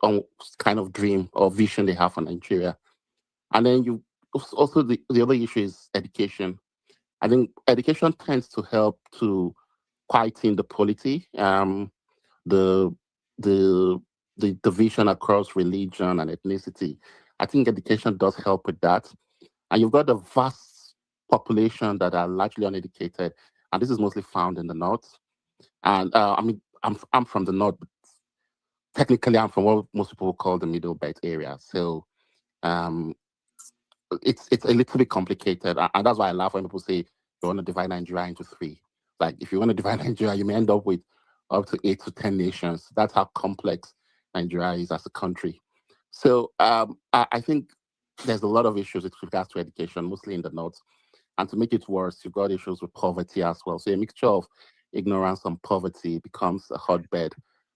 on kind of dream or vision they have for Nigeria. And then you also the other issue is education. I think education tends to help to quieten the polity, the division across religion and ethnicity. I think education does help with that. And you've got a vast population that are largely uneducated, and this is mostly found in the north. And I mean, I'm from the north, but technically I'm from what most people call the Middle Belt area. So it's a little bit complicated, and that's why I laugh when people say you want to divide Nigeria into three. Like if you want to divide Nigeria, you may end up with up to 8 to 10 nations. That's how complex Nigeria is as a country. So I think there's a lot of issues with regards to education, mostly in the north. And to make it worse, you've got issues with poverty as well. So a mixture of ignorance and poverty becomes a hotbed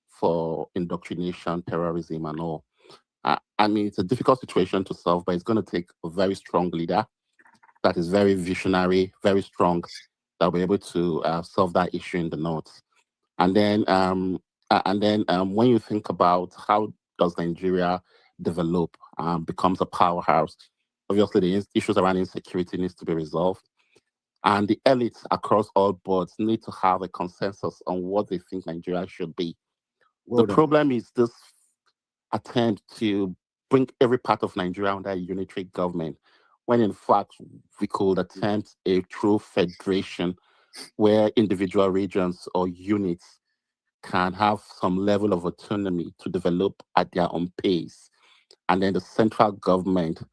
for indoctrination, terrorism, and all. I mean, it's a difficult situation to solve, but it's going to take a very strong leader that is very visionary, very strong, that will be able to solve that issue in the north. And then, when you think about how does Nigeria develop, becomes a powerhouse, obviously the issues around insecurity needs to be resolved. And the elites across all boards need to have a consensus on what they think Nigeria should be. The problem is this attempt to bring every part of Nigeria under a unitary government, when in fact we could attempt a true federation where individual regions or units can have some level of autonomy to develop at their own pace. And then the central government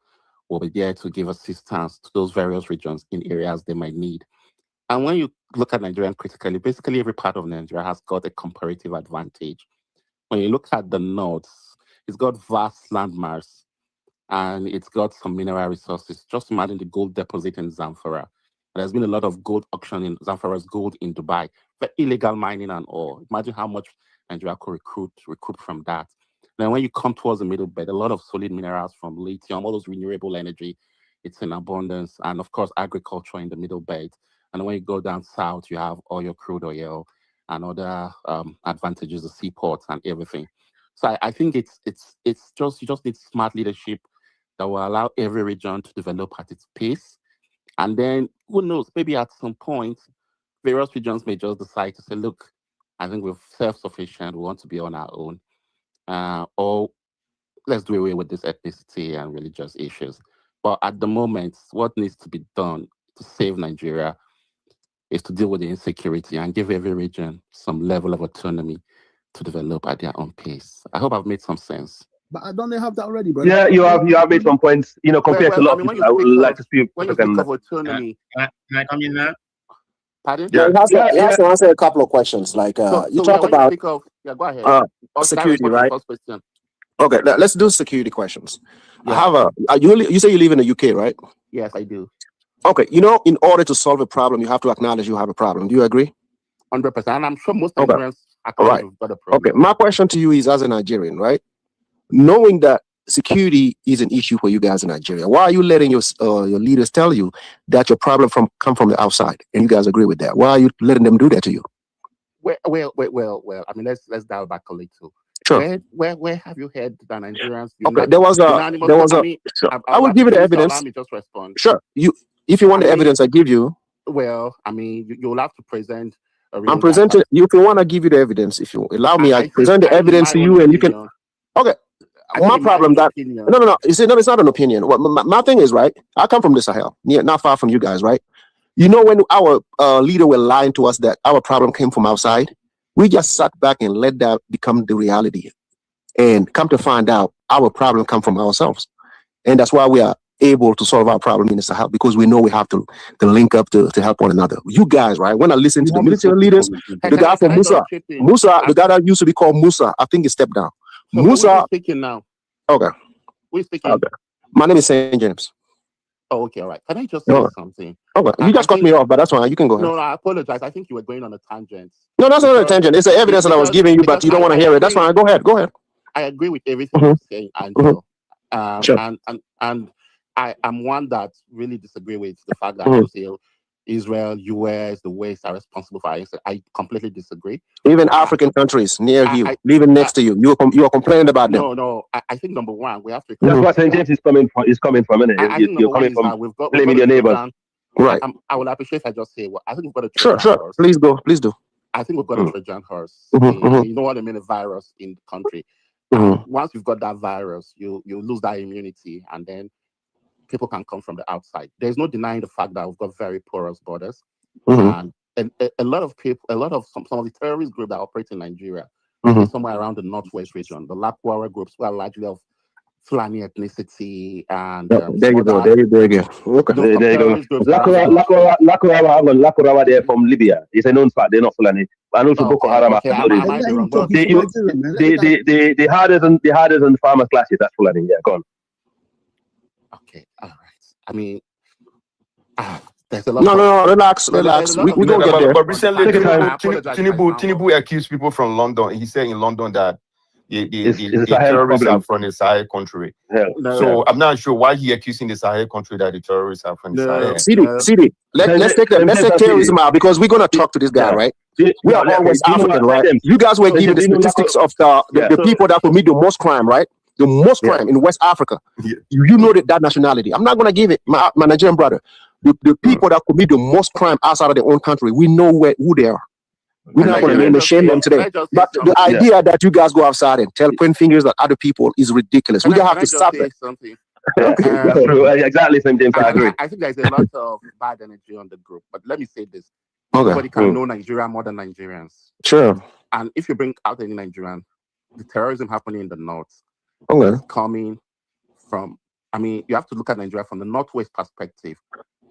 will be there to give assistance to those various regions in areas they might need. And when you look at Nigeria critically, basically every part of Nigeria has got a comparative advantage. When you look at the north, it's got vast landmass and it's got some mineral resources. Just imagine the gold deposit in Zamfara. There's been a lot of gold auction in Zamfara's gold in Dubai, for illegal mining and all. Imagine how much Nigeria could recoup from that. Then when you come towards the middle belt, a lot of solid minerals from lithium, all those renewable energy, it's in abundance. And of course, agriculture in the middle belt. And when you go down south, you have all your crude oil and other advantages, the seaports and everything. So I think it's just, you just need smart leadership that will allow every region to develop at its pace. And then who knows, maybe at some point, various regions may just decide to say, look, I think we're self-sufficient, we want to be on our own. Or let's do away with this ethnicity and religious issues. But at the moment, what needs to be done to save Nigeria is to deal with the insecurity and give every region some level of autonomy to develop at their own pace. I hope I've made some sense. But don't they have that already, bro? Yeah, you have made some points. You know, compared to a lot of people, I would like to speak. When you speak of autonomy, can I come in now? Pardon? Yeah, you have to answer a couple of questions. Like you talk about go ahead. security, right? First question. Okay, let's do security questions. Yeah. I have you say you live in the UK, right? Yes, I do. Okay, you know, in order to solve a problem, you have to acknowledge you have a problem. Do you agree? 100%. And I'm sure most Nigerians acknowledge you've got a problem. Okay, my question to you is, as a Nigerian, right? Knowing that security is an issue for you guys in Nigeria, why are you letting your leaders tell you that your problem come from the outside, and you guys agree with that? Why are you letting them do that to you? Well. I mean, let's dial back a little. Sure. Where have you heard that Nigerians? Okay, there was a. Sure. I will give you the evidence. Allow me just respond. Sure. If you want the evidence, I give you. Well, I mean, you'll have to present. I'm presenting. If you want to give you the evidence, if you allow me, I present the evidence to you, and you can. Okay. My problem that no. You see, no, it's not an opinion. My thing is, right, I come from the Sahel, not far from you guys, right? You know, when our leader were lying to us that our problem came from outside, we just sat back and let that become the reality, and come to find out our problem come from ourselves, and that's why we are able to solve our problem in the Sahel, because we know we have to link up to help one another. You guys, right? When I listen to the military leaders, the guy from Musa, the guy that used to be called Musa, I think he stepped down. So Musa speaking now. Okay. Who's speaking? Okay. My name is St. James. Oh, okay, all right. Can I just say something? Okay. You just cut me off, but that's fine. You can go ahead. No, I apologize. I think you were going on a tangent. No, that's not a tangent. It's the evidence that I was giving you, but you don't want to hear it. That's fine. Go ahead. Go ahead. I agree with everything you're saying, Angelo. Sure. And I'm one that really disagree with the fact that Israel, US, the West are responsible for it. I completely disagree. Even African countries near you, living next to you, you are complaining about them. No. I think number one, we have to. That's what St. James is coming from. You're coming from blaming your neighbors. Right. I will appreciate if I just say what I think we've got a Trojan horse. Please do. I think we've got a Trojan horse. You know what I mean? A virus in the country. Once you've got that virus, you lose that immunity, and then people can come from the outside. There's no denying the fact that we've got very porous borders, and a lot of people, some of the terrorist groups that operate in Nigeria, somewhere around the northwest region, the Lakwara groups, who are largely of Fulani ethnicity, and there you go again. Okay, there you go. Lakwara, they're from Libya. It's a known fact. They're not Fulani. I know Boko Haram. The hardest and farmer classes. That's Fulani. Yeah, go on. Okay, all right. I mean, There's a lot No, of relax. there's a lot We of gonna get there. But recently, Take your time. Tinubu accused people from London. He said in London that It's a the Sahel terrorists are problem. from the Sahel country. Hell, So I'm not sure why he accusing the Sahel country that the terrorists are from the Sahel. CD. Let's take terrorism out because we're gonna talk to this guy, right? We are all West African, right? You guys were giving the statistics of the people that commit the most crime, right? The most crime in West Africa. You know that nationality. I'm not gonna give it, my Nigerian brother. The people that commit the most crime outside of their own country, we know who they are. We're not going to name and shame them today. But the idea that you guys go outside and point fingers at other people is ridiculous. We have to stop it. Exactly, same thing. I agree. I think there's a lot of bad energy on the group. But let me say this. Nobody can know Nigeria more than Nigerians. Sure. And if you bring out any Nigerian, the terrorism happening in the north is coming from, I mean, you have to look at Nigeria from the northwest perspective.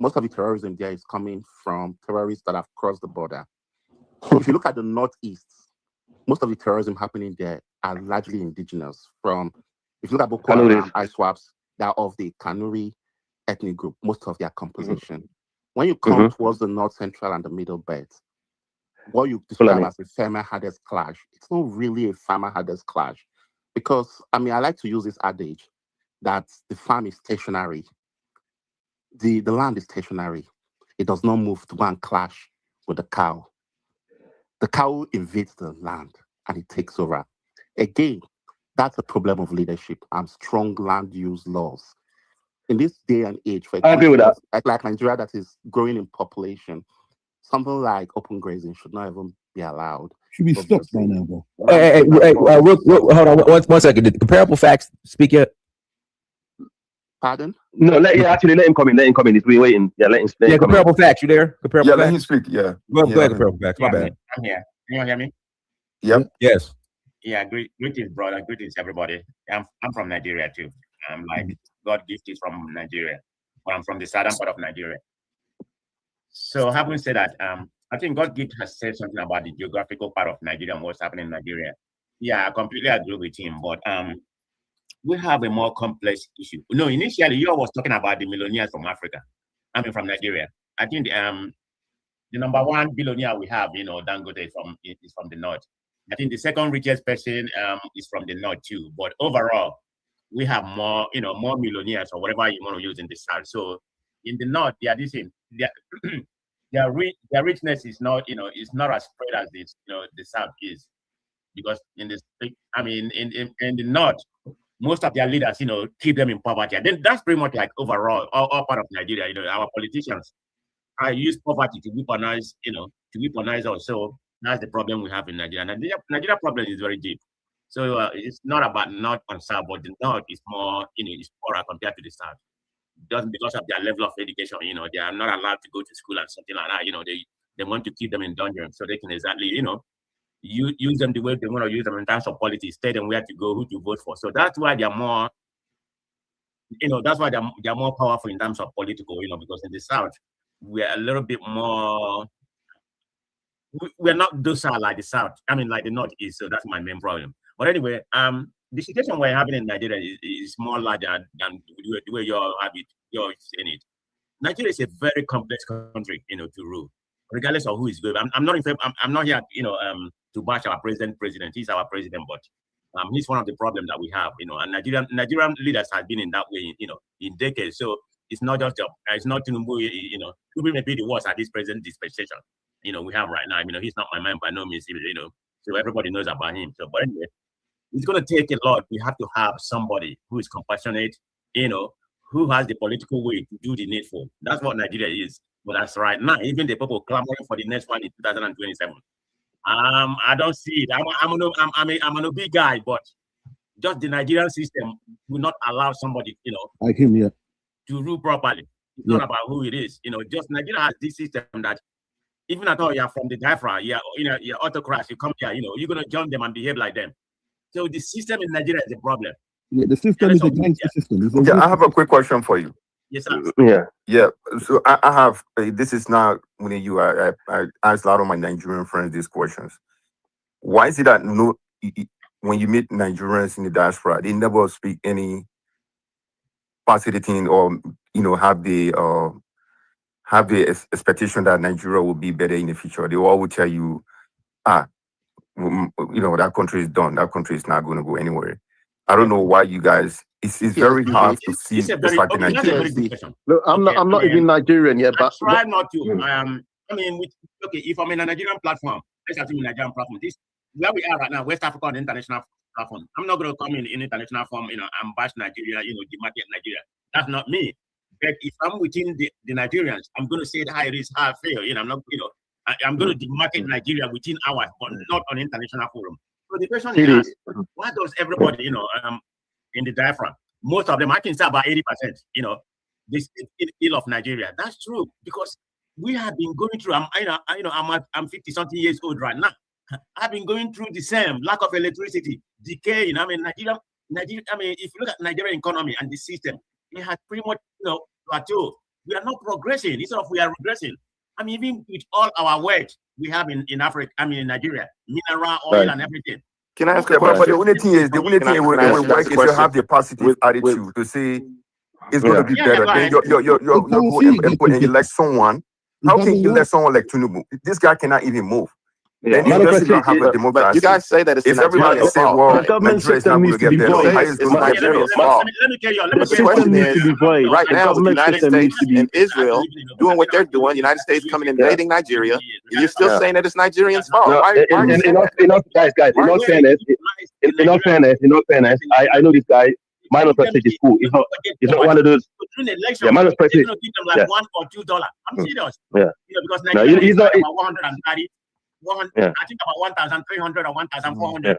Most of the terrorism there is coming from terrorists that have crossed the border. If you look at the northeast, most of the terrorism happening there are largely indigenous. If you look at Boko Haram, ISWAPs, they're of the Kanuri ethnic group, most of their composition. When you come towards the north central and the middle belt, what you describe as a farmer-herders clash, it's not really a farmer-herders clash. Because, I mean, I like to use this adage that the farm is stationary. The land is stationary. It does not move to go and clash with the cow. The cow invades the land and it takes over. Again, that's a problem of leadership and strong land use laws. In this day and age, for I agree with that. Like Nigeria that is growing in population, something like open grazing should not even be allowed. Should be stopped by now, bro. Hey, hold on, one second. Did the comparable facts speak yet? Pardon? No, let him come in. Let him come in. He's been waiting. Yeah, let him. Comparable facts. You there? Comparable facts? Let him speak. Yeah. Go ahead, comparable facts. My bad. I'm here. Can you hear me? Yep. Yes. Yeah. Greetings, brother. Greetings, everybody. I'm from Nigeria too. I'm like God gifted from Nigeria, but I'm from the southern part of Nigeria. So having said that, I think God gift has said something about the geographical part of Nigeria and what's happening in Nigeria. Yeah, I completely agree with him. But we have a more complex issue. No, initially you was talking about the millionaires from Africa. I mean, from Nigeria. I think the number one billionaire we have, Dangote is from the north. I think the second richest person is from the north too. But overall, we have more, more millionaires or whatever you want to use in the south. So in the north, they are the same. Their richness is not, is not as spread as this, the south is, because in the north, most of their leaders, keep them in poverty. And then that's pretty much like overall, all part of Nigeria. Our politicians use poverty to weaponize, us. So that's the problem we have in Nigeria. Nigeria problem is very deep. So it's not about north and south, but the north is more, is poorer compared to the south. Just because of their level of education, they are not allowed to go to school and something like that. They want to keep them in dungeon so they can exactly, use them the way they want to use them in terms of politics, tell them where to go, who to vote for. So that's why they're more, they're more powerful in terms of political, because in the south we're a little bit more. We're not docile like the south. I mean, like the northeast. So that's my main problem. But anyway, the situation we're having in Nigeria is more larger than the way you're saying it. Nigeria is a very complex country, to rule, regardless of who is good. I'm not here, to bash our president. He's our president, but he's one of the problems that we have, and Nigerian leaders have been in that way, in decades. So it's not just it's not Tinubu, Tinubu may be the worst at this present dispensation, we have right now. He's not my man by no means, so everybody knows about him. So, but anyway, it's going to take a lot. We have to have somebody who is compassionate, who has the political way to do the needful. That's what Nigeria is. But that's right now, even the people clamoring for the next one in 2027. I don't see it. I'm an big guy, but just the Nigerian system will not allow somebody, like him, yeah, to rule properly. It's not about who it is. Just Nigeria has this system that even at all you're from the diaspora, you're autocrats, you come here, you're gonna join them and behave like them. So the system in Nigeria is a problem. Yeah, the system is a gangster system. I have a quick question for you. Yes, sir. Yeah. So I have. This is not only you. I asked a lot of my Nigerian friends these questions. Why is it that when you meet Nigerians in the diaspora, they never speak any positive thing or have have the expectation that Nigeria will be better in the future. They all will tell you, that country is done. That country is not going to go anywhere. I don't know why you guys. It's very hard to see the fact that that's a very good Nigeria. question. Look, I'm not even Nigerian yet, but Try not to. If I'm in a Nigerian platform, let's assume a Nigerian platform. This where we are right now, West Africa on the international platform. I'm not going to come in international form, and bash Nigeria, demarket Nigeria. That's not me. But if I'm within the Nigerians, I'm going to say how it is, how I feel. I'm not, I'm going to demarket Nigeria within ours, but not on international forum. So the question is asked, why does everybody, in the diaphragm, most of them, I can say about 80%, this ill of Nigeria. That's true because we have been going through. I'm 50 something years old right now. I've been going through the same lack of electricity, decaying. Nigeria. If you look at Nigerian economy and the system, it has pretty much, plateau. We are not progressing. Instead of we are regressing. Even with all our wealth we have in Africa, in Nigeria, mineral, oil, and everything. Can I ask a question? But the only thing is, it will work if you have the positive attitude to say it's going to be better. Then you go and elect someone. How can you elect someone like Tinubu? This guy cannot even move. Then he doesn't even have a democracy. But you guys say that it's if everybody say, well, Nigeria is not going to get better. It's Nigeria's fault. The question is, right now, with the United States and Israel doing what they're doing, the United States coming and invading Nigeria, you're still saying that it's Nigerians' fault. Guys, in all fairness, I know this guy. Minus percentage is cool. It's not one of those. Yeah, minus percentage. Like $1 or $2. I'm serious. Yeah. Because Nigeria is about 130. Yeah. I think about 1,300 or 1,400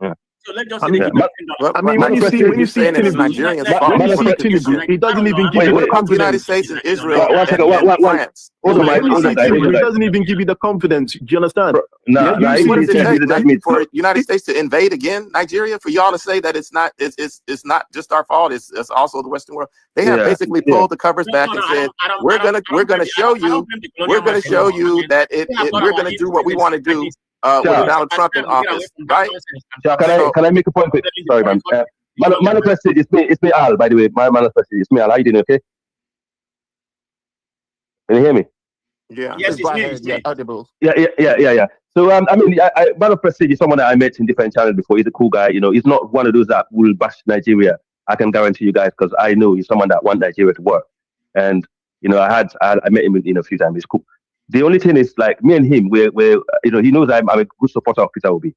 $1. So let's just say when you see Tinubu, he doesn't even give you the confidence. The United States and Israel. He doesn't even give you the confidence. Do you understand? What does it take for the United States to invade again Nigeria? For y'all to say that it's not just our fault. It's also the Western world. They have basically pulled the covers back and said we're gonna show you that we're gonna do what we want to do. With Donald Trump in office, right? Can I make a point? Sorry, man. Manifested, it's me, Al, by the way. My manifested, it's me, Al. How you doing, okay? Can you hear me? Yeah. Yes, it's me. Audible. Yeah. So, manifested is someone that I met in different channels before. He's a cool guy. He's not one of those that will bash Nigeria. I can guarantee you guys because I know he's someone that wants Nigeria to work. And, I met him a few times. He's cool. The only thing is, like, me and him, we're he knows I'm a good supporter of Peter Obi.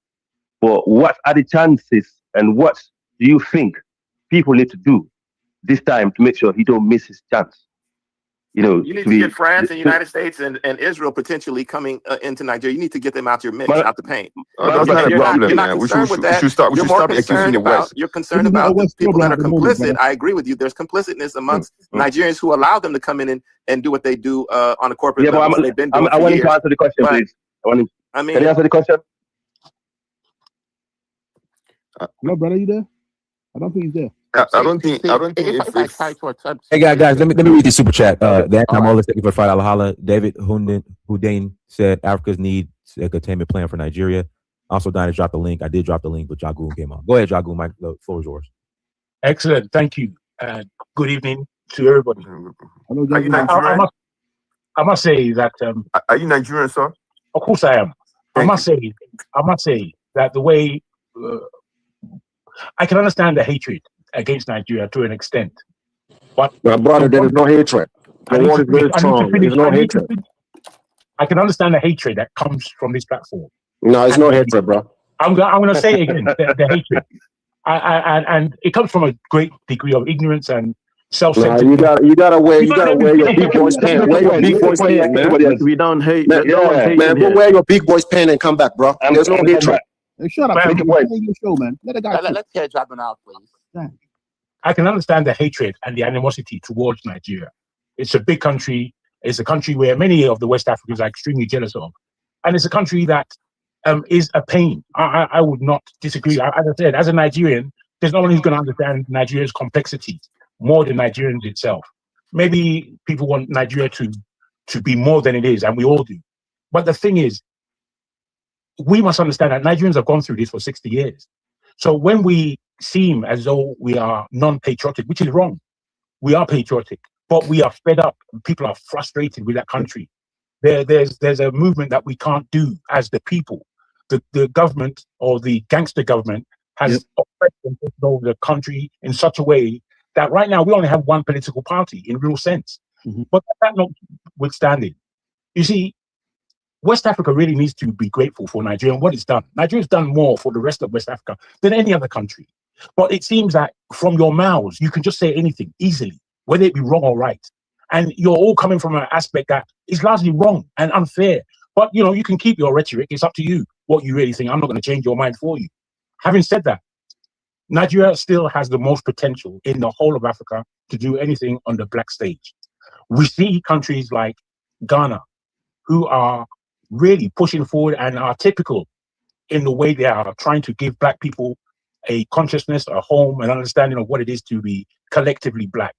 But what are the chances and what do you think people need to do this time to make sure he don't miss his chance? You need to get France and United States and Israel potentially coming into Nigeria. You need to get them out your mix, out the paint. That's not a problem, man. We should stop accusing the West. You're concerned about the people that are complicit. I agree with you. There's complicitness amongst Nigerians who allow them to come in and do what they do on a corporate level. They've been doing I want you to answer the question, please. Can you answer the question? No, brother, you there? I don't think he's there. I don't think Hey guys, let me read the super chat. That time all thank you for the $5 holla. David Houdin said Africa's needs a containment plan for Nigeria. Also, Dinah dropped the link. I did drop the link, but Jagoon came on. Go ahead, Jagoon. The floor is yours. Excellent, thank you. Good evening to everybody. Are you Nigerian? I must say that. Are you Nigerian, sir? Of course I am. I must say that the way I can understand the hatred against Nigeria to an extent, but my brother, there is no hatred. I can understand the hatred that comes from this platform. No, it's no hatred, bro. I'm going to say it again, the hatred, and it comes from a great degree of ignorance and self-centered. Nah, you gotta wear your big boy's pants. Wear your big boy's pants, man. We don't hate. Man, go wear your big boy's pants and come back, bro. There's no hatred. Hey, shut up, man. Your show, man. Let a guy. Let's hear dropping out, please. I can understand the hatred and the animosity towards Nigeria. It's a big country. It's a country where many of the West Africans are extremely jealous of, and it's a country that is a pain. I would not disagree. As I said, as a Nigerian, there's no one who's going to understand Nigeria's complexity more than Nigerians itself. Maybe people want Nigeria to be more than it is, and we all do. But the thing is, we must understand that Nigerians have gone through this for 60 years. So when we seem as though we are non-patriotic, which is wrong, we are patriotic. but we are fed up. People are frustrated with that country. There's a movement that we can't do as the people. The government or the gangster government has oppressed and taken over the country in such a way that right now we only have one political party in real sense. But that notwithstanding, you see, West Africa really needs to be grateful for Nigeria and what it's done. Nigeria's done more for the rest of West Africa than any other country. But it seems that from your mouths, you can just say anything easily, whether it be wrong or right. And you're all coming from an aspect that is largely wrong and unfair. But, you know, you can keep your rhetoric. It's up to you what you really think. I'm not going to change your mind for you. Having said that, Nigeria still has the most potential in the whole of Africa to do anything on the black stage. We see countries like Ghana, who are really pushing forward and are typical in the way they are trying to give black people a consciousness, a home, an understanding of what it is to be collectively black.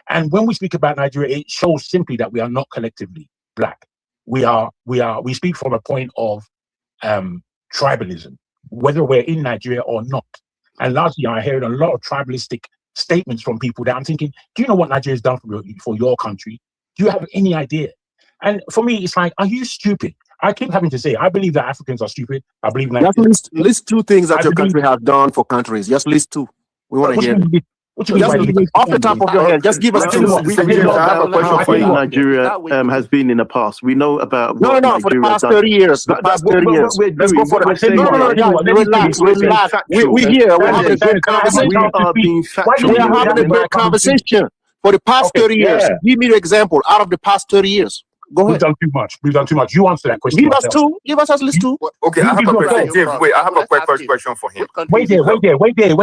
And when we speak about Nigeria, it shows simply that we are not collectively black. We speak from a point of tribalism, whether we're in Nigeria or not. And largely, I heard a lot of tribalistic statements from people that I'm thinking, do you know what Nigeria's done for your country? Do you have any idea? And for me, it's like, are you stupid? I keep having to say, I believe that Africans are stupid. I believe Just list two things that your country has done for countries. Just list two. We want to hear. What you mean by off the top of your head, just give us two. I have a question for you. Nigeria has been in the past. We know about no, for the past 30 years. The past 30 years. Let's go for the relax. We here. We're having a good conversation. We are having a good conversation for the past 30 years. Give me an example out of the past 30 years. Go ahead. We've done too much. You answer that question. Give us two. Give us at least two. Okay, I have a question. James, wait, I have a quick first question for him. Wait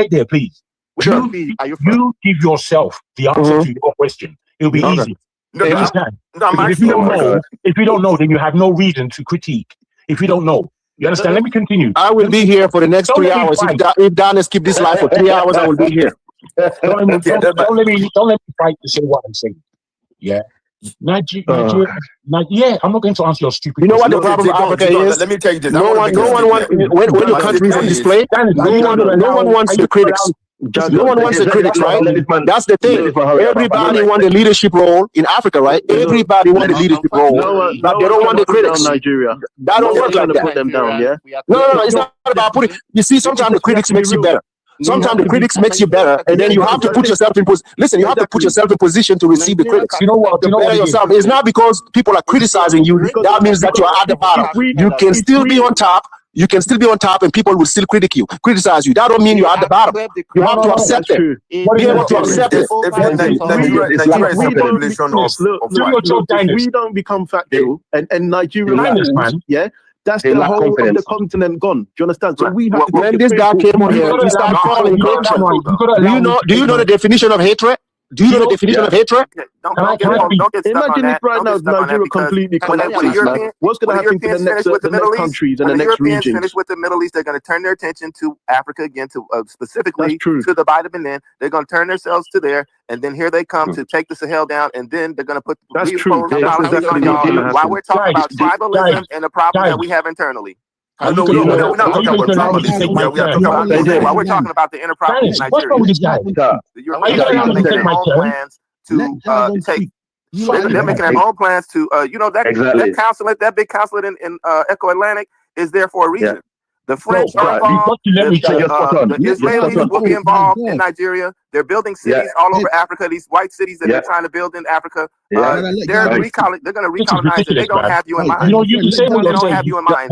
there, please. Sure. You give yourself the answer to your question. It'll be easy. If you don't know, then you have no reason to critique. If you don't know, you understand? Let me continue. I will be here for the next 3 hours. If Danis keep this live for 3 hours, I will be here. Don't let me fight to say what I'm saying. Yeah. Nigeria, I'm not going to answer your stupid. You know what the problem with Africa is? Let me tell you this. No one wants when your country is on display. No one wants the critics. No one wants the critics, right? That's the thing. Everybody wants the leadership role in Africa, right? Everybody wants the leadership role, but they don't want the critics. Nigeria. That don't work like that. Put them down, yeah? No. It's not about putting. You see, sometimes the critics makes you better. Sometimes the critics makes you better, and then you have to put yourself in position. Listen, you have to put yourself in position to receive the critics. You know what? Yourself. It's not because people are criticizing you that means that you are at the bottom. You can still be on top. You can still be on top, and people will still criticize you. That don't mean you're at the bottom. You have to accept it. Be able to accept it. We don't become factual, and Nigeria, that's the whole of the continent gone. Do you understand? So we have to when this guy came on here, he started calling hatred. Do you know the definition of hatred? Do you know the definition of hatred? Imagine if right now Nigeria completely collapses. What's going to happen to the next countries and the next regions? Finish with the Middle East, they're going to turn their attention to Africa again, to specifically to the Bight of Benin. They're going to turn themselves to there, and then here they come to take the Sahel down, and then they're going to put while we're talking about tribalism and the problem that we have internally. While we're talking about the inner problem in Nigeria, the Europeans making their own plans to take. They're making their own plans to, that consulate, that big consulate in Echo Atlantic is there for a reason. The French are involved. The Israelis will be involved in Nigeria. They're building cities all over Africa. These white cities that they're trying to build in Africa. They're going to recolonize it. They don't have you in mind. They don't have you in mind.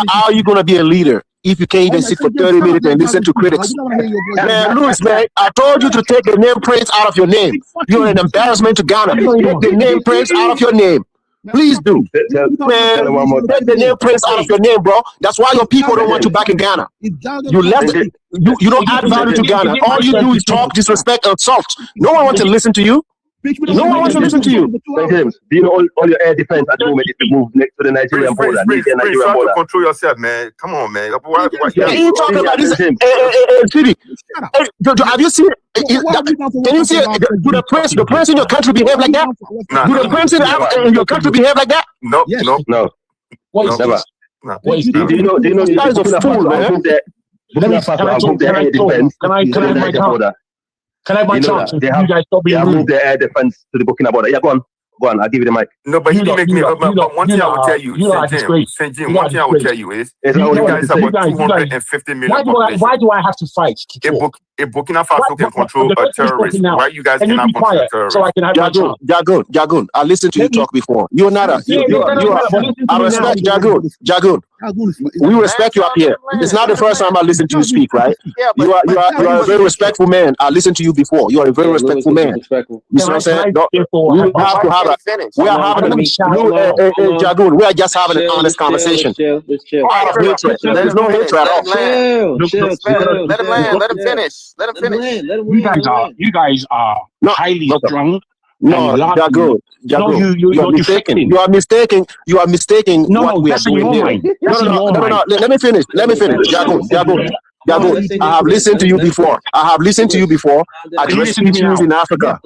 How are you going to be a leader if you can't even sit for 30 minutes and listen to critics? Man, Louis, man, I told you to take the name prints out of your name. You're an embarrassment to Ghana. Take the name prints out of your name. Please do. Man, take the name prints out of your name, bro. That's why your people don't want you back in Ghana. You left it. You don't add value to Ghana. All you do is talk, disrespect, and insult. No one wants to listen to you. No one wants to listen to you. James, do you know all your air defense at the moment is to move next to the Nigerian border? Control yourself, man. Come on, man. You talking about this? City. Have you seen? Can you see? Do the prince in your country behave like that? Do the prince in your country behave like that? No. What is this? Do you know? This guy's a fool, man. Can I have my time? Can I have my You know chance? that. They You have, guys stop they being have rude. moved the air defense to the Burkina border. Yeah, go on. Go on. I'll give you the mic. No, but he You didn't lot, make me. But one thing I will tell you, you lot are disgrace. St. Jim, You lot one are thing I will tell disgrace. you is It's You not what you you wanted guys to have say. about guys, 250 million population. why do I have to fight to talk? If Burkina Faso can control The a person is talking terrorist, now. why you guys Can you cannot be control a quiet so I terrorist? can have my chance? Jagun. I listened to you Let me, talk before. You're not a yeah, you it doesn't are. matter, but listen to I me now. respect Jagun. We respect you up here. It's not the first time I listened to you speak, right? You are a very respectful man. I listened to you before. You are a very Yeah, Lewis respectful was man. disrespectful. You see what I'm saying? No, therefore we have my have to have a. We are I don't having want a to shout. Jagun. We are just having an honest Let's conversation. chill. Out of hatred. There's no hatred at all. You guys are No, highly strung no, and largely. Jagun. You You are mistaken. You are mistaking No, what we are that's in doing your here. mind. No. That's in your mind. Let me finish. Jagun. I have listened to you before. Address issues in Africa.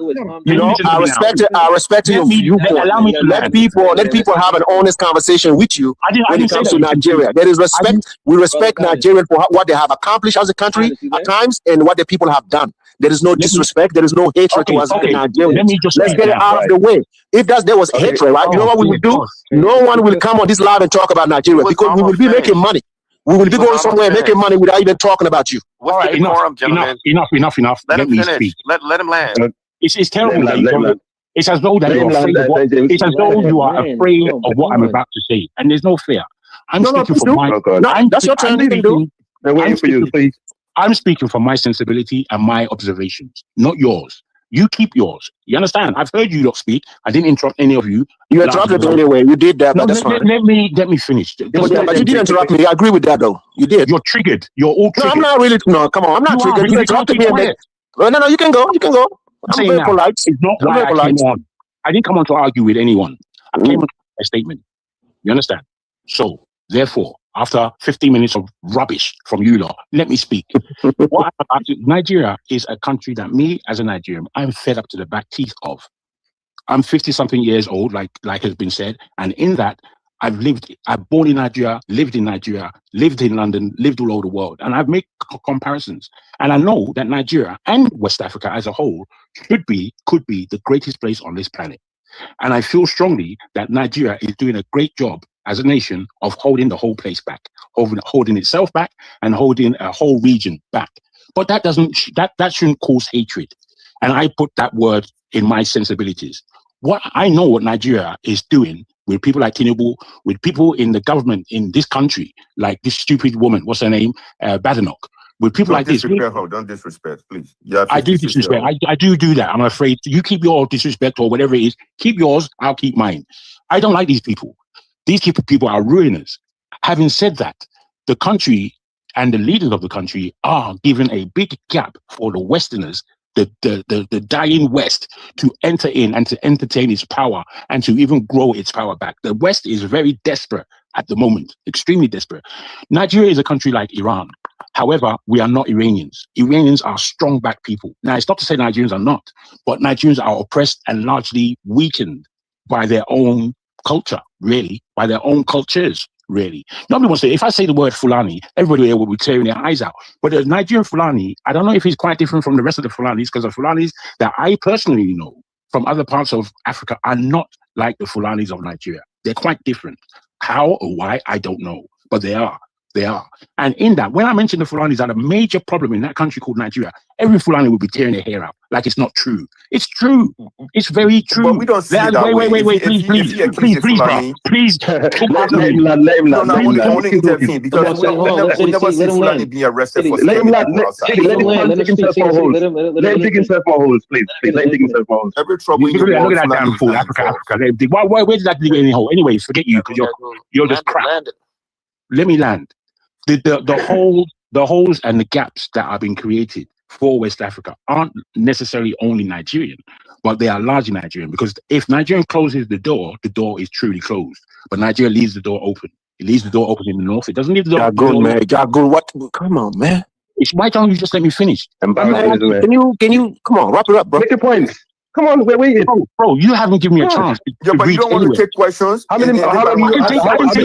You know, I respect your viewpoint. Let people have an honest conversation with you when it comes to Nigeria. There is respect. We respect Nigeria for what they have accomplished as a country at times and what the people have done. There is no disrespect. There is no hatred towards Nigerians. Let's get it out of the way. If there was hatred, right? You know what we would do? No one will come on this live and talk about Nigeria because we will be making money. We will be going somewhere making money without even talking about you. What's the decorum, gentlemen? Enough. Let me him finish. speak. Let him land. It's terrible that you don't. It's as though that you're afraid of what. It's as though you are afraid of what I'm about to say, and there's no fear. I'm speaking from my. That's your turn. You can do. They're waiting for you, please. I'm speaking from my sensibility and my observations, not yours. You keep yours. You understand? I've heard you lot speak. I didn't interrupt any of you. You interrupted me anyway. You did that, but that's fine. Let me finish. But you did interrupt me. I agree with that, though. You did. You're triggered. You're all triggered. No, I'm not really. No, come on. I'm not triggered. You interrupted me. No, you can go. You can go. I'm very polite. It's not why I came on. I didn't come on to argue with anyone. I came on to a statement. You understand? So, therefore, after 15 minutes of rubbish from you lot, let me speak. Nigeria is a country that me, as a Nigerian, I'm fed up to the back teeth of. I'm 50-something years old, like has been said, and in that, I'm born in Nigeria, lived in London, lived all over the world, and I've made comparisons. And I know that Nigeria and West Africa as a whole could be the greatest place on this planet. And I feel strongly that Nigeria is doing a great job as a nation of holding the whole place back, holding itself back and holding a whole region back. But that shouldn't cause hatred. And I put that word in my sensibilities. I know what Nigeria is doing with people like Tinubu, with people in the government in this country, like this stupid woman, what's her name? Badenoch. With people like this. Don't disrespect, please. I do disrespect. I do that. I'm afraid. You keep your disrespect or whatever it is. Keep yours. I'll keep mine. I don't like these people. These people are ruiners. Having said that, the country and the leaders of the country are given a big gap for the Westerners, the dying West, to enter in and to entertain its power and to even grow its power back. The West is very desperate at the moment, extremely desperate. Nigeria is a country like Iran. However, we are not Iranians. Iranians are strong back people. Now, it's not to say Nigerians are not, but Nigerians are oppressed and largely weakened by their own culture, really, by their own cultures, really. Nobody wants to say, if I say the word Fulani, everybody will be tearing their eyes out. But the Nigerian Fulani, I don't know if he's quite different from the rest of the Fulanis, because the Fulanis that I personally know from other parts of Africa are not like the Fulanis of Nigeria. They're quite different. How or why, I don't know, but they are. They are. And in that, when I mentioned the Fulanis are a major problem in that country called Nigeria, every Fulani will be tearing their hair out like it's not true. It's true. It's very true. But we don't see it that way. Wait, please. Let him only intervene because we never see Fulani being arrested for let him dig himself more holes. Let him dig himself more holes, please. Let him dig himself more holes. Every trouble look at that damn fool, Africa. Where did that dig any hole? Anyway, forget you, because you're just crap. Let me land. The holes and the gaps that are being created for West Africa aren't necessarily only Nigerian, but they are largely Nigerian, because if Nigeria closes the door is truly closed. But Nigeria leaves the door open. It leaves the door open in the north. It doesn't leave the door open. What? Come on, man. Why don't you just let me finish? Can you come on, wrap it up, bro? Make your points. Come on, we're waiting. Bro, you haven't given me a chance. But you don't want to take questions. I can take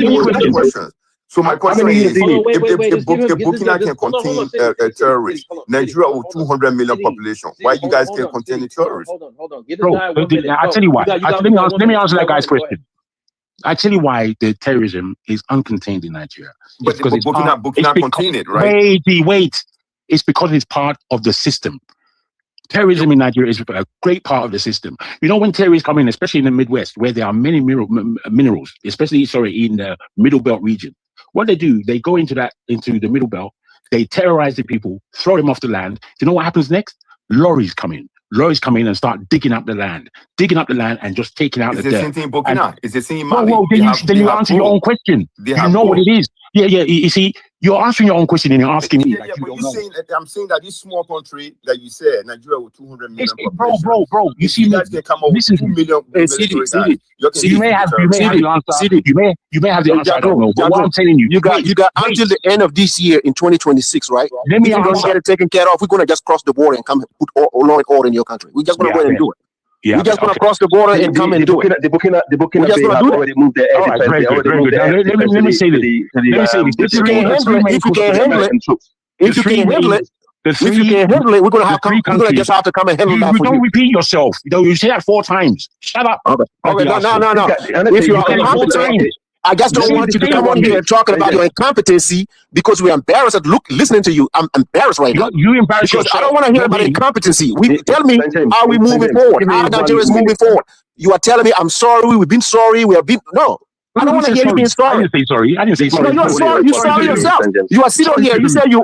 any questions. So my question is, if Burkina can hold on, contain City, terrorists, hold on, Nigeria with hold on, 200 million City, population, City, why you guys hold can on, contain City, the terrorists? hold on. Give this Bro, guy 1 minute. I Bro, tell you why. Let me got 1 minute. answer that guy's Go ahead. question. I tell you why the terrorism is uncontained in Nigeria. But Because it's part. Burkina contain it, right? Wait. It's because it's part of the system. Terrorism in Nigeria is a great part of the system. You know, when terrorists come in, especially in the Midwest, where there are many minerals, especially in the Middle Belt region, what they do, they go into the Middle Belt, they terrorize the people, throw them off the land. You know what happens next? Lorries come in and start digging up the land and just taking out the dirt. Is the same thing in Burkina? Is the same in Mali? Well, then you answer your own question. You know what it is. Yeah. You see, you're answering your own question and you're asking me. Yeah, but you're saying, I'm saying that this small country that you said, Nigeria with 200 million population. Bro. You see, you guys can come up with 2 million military guys. You may have the answer. You may have the answer. I don't know. But what I'm telling you, you got until the end of this year in 2026, right? Let me if we're gonna get it taken care of, we're gonna just cross the border and come and put law and order in your country. We're just gonna go ahead and do it. Yeah, we're just gonna cross the border and come and do it. The Burkina Faso have already moved their air defense. They already moved their air defense. Let me say this. If you can handle it, we're gonna just have to come and handle that for you. Don't repeat yourself. You say that 4 times. Shut up. Okay, no. If you are incompetent, I just don't want you to come on here and talking about your incompetency because we're embarrassed at listening to you. I'm embarrassed right now. You embarrass yourself. I don't want to hear about incompetency. Tell me, are we moving forward? How Nigeria is moving forward? You are telling me, I'm sorry, we've been sorry, we have been... No. I don't want to hear you being sorry. I didn't say sorry. No, you're sorry. You're sorry yourself. You are sitting here. You said you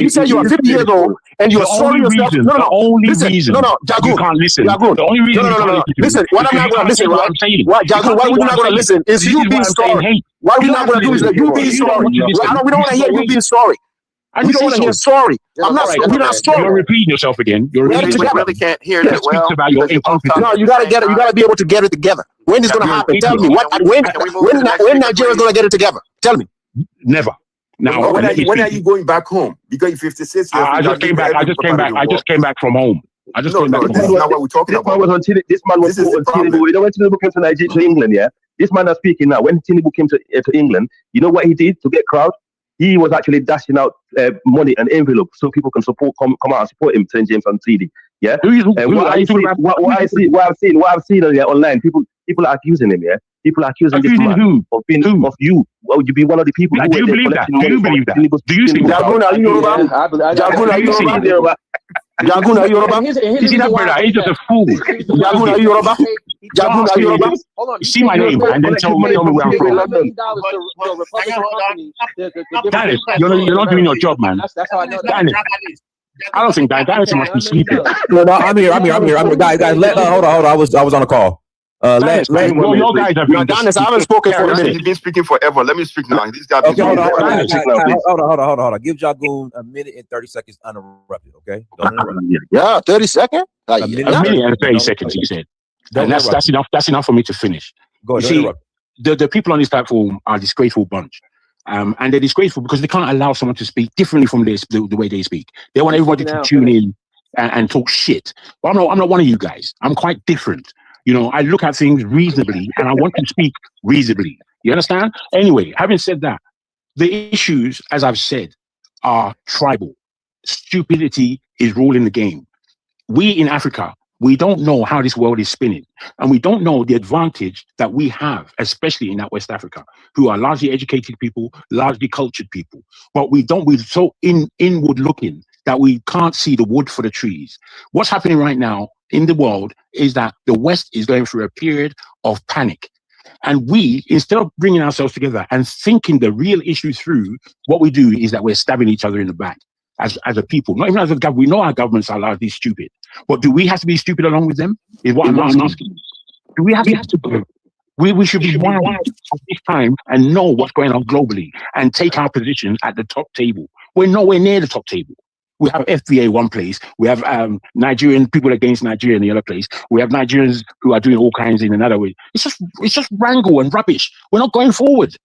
said you are 50 years old and you're sorry yourself. No. Listen. No. Jagun. You can't listen. Jagun. The only reason No. Listen. What I'm not going to listen, right? Jagun, why would you not going to listen? Is you being sorry. What we're not going to do is that you being sorry. We don't want to hear you being sorry. We don't want to hear sorry. We're not sorry. You're repeating yourself again. We really can't hear that well. About your incompetence. No, you gotta get it. You gotta be able to get it together. When is gonna happen? Tell me. When Nigeria's gonna get it together? Tell me. Never. Now, when are you going back home? Because you're 56 years. I just came back from home. This is not what we're talking about. This man was on Tinubu. You know when Tinubu came to England, yeah? This man is speaking now. When Tinubu came to England, you know what he did to get crowd? He was actually dashing out money and envelopes so people can come out and support him, St. James and CD. Yeah. What I've seen online, people are accusing him. Yeah. People are accusing this man of you. Well, you be one of the people. Do you believe that? Do you believe that? Do you think Jagun, are you Yoruba? Jagun, are you Yoruba? Jagun, are you Yoruba? You see that brother? He's just a fool. Jagun, are you Yoruba? Jagun, are you Yoruba? You see my name and then tell me where I'm from. Dennis, you're not doing your job, man. Dennis, I don't think Dennis must be sleeping. No, I'm here. Guys, hold on. I was on a call. Your guys have been. Dennis, I haven't spoken for a minute. He's been speaking forever. Let me speak now. This guy. Okay, hold on. Give Jagun a minute and 30 seconds uninterrupted. Okay. Yeah, 30 seconds. A minute and 30 seconds. He said. And that's enough. That's enough for me to finish. Go ahead. You see, the people on this platform are a disgraceful bunch. And they're disgraceful because they can't allow someone to speak differently from the way they speak. They want everybody to tune in and talk shit. But I'm not one of you guys. I'm quite different. You know, I look at things reasonably and I want to speak reasonably. You understand? Anyway, having said that, the issues, as I've said, are tribal. Stupidity is ruling the game. We in Africa, we don't know how this world is spinning. And we don't know the advantage that we have, especially in that West Africa, who are largely educated people, largely cultured people. But we're so inward looking that we can't see the wood for the trees. What's happening right now in the world is that the West is going through a period of panic. And we, instead of bringing ourselves together and thinking the real issue through, what we do is that we're stabbing each other in the back as a people. Not even as a government. We know our governments are largely stupid. But do we have to be stupid along with them? Is what I'm asking. Do we have to? We should be one at this time and know what's going on globally and take our position at the top table. We're nowhere near the top table. We have FBA one place. We have Nigerian people against Nigeria in the other place. We have Nigerians who are doing all kinds in another way. It's just wrangle and rubbish. We're not going forward,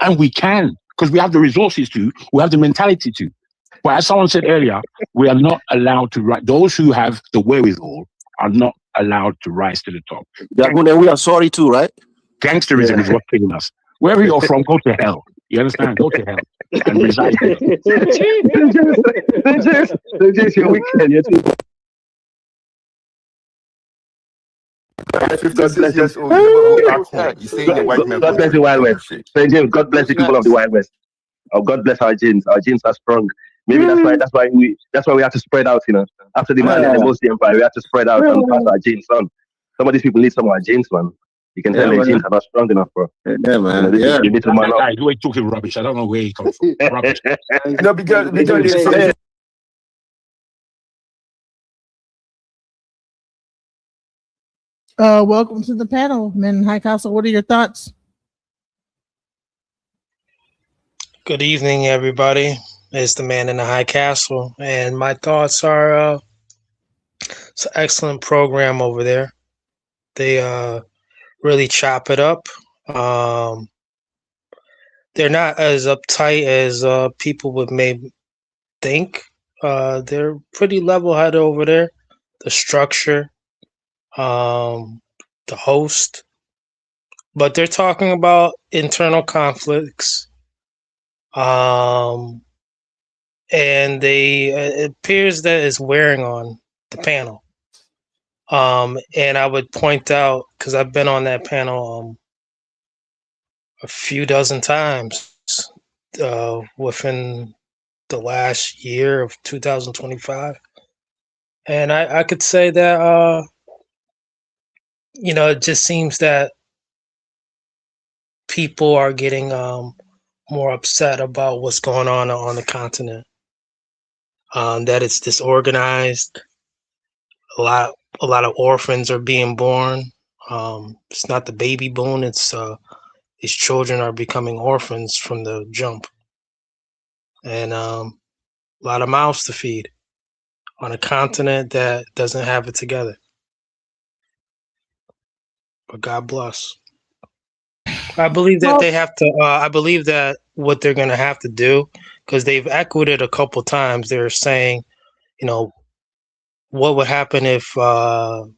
and we can because we have the resources to. We have the mentality to. But as someone said earlier, we are not allowed to rise. Those who have the wherewithal are not allowed to rise to the top. And we are sorry too, right? Gangsterism is what's killing us. Wherever you're from, go to hell. You understand? Go to hell and reside there. You're wicked. You're too. God bless you. years old, you never go back home. You stay in the white man God bless the Wild West. St. James, God bless the people of the Wild West. Oh, God bless our genes. Our genes are strong. Maybe that's why we have to spread out, you know. After the man and the Muslim Empire, we have to spread out and pass our genes on. Some of these people need some of our genes, man. You can tell their genes are not strong enough, bro. Yeah, man. You know, you need to man up. Guy, you ain't talking rubbish. I don't know where he comes from. Rubbish. No, because Welcome to the panel, Men in High Castle. What are your thoughts? Good evening, everybody. It's the Man in the High Castle, and my thoughts are it's an excellent program over there. They really chop it up. They're not as uptight as people would maybe think. They're pretty level-headed over there. The structure, the host, but they're talking about internal conflicts. And it appears that it's wearing on the panel. And I would point out, because I've been on that panel a few dozen times within the last year of 2025. And I could say that, it just seems that people are getting more upset about what's going on the continent. That it's disorganized. A lot of orphans are being born. It's not the baby boom. It's these children are becoming orphans from the jump, and a lot of mouths to feed on a continent that doesn't have it together. But God bless. I believe that they have to. I believe that what they're going to have to do, because they've echoed it a couple times. They're saying, what would happen if, could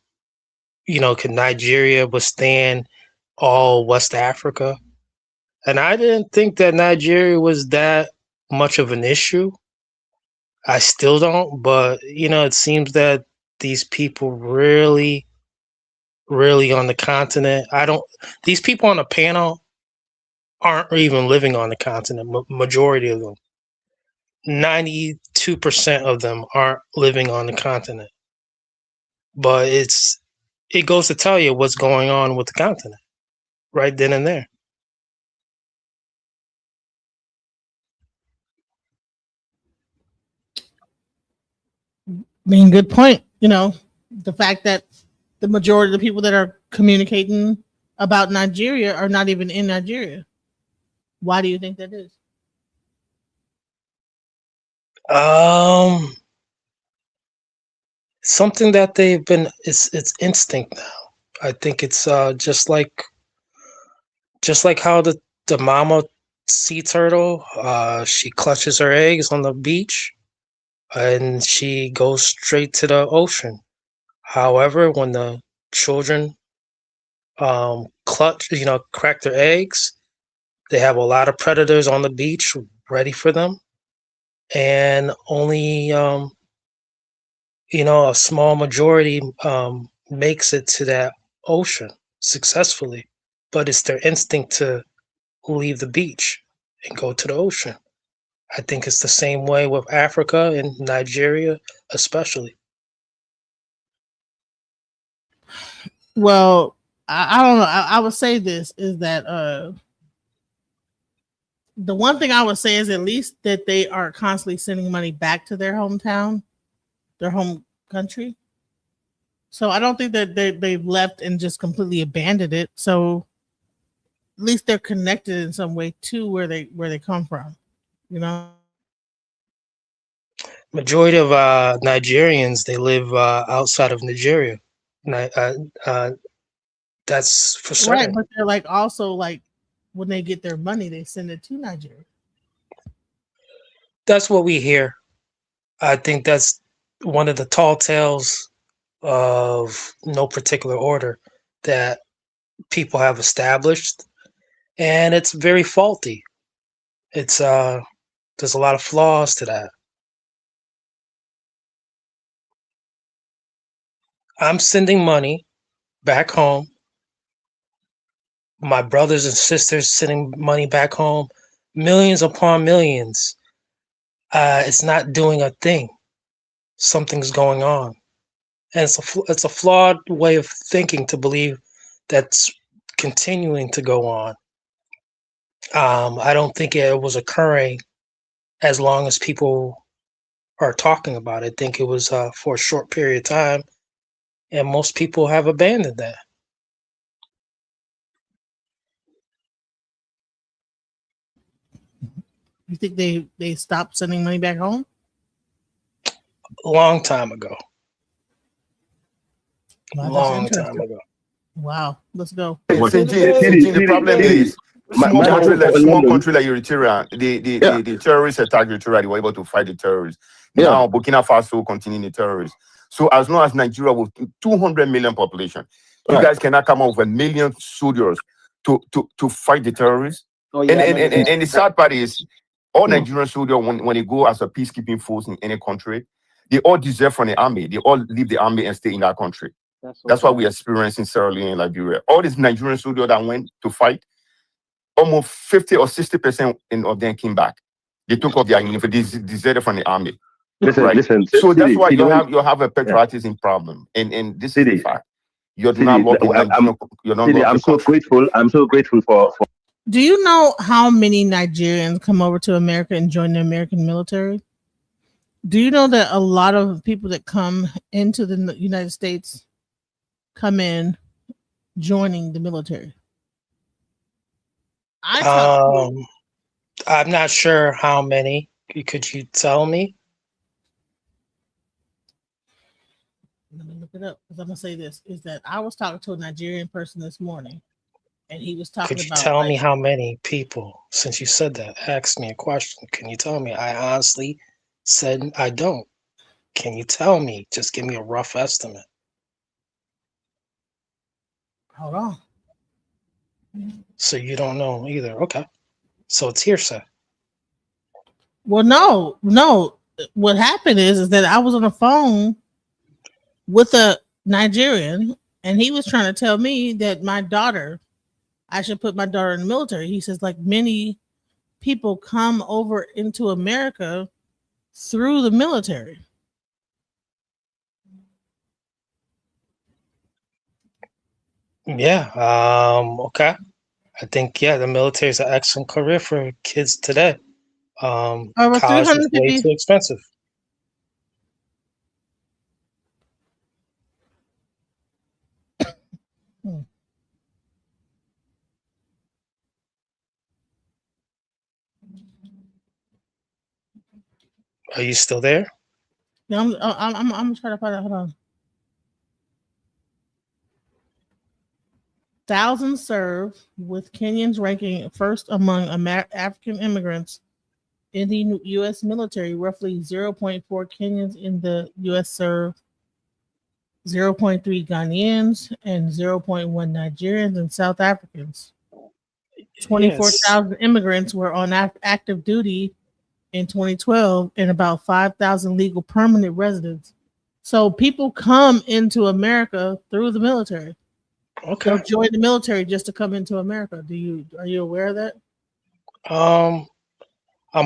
Nigeria withstand all West Africa? And I didn't think that Nigeria was that much of an issue. I still don't, but it seems that these people really on the continent. These people on the panel aren't even living on the continent. Majority of them, 92% of them aren't living on the continent. But it goes to tell you what's going on with the continent right then and there. I mean, good point. The fact that the majority of the people that are communicating about Nigeria are not even in Nigeria. Why do you think that is? Something that they've been. It's instinct now. I think it's just like how the mama sea turtle, she clutches her eggs on the beach and she goes straight to the ocean. However, when the children crack their eggs, they have a lot of predators on the beach ready for them, and only a small majority makes it to that ocean successfully. But it's their instinct to leave the beach and go to the ocean. I think it's the same way with Africa and Nigeria, especially. Well, I don't know. I would say this is that the one thing I would say is at least that they are constantly sending money back to their hometown, their home country. So I don't think that they've left and just completely abandoned it. So at least they're connected in some way to where they come from. Majority of Nigerians, they live outside of Nigeria. That's for certain. Right, but they're also when they get their money, they send it to Nigeria. That's what we hear. I think that's one of the tall tales of no particular order that people have established, and it's very faulty. It's there's a lot of flaws to that. I'm sending money back home. My brothers and sisters sending money back home, millions upon millions. It's not doing a thing. Something's going on, and it's a flawed way of thinking to believe that's continuing to go on. I don't think it was occurring as long as people are talking about it. I think it was for a short period of time, and most people have abandoned that. You think they stopped sending money back home? A long time ago. Wow, Long time ago. Wow, let's go. The problem is small country like Eritrea, the terrorists attacked Eritrea, they were able to fight the terrorists. Now Burkina Faso continuing the terrorists. So as long as Nigeria with 200 million population, you guys cannot come up with 1 million soldiers to fight the terrorists. And the sad part is all Nigerian soldiers when they go as a peacekeeping force in any country, they all desert from the army. They all leave the army and stay in that country. That's what we're experiencing in Sierra Leone and Liberia. All these Nigerian soldiers that went to fight, almost 50 or 60% of them came back. They took off their uniform, they deserted from the army. Listen. So that's why you have a patriotism problem. And this is the fact. You're not working. I'm so grateful. I'm so grateful for. Do you know how many Nigerians come over to America and join the American military? Do you know that a lot of people that come into the United States come in joining the military? I'm not sure how many. Could you tell me? Let me look it up because I'm gonna say this: is that I was talking to a Nigerian person this morning, and he was talking Could you about. tell me how many people? Since you said that, ask me a question. Can you tell me? I honestly said I don't. Can you tell me? Just give me a rough estimate. Hold on. So you don't know either. Okay. So it's hearsay. Well, no. What happened is that I was on the phone with a Nigerian, and he was trying to tell me that I should put my daughter in the military. He says, like, many people come over into America through the military. Yeah. Okay. I think the military is an excellent career for kids today. College is way too expensive. Are you still there? Yeah, I'm trying to find out. Hold on. Thousands serve, with Kenyans ranking first among African immigrants in the U.S. military. Roughly 0.4 Kenyans in the U.S. serve, 0.3 Ghanaians, and 0.1 Nigerians and South Africans. 24,000 immigrants were on active duty in 2012, and about 5,000 legal permanent residents. So people come into America through the military. Okay. They'll join the military just to come into America. Are you aware of that? I'm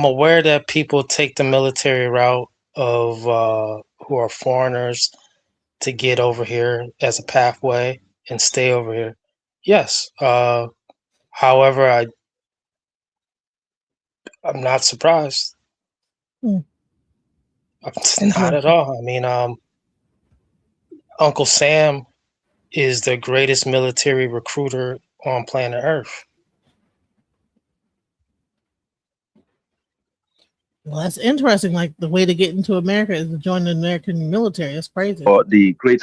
aware that people take the military route of who are foreigners to get over here as a pathway and stay over here. Yes. However, I'm not surprised. Not at all. I mean, Uncle Sam is the greatest military recruiter on planet Earth. Well, that's interesting. Like, the way to get into America is to join the American military. That's crazy. For the great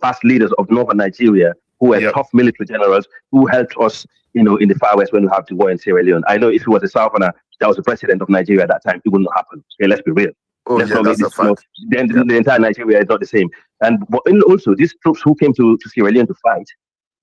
past leaders of northern Nigeria who were tough military generals who helped us, in the far west when we have to war in Sierra Leone. I know if it was a Southerner that was the president of Nigeria at that time, it would not happen. Okay, let's be real. Let's not make this. Then the entire Nigeria is not the same. But also these troops who came to Sierra Leone to fight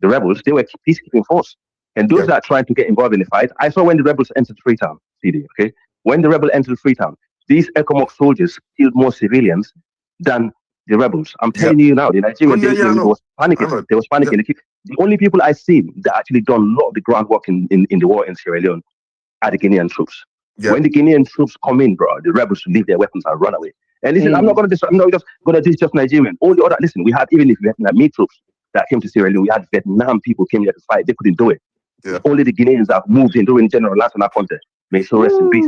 the rebels, they were peacekeeping force. And those that are trying to get involved in the fight, I saw when the rebels entered Freetown. CD, okay? When the rebel entered Freetown, these ECOMOG soldiers killed more civilians than the rebels. I'm telling you now, the Nigerian they was panicking. They was panicking. The only people I seen that actually done a lot of the groundwork in the war in Sierra Leone are the Guinean troops. When the Guinean troops come in, bro, the rebels leave their weapons and run away. And listen, I'm not just gonna do just Nigerian. All the other, listen, we had even if Vietnamese troops that came to Sierra Leone, we had Vietnam people came here to fight. They couldn't do it. Only the Guineans that moved in during General Lansana contest. May so rest in peace.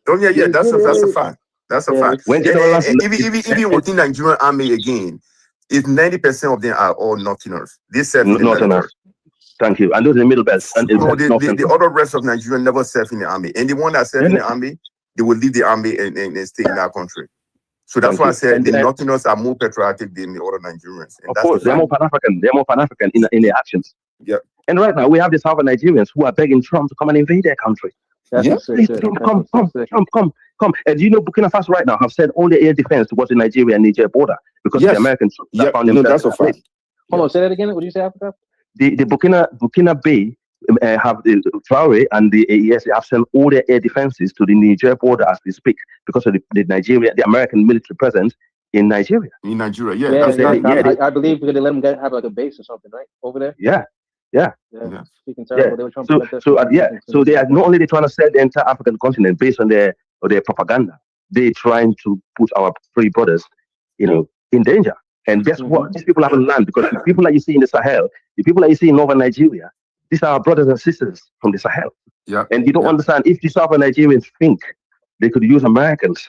Oh yeah, that's a fact. That's a fact. When even within Nigerian army again, if 90% of them are all Northerners, they serve in the Northerners. Thank you. And those in the middle belt. And the other rest of Nigeria never serve in the army. And the one that serve in the army, they will leave the army and stay in our country. So that's why I said the Northerners are more patriotic than the other Nigerians. And of course, they're more Pan-African. They're more Pan-African in their actions. Yeah. And right now we have the Southern Nigerians who are begging Trump to come and invade their country. Please, come. And you know, Burkina Faso right now have said all the air defense towards the Nigeria and Niger border because the Americans that found themselves. That's a fact. Hold on, say that again. What did you say, Africa? The Burkina Bay have the Traore and the AES have sent all their air defenses to the Niger border as we speak because of the American military presence in Nigeria. In Nigeria, I believe because they let them have like a base or something, right, over there. Speaking terrible, they were trying to so they are not only trying to sell the entire African continent based on their propaganda, they're trying to put our free brothers, in danger. And guess what? These people haven't learned because the people that you see in the Sahel, the people that you see in northern Nigeria, these are our brothers and sisters from the Sahel. And you don't understand, if the Southern Nigerians think they could use Americans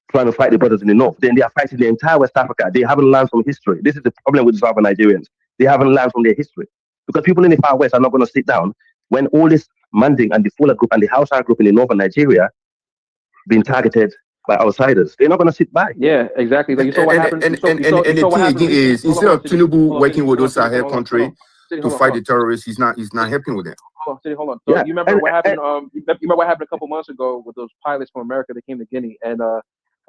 trying to fight the brothers in the north, then they are fighting the entire West Africa. They haven't learned from history. This is the problem with the Southern Nigerians. They haven't learned from their history. Because people in the far west are not going to sit down when all this Manding and the Fula group and the Hausa group in the northern Nigeria being targeted by outsiders. They're not going to sit by. Yeah, exactly. Like you saw what happened. And the thing again is, instead of Tinubu working with those Sahel countries to fight the terrorists, he's not helping with them. Hold on. So you remember what happened? You remember what happened a couple months ago with those pilots from America that came to Guinea, and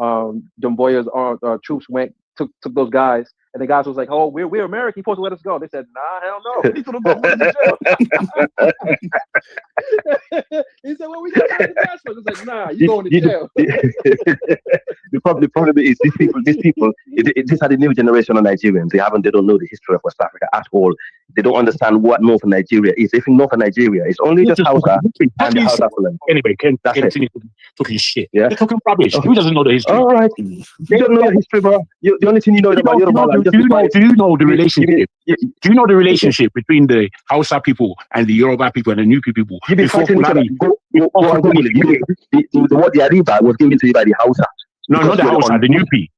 Dumboya's troops took those guys, and the guys was like, "Oh, we're American. You're supposed to let us go." They said, "Nah, hell no. We told them to jail." He said, "Well, we got the passport." It's like, "Nah, you going to jail." The problem is these people. These are the new generation of Nigerians. They don't know the history of West Africa at all. They don't understand what northern Nigeria is. If in northern Nigeria, it's only just Hausa and the Hausa Fulani. Anyway, can continue talking shit. They're talking rubbish. Who doesn't know the history? All right, you don't know the history, bro. The only thing you know is about Yoruba. Do you know the relationship? Do you know the relationship between the Hausa people and the Yoruba people and the Nupi people? You've been fighting each other. Go on Google it. The word Yariba was given to you by the Hausa. No, not the Hausa, the Nupi,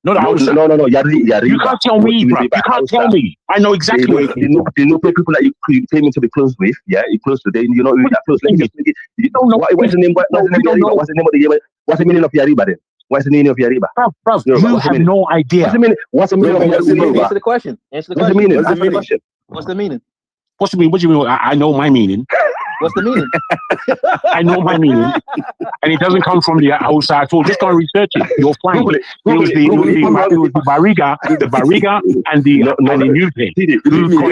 not the Hausa. No, Yariba. You can't tell me, bro. You can't tell me. I know exactly what it is. The Nupi people that you claim to be close with, you're close to them. You know you're close. You don't know what's the name of the what's the meaning of Yariba then? What's the meaning of Yariba? Bro, you have no idea. What's the meaning of Yariba? Answer the question. What's the meaning? What's the meaning? What's the meaning? What do you mean? I know my meaning. What's the meaning? I know my meaning, and it doesn't come from the outside. So just go and research it. You'll find it. It was the Bariga, and the new thing. He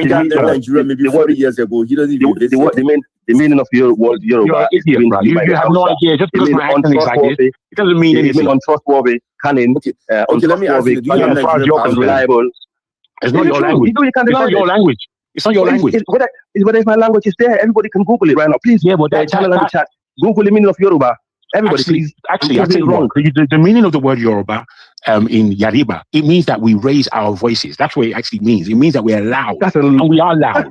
got to Nigeria maybe 40 years ago. He doesn't even the meaning of your word Yoruba. You're an idiot, bro. You have no idea. Just because my accent is like this, it doesn't mean anything. Untrustworthy, cunning, let me ask you, do you have reliable? It's not your language. It's not your language. It's not your language. Whether if my language is there, everybody can Google it right now. Please, channel and chat. Google the meaning of Yoruba. Everybody, please. Actually, wrong. The meaning of the word Yoruba in Yariba, it means that we raise our voices. That's what it actually means. It means that we're loud, and we are loud.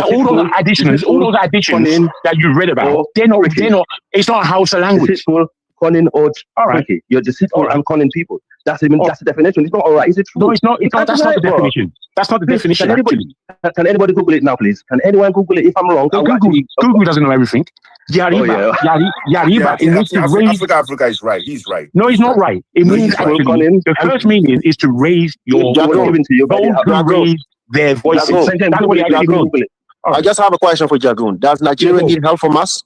All those additions that you read about, they're not. It's not Hausa language. Cunning or tricky. You're deceitful and cunning people. That's the definition. It's not all right. Is it true? No, it's not. That's not the definition. That's not the definition. Can anybody Google it now, please? Can anyone Google it? If I'm wrong, Google doesn't know everything. Yariba. It means to raise. Africa is right. He's right. No, he's not right. It means actually the first meaning is to raise your voice. To raise their voices. That's what it actually means. I just have a question for Jagoon. Does Nigeria need help from us?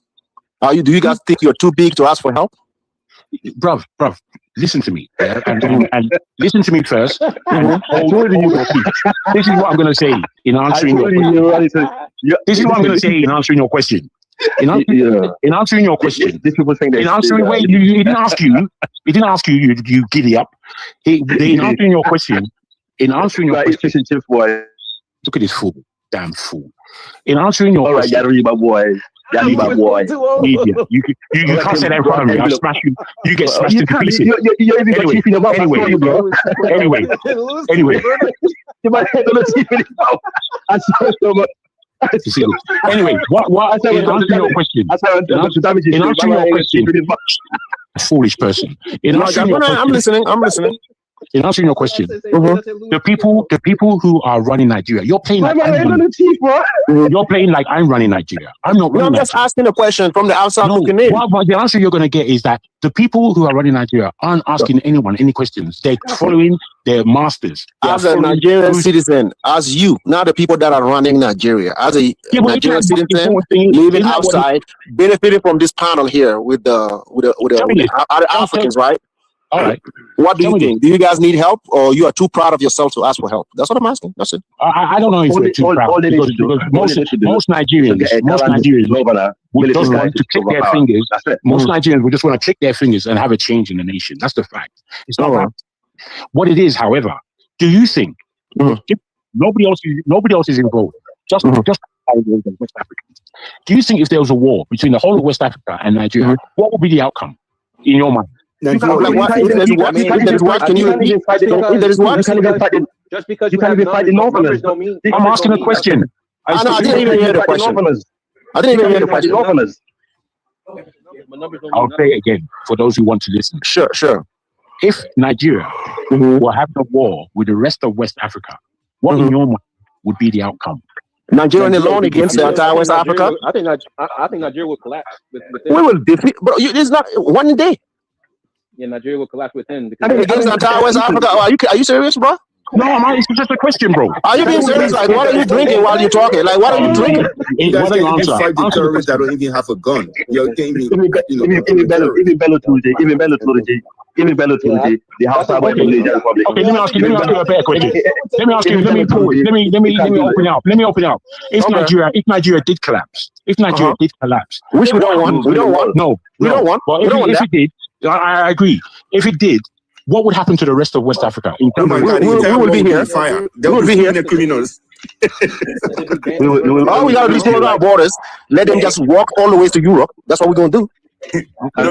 Do you guys think you're too big to ask for help? Bruv, listen to me, and listen to me first. This is what I'm going to say in answering your question. This is what I'm going to say in answering your question. In answering your question, these people think in answering, wait, he didn't ask you. He didn't ask you. You giddy up. In answering your question, look at this fool, damn fool. In answering your question, media, you can't say that in front of me. I'll smash you. You get smashed into pieces. Anyway. Anyway, what in answering your question, foolish person. I'm listening. In answering your question, the people who are running Nigeria, you're playing like I'm running Nigeria. I'm not running. I'm just asking a question from the outside looking in. The answer you're going to get is that the people who are running Nigeria aren't asking anyone any questions. They're following their masters. As a Nigerian citizen, as you, not the people that are running Nigeria, as a Nigerian citizen living outside, benefiting from this panel here with the other Africans, right? All right. What do you think? Do you guys need help, or you are too proud of yourself to ask for help? That's what I'm asking. That's it. I don't know if you're too proud, because most Nigerians would just want to click their fingers. Most Nigerians would just want to click their fingers and have a change in the nation. That's the fact. It's not right. What it is, however, do you think if nobody else is involved, just West Africans? Do you think if there was a war between the whole of West Africa and Nigeria, what would be the outcome in your mind? Just because you can't even fight the Northerners. I'm asking a question. I didn't even hear the question. I didn't even hear the question. I'll say it again for those who want to listen. Sure. If Nigeria were having a war with the rest of West Africa, what in your mind would be the outcome? Nigeria alone against the entire West Africa? I think Nigeria will collapse. We will defeat, bro. It's not one day. Yeah, Nigeria will collapse within. Against the entire West Africa? Are you serious, bro? No, it's just a question, bro. Are you being serious? Like, what are you drinking while you're talking? Like, what are you drinking? You guys can't fight the terrorists that don't even have a gun. You're giving me, even Bello Tuji, the House of Republic. Okay, let me ask you a better question. Let me open up. If Nigeria did collapse, which we don't want. We don't want. No, we don't want. Well, if it did, I agree. If it did, what would happen to the rest of West Africa? We will be here. We will be here. The criminals. All we gotta do is close our borders. Let them just walk all the way to Europe. That's what we're gonna do. We'll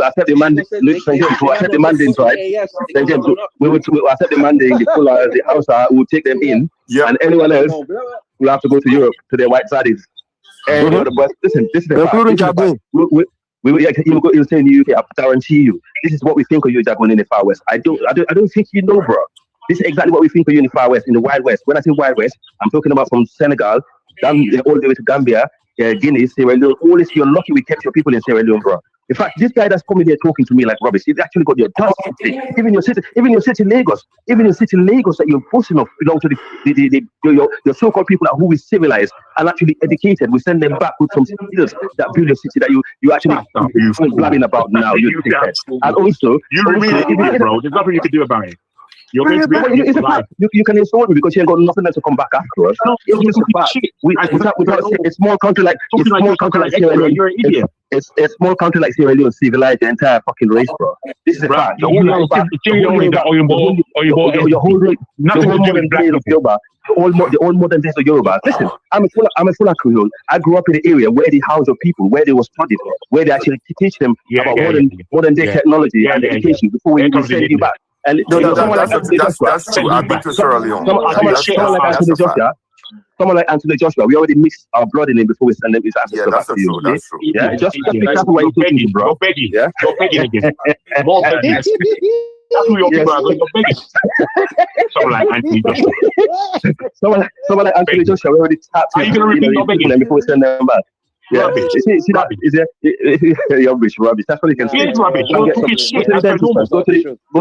accept the mandate. We'll accept the mandate, right? We will accept the mandate. The house will take them in, and anyone else will have to go to Europe to their white studies. And listen, this is the you say in the UK, I guarantee you, this is what we think of you, Jagun, in the Far West. I don't think you know, bro. This is exactly what we think of you in the Far West, in the Wild West. When I say Wild West, I'm talking about from Senegal down all the way to Gambia, Guinea, Sierra Leone. All this, you're lucky we kept your people in Sierra Leone, bro. In fact, this guy that's coming here talking to me like rubbish, he's actually got your audacity. Even your city, Lagos, that you're forcing off belong to your so-called people who is civilized and actually educated. We send them back with some skills that build a city that you actually blabbing about now. You think that. And also, bro. There's nothing you can do about it. You can insult me because you ain't got nothing else to come back after us. No, it's small country like Sierra Leone. You're an idiot. It's small country like Sierra Leone civilized the entire fucking race, bro. This is a fact. Your whole the old modern days of Yoruba. Listen, I'm a full Creole. I grew up in the area where they house of people, where they were studied, where they actually teach them about modern day technology and education before we even send you back. And that's true. I've been to Sierra Leone. Someone like Anthony Joshua, we already mixed our blood in him before we send them his ancestors back to you. That's true. Yeah, just be careful what you're talking, bro. You're begging. Yeah, you're begging again. More begging. That's who your people are. You're begging. Someone like Anthony Joshua. Someone like Anthony Joshua, we already tapped him before we send them back. Yeah, see that? Rubbish. That's what you can say. It's rubbish. Go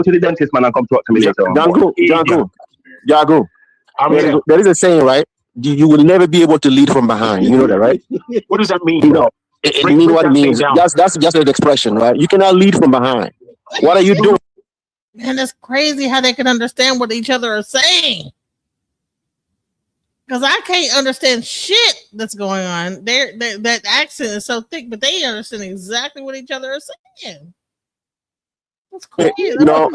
to the dentist, man, and come talk to me later. Jago. There is a saying, right? You will never be able to lead from behind. You know that, right? What does that mean? You know, it means what it means. That's just an expression, right? You cannot lead from behind. What are you doing? Man, it's crazy how they can understand what each other are saying. Because I can't understand shit that's going on. That accent is so thick, but they understand exactly what each other are saying. That's crazy. You know.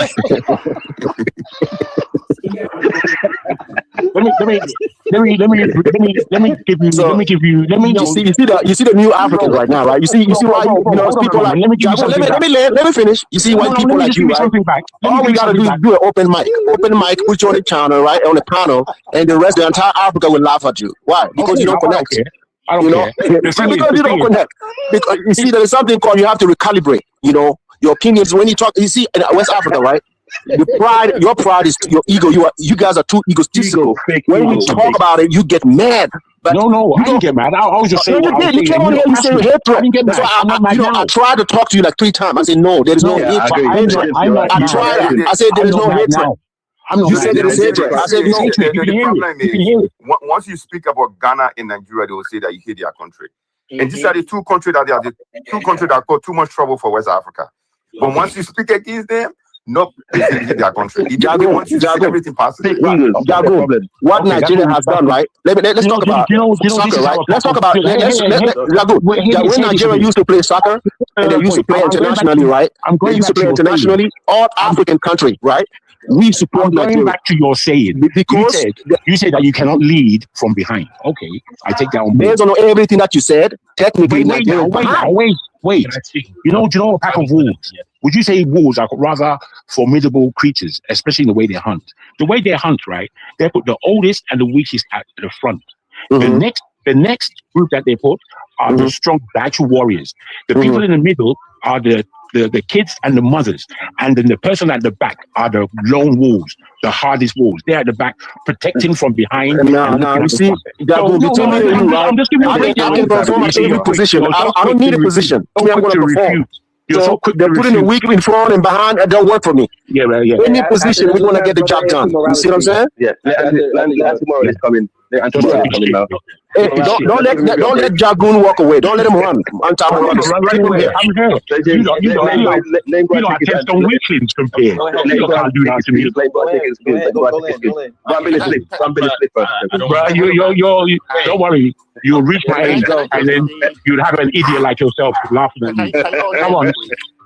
Let me give you. You see the new Africans right now, right? You see why people like. Let me finish. You see why people like you, right? All we gotta do is do an open mic, put you on the channel, right, on the panel, and the rest of the entire Africa will laugh at you. Why? Because you don't connect. I don't care. Because you don't connect. Because you see, there is something called you have to recalibrate. You know, your opinions when you talk. You see, in West Africa, right? Your pride is your ego. You guys are too egotistical. When we talk about it, you get mad. But no, I didn't get mad. I was just saying. You came on here, you say hatred. That's why I tried to talk to you like 3 times. I said no, there is no hatred. I tried. I said there is no hatred. You said there is hatred. I said no. The problem is once you speak about Ghana and Nigeria, they will say that you hate their country. And these are the 2 countries that cause too much trouble for West Africa. But once you speak against them, no, they hate their country. Everything passes. What Nigeria has done, right? Let's talk about soccer, right? Let's talk about when Nigeria used to play soccer and they used to play internationally, right? They used to play internationally, all African country, right? We support Nigeria. Going back to your saying, because you said that you cannot lead from behind. Okay, I take that on board. Based on everything that you said, technically, wait. You know a pack of wolves. Would you say wolves are rather formidable creatures, especially in the way they hunt? The way they hunt, right? They put the oldest and the weakest at the front. The next group that they put are the strong, the actual warriors. The people in the middle are the kids and the mothers, and then the person at the back are the lone wolves, the hardest wolves. They're at the back, protecting from behind. No, you see, I'm just giving you a position. I don't need a position. I'm going to perform. So they're putting the weak in front and behind. It don't work for me. Yeah. Any position, we want to get the job done. You see what I'm saying? Yeah. Tomorrow is coming. Coming now. Hey, don't let Jagoon walk away. Don't let him run. I'm here. You know, I test on weaklings compared. You can't do that to me. Don't worry. You'll reach my age, and then you'll have an idiot like yourself laughing at me. Come on.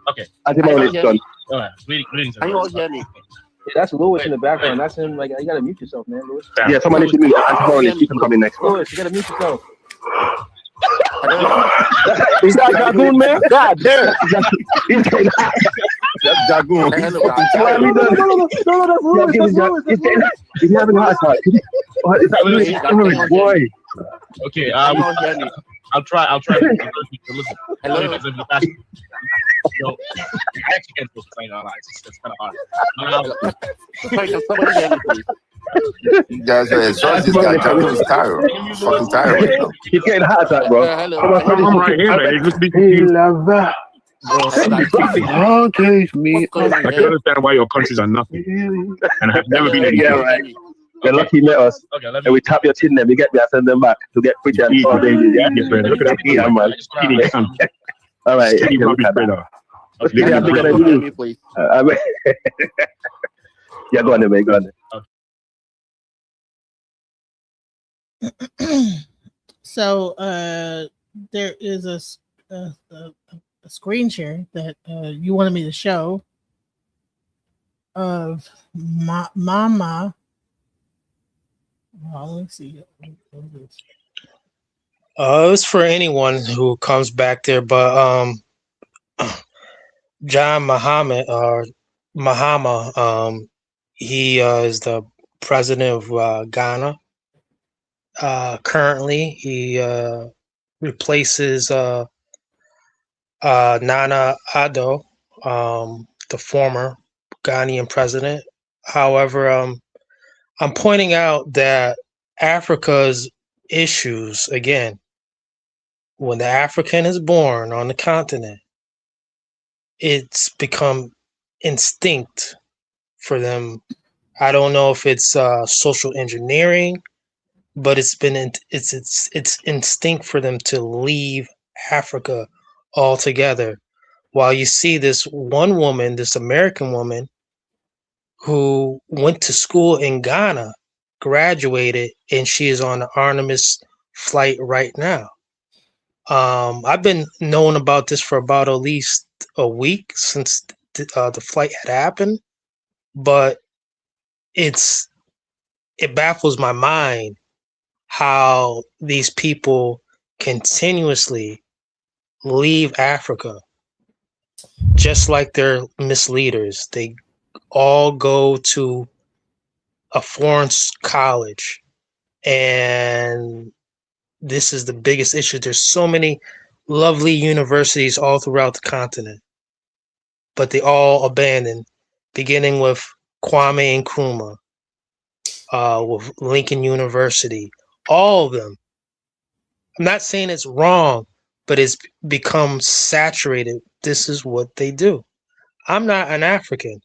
Okay. I think it's done. All right. Greetings. Can you all hear me? Yeah, that's Lewis in the background. That's him. Like, you gotta mute yourself, man, Lewis. Yeah, someone needs to mute. Keep him coming next. Lewis, you gotta mute yourself. Is that Jagoon, man? God damn. That's Jagoon. No, he's having a heart attack. Boy. Okay. I'll try to listen. I actually can't explain all that. It's kind of hard. You guys are exhausted. Jagoon is tired. Fucking tired right now. He's getting a heart attack, bro. I'm right here, man. Okay, me. I can understand why your countries are nothing, and I have never been in. Yeah, right. You're lucky you met us. Okay, and we tap your tin them, we get there, send them back to get preacher and all days. Yeah, look at that. Yeah, man. All right. Yeah, go on there, mate. Go on there. So there is a screen share that you wanted me to show of Mama. Let's see. It's for anyone who comes back there, but John Mahama, he is the president of Ghana. Currently, he replaces Nana Addo, the former Ghanaian president. However, I'm pointing out that Africa's issues, again, when the African is born on the continent, it's become instinct for them. I don't know if it's social engineering, but it's instinct for them to leave Africa altogether. While you see this one woman, this American woman, who went to school in Ghana, graduated, and she is on the Artemis flight right now. I've been knowing about this for about at least a week since the flight had happened, but it baffles my mind how these people continuously leave Africa, just like their misleaders. They all go to a foreign college, and this is the biggest issue. There's so many lovely universities all throughout the continent, but they all abandoned, beginning with Kwame Nkrumah, with Lincoln University, all of them. I'm not saying it's wrong, but it's become saturated. This is what they do. I'm not an African,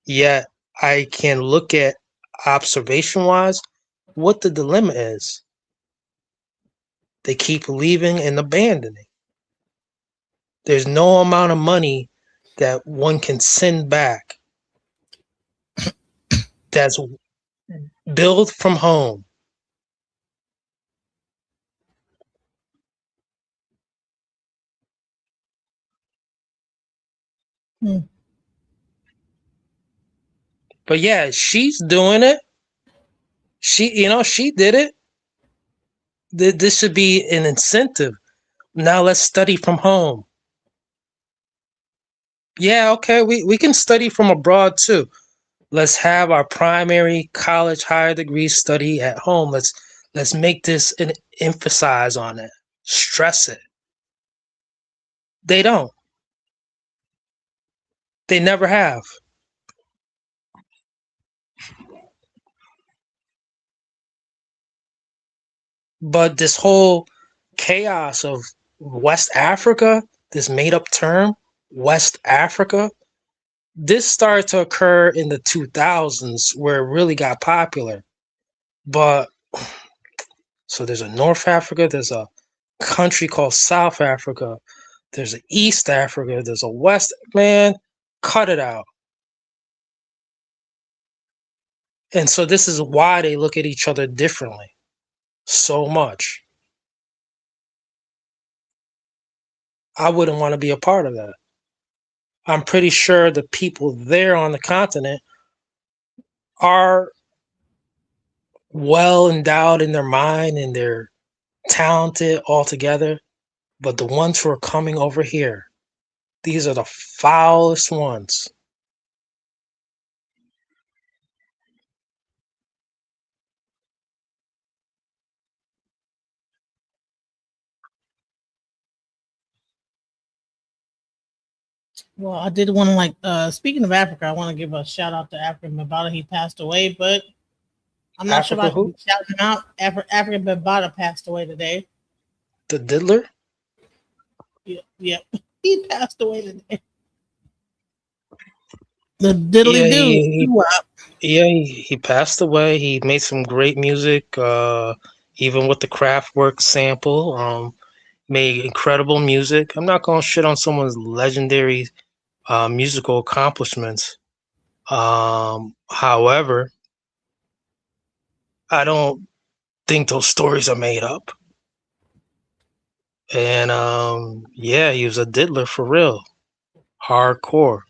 yet I can look at observation-wise what the dilemma is. They keep leaving and abandoning. There's no amount of money that one can send back that's built from home. But yeah, she's doing it. She did it. This should be an incentive. Now let's study from home. Yeah, okay, we can study from abroad too. Let's have our primary college higher degree study at home. Let's make this an emphasize on it. Stress it. They don't. They never have. But this whole chaos of West Africa, this made up term, West Africa, this started to occur in the 2000s where it really got popular. But so there's a North Africa, there's a country called South Africa, there's an East Africa, there's a West, man, cut it out. And so this is why they look at each other differently so much. I wouldn't want to be a part of that. I'm pretty sure the people there on the continent are well endowed in their mind and they're talented altogether. But the ones who are coming over here, these are the foulest ones. Well, I did want to speaking of Africa, I want to give a shout out to African Bambaataa. He passed away, but I'm not sure if I can shout him out. African Bambaataa passed away today. The diddler? Yeah. He passed away today. The diddly dude. He passed away. He made some great music, even with the Kraftwerk sample. Made incredible music. I'm not gonna shit on someone's legendary musical accomplishments. However, I don't think those stories are made up. And he was a diddler for real, hardcore.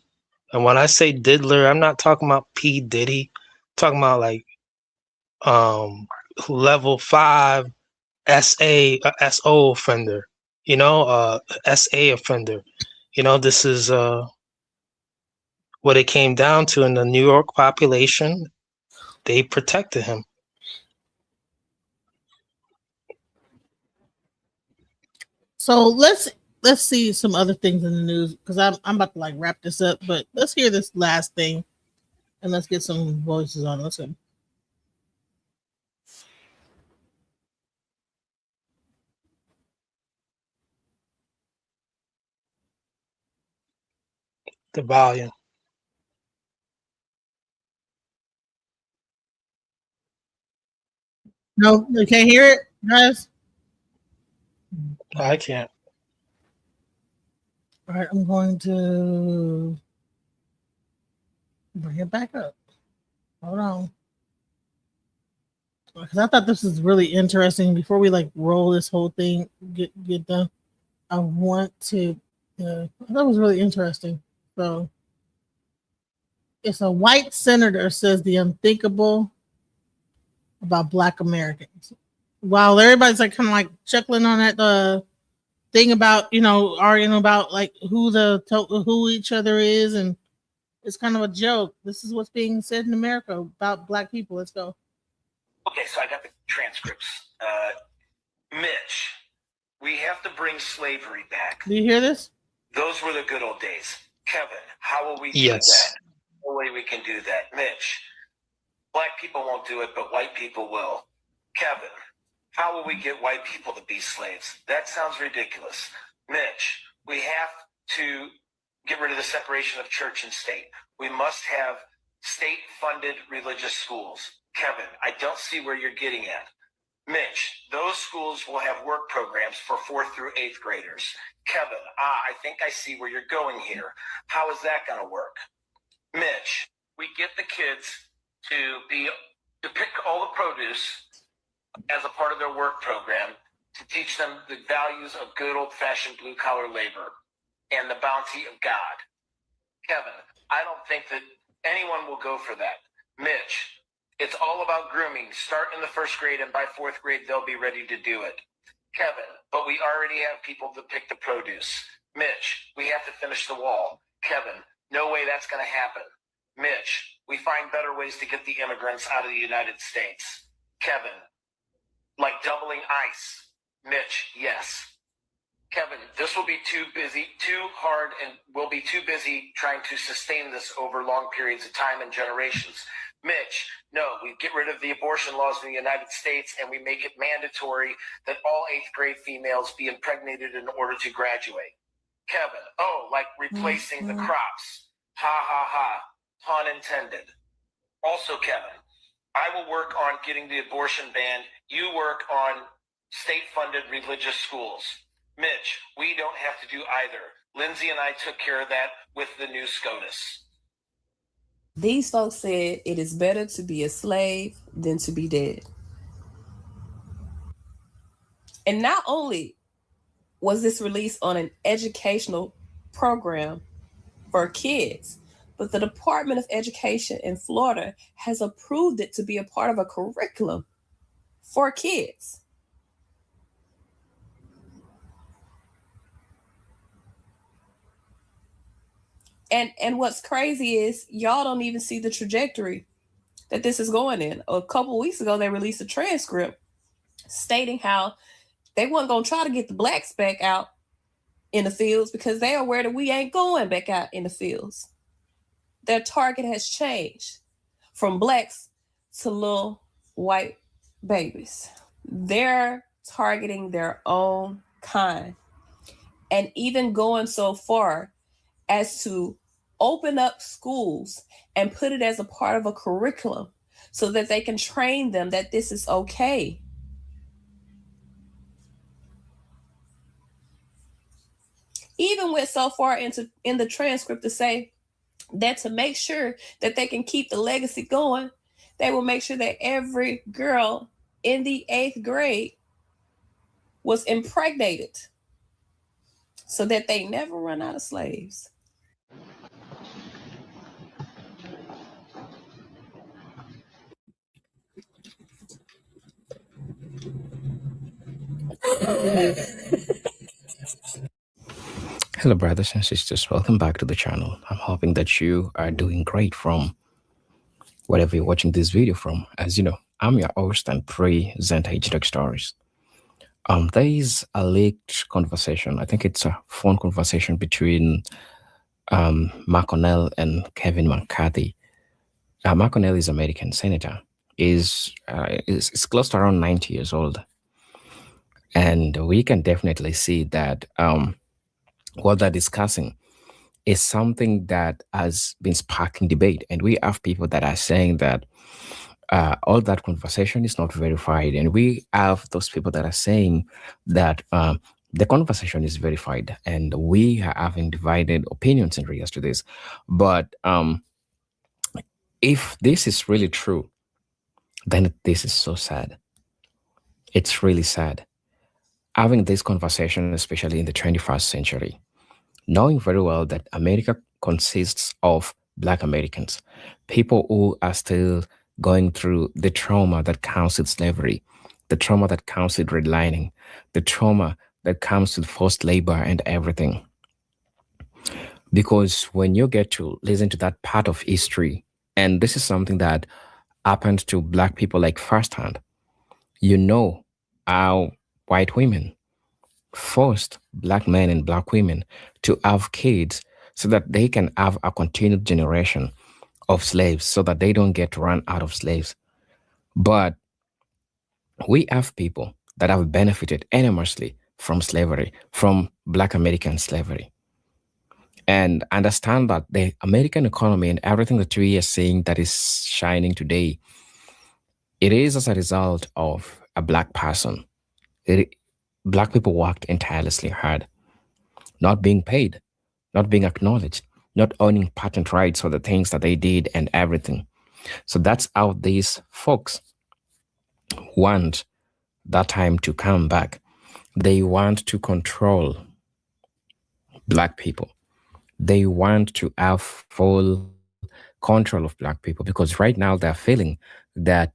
And when I say diddler, I'm not talking about P. Diddy. I'm talking about like level 5 SO offender. SA offender. This is what it came down to in the New York population. They protected him. So let's see some other things in the news because I'm about to wrap this up. But let's hear this last thing, and let's get some voices on. Let's go. The volume. No, you can't hear it, guys. I can't. All right, I'm going to bring it back up. Hold on. because I thought this was really interesting. Before we like roll this whole thing, get done, I want to. I thought it was really interesting. So it's a white senator says the unthinkable about Black Americans. While everybody's like kind of like chuckling on that thing about arguing about like who each other is, and it's kind of a joke. This is what's being said in America about Black people. Let's go. Okay, so I got the transcripts. Mitch, we have to bring slavery back. Do you hear this? Those were the good old days. Kevin, how will we do Yes. that? No way we can do that. Mitch, Black people won't do it, but white people will. Kevin, how will we get white people to be slaves? That sounds ridiculous. Mitch, we have to get rid of the separation of church and state. We must have state-funded religious schools. Kevin, I don't see where you're getting at. Mitch, those schools will have work programs for 4th through 8th graders. Kevin, I think I see where you're going here. How is that going to work? Mitch, we get the kids to pick all the produce as a part of their work program to teach them the values of good old-fashioned blue-collar labor and the bounty of God. Kevin, I don't think that anyone will go for that. Mitch, it's all about grooming. Start in the 1st grade, and by 4th grade, they'll be ready to do it. Kevin, but we already have people to pick the produce. Mitch, we have to finish the wall. Kevin, no way that's going to happen. Mitch, we find better ways to get the immigrants out of the United States. Kevin, like doubling ICE. Mitch, yes. Kevin, this will be too hard, and we'll be too busy trying to sustain this over long periods of time and generations. Mitch, no, we get rid of the abortion laws in the United States and we make it mandatory that all 8th grade females be impregnated in order to graduate. Kevin, like replacing the crops. Ha ha ha, pun intended. Also, Kevin, I will work on getting the abortion ban. You work on state-funded religious schools. Mitch, we don't have to do either. Lindsay and I took care of that with the new SCOTUS. These folks said it is better to be a slave than to be dead. And not only was this released on an educational program for kids, but the Department of Education in Florida has approved it to be a part of a curriculum for kids. And what's crazy is y'all don't even see the trajectory that this is going in. A couple weeks ago, they released a transcript stating how they weren't going to try to get the blacks back out in the fields because they are aware that we ain't going back out in the fields. Their target has changed from blacks to little white babies. They're targeting their own kind, and even going so far as to open up schools and put it as a part of a curriculum so that they can train them that this is okay. Even went so far in the transcript to say that to make sure that they can keep the legacy going, they will make sure that every girl in the 8th grade was impregnated so that they never run out of slaves. Hello, brothers and sisters. Welcome back to the channel. I'm hoping that you are doing great from wherever you're watching this video from. As you know, I'm your host and presenter, HTech Stories. There is a leaked conversation. I think it's a phone conversation between McConnell and Kevin McCarthy. McConnell is American senator. Is close to around 90 years old. And we can definitely see that what they're discussing is something that has been sparking debate. And we have people that are saying that all that conversation is not verified. And we have those people that are saying that the conversation is verified. And we are having divided opinions in regards to this. But if this is really true, then this is so sad. It's really sad. Having this conversation, especially in the 21st century, knowing very well that America consists of Black Americans, people who are still going through the trauma that comes with slavery, the trauma that comes with redlining, the trauma that comes with forced labor and everything. Because when you get to listen to that part of history, and this is something that happened to Black people like firsthand, you know how white women forced Black men and Black women to have kids so that they can have a continued generation of slaves, so that they don't get run out of slaves. But we have people that have benefited enormously from slavery, from Black American slavery. And understand that the American economy and everything that we are seeing that is shining today, it is as a result of a Black person. Black people worked tirelessly hard, not being paid, not being acknowledged, not owning patent rights for the things that they did and everything. So that's how these folks want that time to come back. They want to control Black people. They want to have full control of Black people, because right now they're feeling that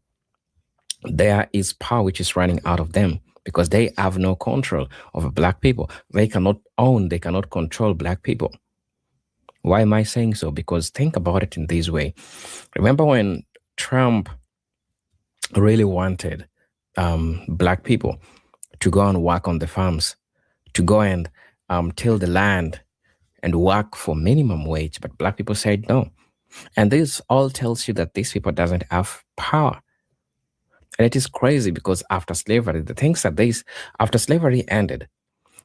there is power which is running out of them, because they have no control over Black people. They cannot own, they cannot control Black people. Why am I saying so? Because think about it in this way. Remember when Trump really wanted Black people to go and work on the farms, to go and till the land and work for minimum wage, but Black people said no. And this all tells you that these people doesn't have power. And it is crazy, because after slavery, after slavery ended,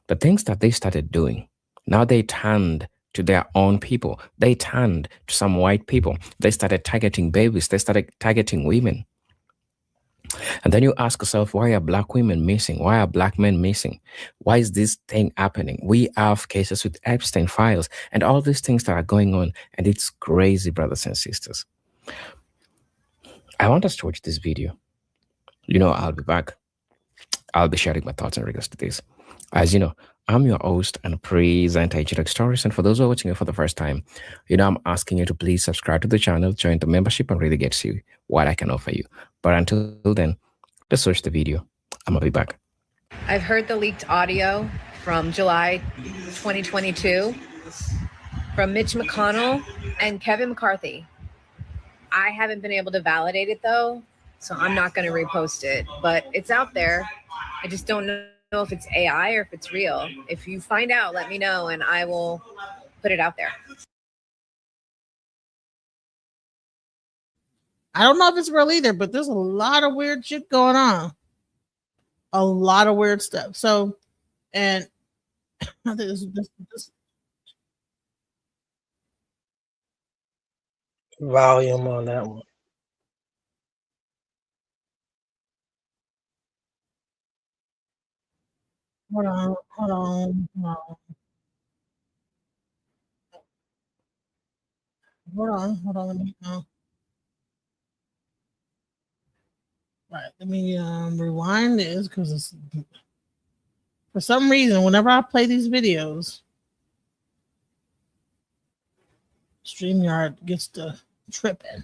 the things that they started doing, now they turned to their own people. They turned to some white people. They started targeting babies. They started targeting women. And then you ask yourself, why are Black women missing? Why are Black men missing? Why is this thing happening? We have cases with Epstein files and all these things that are going on. And it's crazy, brothers and sisters. I want us to watch this video. I'll be back. I'll be sharing my thoughts in regards to this. As you know, I'm your host and presenter, Geopolitics Stories. And for those who are watching it for the first time, I'm asking you to please subscribe to the channel, join the membership, and really get to see what I can offer you. But until then, just watch the video. I'm going to be back. I've heard the leaked audio from July 2022 from Mitch McConnell and Kevin McCarthy. I haven't been able to validate it, though, so I'm not going to repost it. But it's out there. I just don't know if it's AI or if it's real. If you find out, let me know, and I will put it out there. I don't know if it's real either, but there's a lot of weird shit going on. A lot of weird stuff. So, and this volume on that one. Hold on. Let me Right, let me rewind this, because it's, for some reason, whenever I play these videos, StreamYard gets to tripping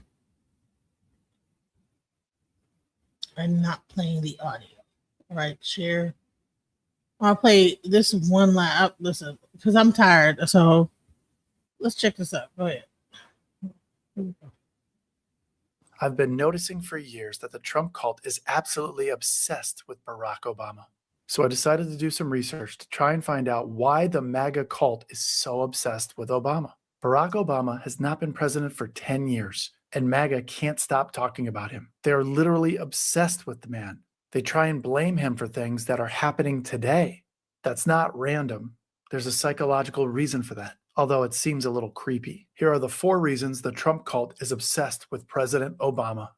and not playing the audio. All right, share. I'll play this one lap. Listen, because I'm tired. So let's check this out. Go ahead. I've been noticing for years that the Trump cult is absolutely obsessed with Barack Obama. So I decided to do some research to try and find out why the MAGA cult is so obsessed with Obama. Barack Obama has not been president for 10 years, and MAGA can't stop talking about him. They are literally obsessed with the man. They try and blame him for things that are happening today. That's not random. There's a psychological reason for that, although it seems a little creepy. Here are the 4 reasons the Trump cult is obsessed with President Obama.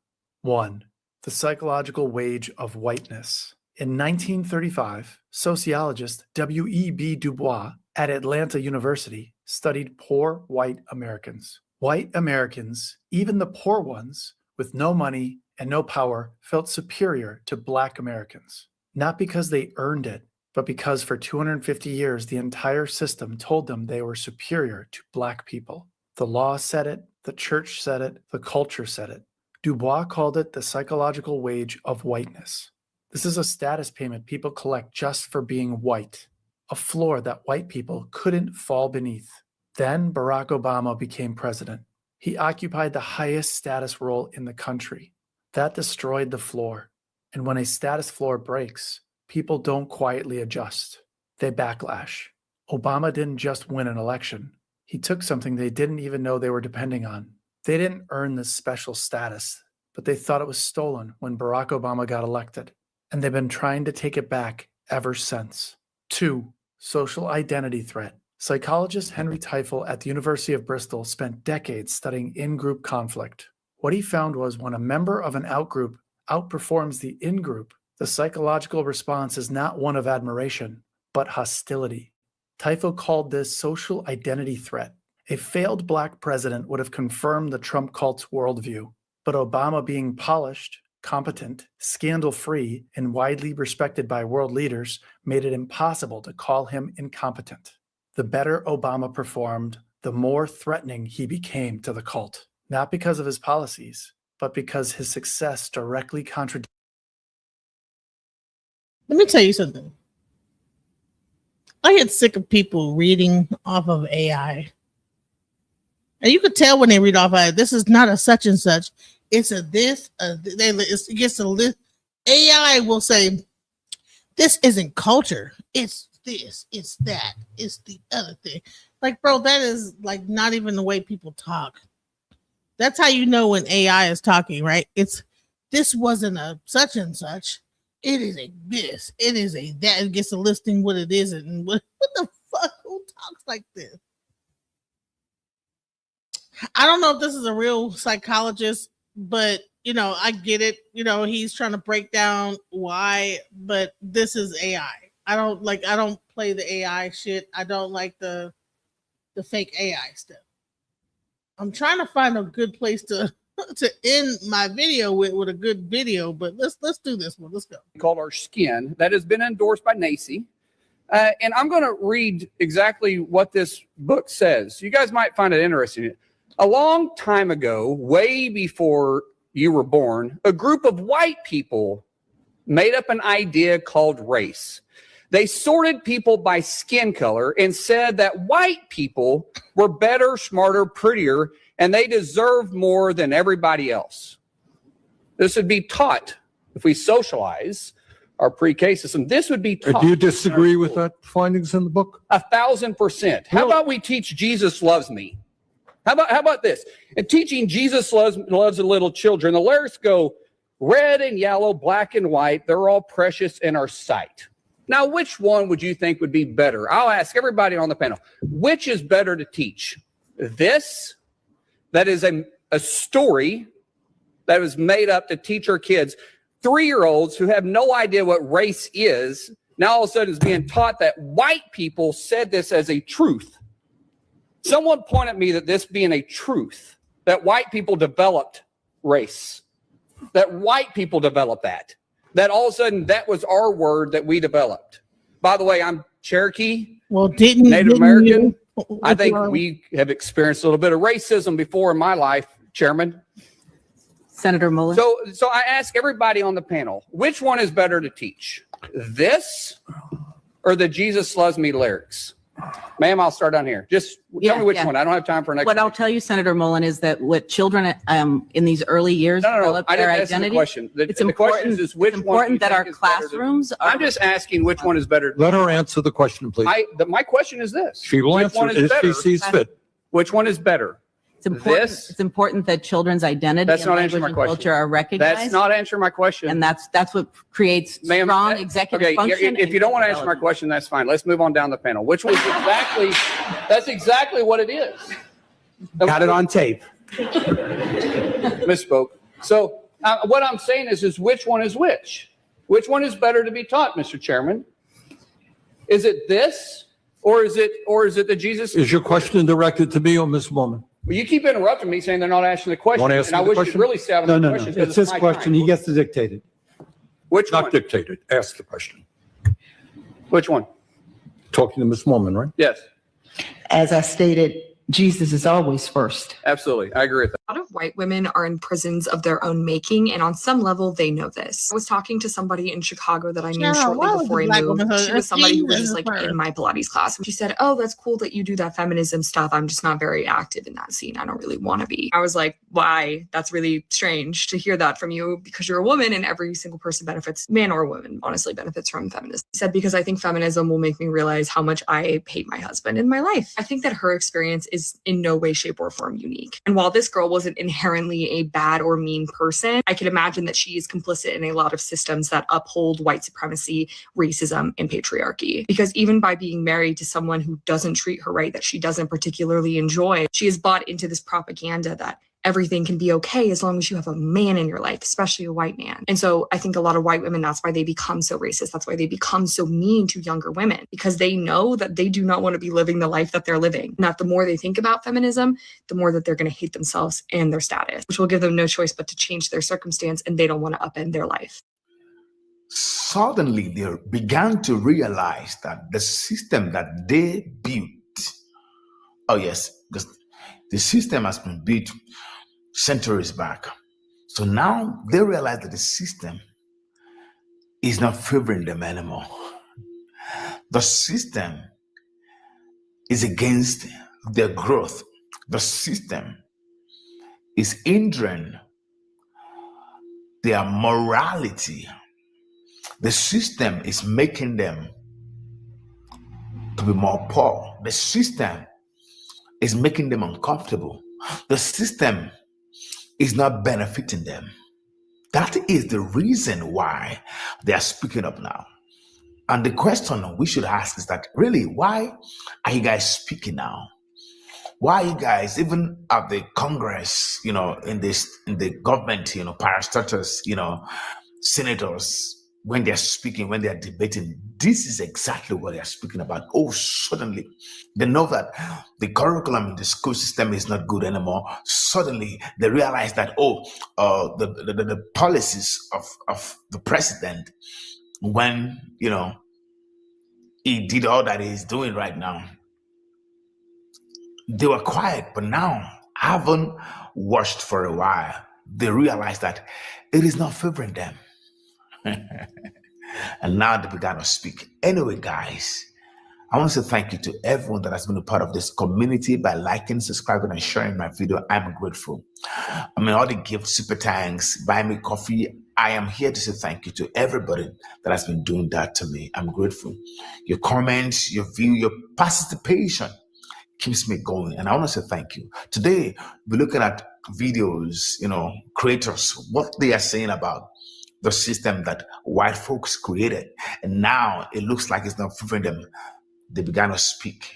1. The psychological wage of whiteness. In 1935, sociologist W.E.B. Du Bois at Atlanta University studied poor white Americans. White Americans, even the poor ones with no money and no power felt superior to Black Americans, not because they earned it, but because for 250 years, the entire system told them they were superior to Black people. The law said it, the church said it, the culture said it. Du Bois called it the psychological wage of whiteness. This is a status payment people collect just for being white, a floor that white people couldn't fall beneath. Then Barack Obama became president. He occupied the highest status role in the country. That destroyed the floor. And when a status floor breaks, people don't quietly adjust. They backlash. Obama didn't just win an election. He took something they didn't even know they were depending on. They didn't earn this special status, but they thought it was stolen when Barack Obama got elected. And they've been trying to take it back ever since. 2. Social identity threat. Psychologist Henry Teifel at the University of Bristol spent decades studying in-group conflict. What he found was when a member of an outgroup outperforms the in-group, the psychological response is not one of admiration, but hostility. Teifel called this social identity threat. A failed Black president would have confirmed the Trump cult's worldview, but Obama being polished, competent, scandal-free, and widely respected by world leaders made it impossible to call him incompetent. The better Obama performed, the more threatening he became to the cult, not because of his policies, but because his success directly contradicted. Let me tell you something. I get sick of people reading off of AI. And you could tell when they read off of it, this is not a such and such. It's a this, it gets a list. AI will say, this isn't culture. It's this, it's that, it's the other thing. Like, bro, that is like not even the way people talk. That's how you know when AI is talking, right? It's this wasn't a such and such. It is a this. It is a that. It gets a listing what it is and what the fuck? Who talks like this? I don't know if this is a real psychologist, but you know, I get it. You know, he's trying to break down why, but this is AI. I don't play the AI shit. I don't like the fake AI stuff. I'm trying to find a good place to end my video with a good video, but let's do this one. Let's go. Called Our Skin that has been endorsed by NACI. And I'm going to read exactly what this book says. You guys might find it interesting. A long time ago, way before you were born, a group of white people made up an idea called race. They sorted people by skin color and said that white people were better, smarter, prettier, and they deserved more than everybody else. This would be taught if we socialize our pre-K system. This would be taught. Do you disagree with that findings in the book? 1,000%. How about we teach Jesus loves me? How about this? In teaching Jesus loves the little children, the lyrics go, red and yellow, black and white, they're all precious in our sight. Now, which one would you think would be better? I'll ask everybody on the panel, which is better to teach? This, that is a story that was made up to teach our kids, 3-year-olds who have no idea what race is, now all of a sudden is being taught that white people said this as a truth. Someone point at me that this being a truth, that white people developed race, that white people developed that all of a sudden that was our word that we developed. By the way, I'm Cherokee, Native American. I think we have experienced a little bit of racism before in my life, Chairman. Senator Mullen. So I ask everybody on the panel, which one is better to teach? This or the Jesus Loves Me lyrics? Ma'am, I'll start down here. Just tell me which one. I don't have time for an explanation. What I'll tell you, Senator Mullen, is that what children in these early years develop their identity. The question. It's the important, question is which it's important one that our classrooms are. I'm just asking which one is better. Let her answer the question, please. My question is this. She will answer it if she sees fit. Which one is better? It's important that children's identity and language and culture are recognized. That's not answering my question. And that's what creates strong executive function. If you don't want to answer my question, that's fine. Let's move on down the panel. Which was exactly, that's exactly what it is. Got it on tape. Misspoke. So what I'm saying is which one is which? Which one is better to be taught, Mr. Chairman? Is it this or is it the Jesus? Is your question directed to me or Ms. Woman? Well, you keep interrupting me saying they're not asking the question. Want to ask And I me the wish question? you'd really stay out of No, the no, no. questions. It's his my question. time. He gets to dictate it. Which Not one? dictated. Ask the question. Which one? Talking to Ms. Mormon, right? Yes, As I stated, Jesus is always first. absolutely. I agree with that. A lot of white women are in prisons of their own making, and on some level, they know this. I was talking to somebody in Chicago that I knew shortly before I moved. She was somebody who was just like in my Pilates class. And she said, "Oh, that's cool that you do that feminism stuff. I'm just not very active in that scene. I don't really want to be." I was like, "Why? That's really strange to hear that from you because you're a woman and every single person benefits, man or woman, honestly, benefits from feminism." She said, "Because I think feminism will make me realize how much I hate my husband in my life." I think that her experience is in no way, shape, or form unique. And while this girl wasn't inherently a bad or mean person, I can imagine that she is complicit in a lot of systems that uphold white supremacy, racism, and patriarchy. Because even by being married to someone who doesn't treat her right, that she doesn't particularly enjoy, she is bought into this propaganda that everything can be okay as long as you have a man in your life, especially a white man. And so I think a lot of white women, that's why they become so racist. That's why they become so mean to younger women, because they know that they do not want to be living the life that they're living. And that the more they think about feminism, the more that they're going to hate themselves and their status, which will give them no choice but to change their circumstance, and they don't want to upend their life. Suddenly they began to realize that the system that they built, oh yes, the system has been built centuries back. So now they realize that the system is not favoring them anymore. The system is against their growth. The system is hindering their morality. The system is making them to be more poor. The system is making them uncomfortable. The system is not benefiting them. That is the reason why they are speaking up now. And the question we should ask is that, really, why are you guys speaking now? Why are you guys, even at the Congress, in the government, parastatals, senators, when they're speaking, when they're debating, this is exactly what they're speaking about. Oh, suddenly they know that the curriculum in the school system is not good anymore. Suddenly they realize that, the policies of the president, when, he did all that he's doing right now, they were quiet, but now, haven't watched for a while, they realize that it is not favoring them. And now they began to speak. Anyway, guys, I want to say thank you to everyone that has been a part of this community by liking, subscribing, and sharing my video. I'm grateful. All the gifts, super thanks, buy me coffee. I am here to say thank you to everybody that has been doing that to me. I'm grateful. Your comments, your view, your participation keeps me going. And I want to say thank you. Today, we're looking at videos, creators, what they are saying about the system that white folks created. And now it looks like it's not favoring them. They began to speak,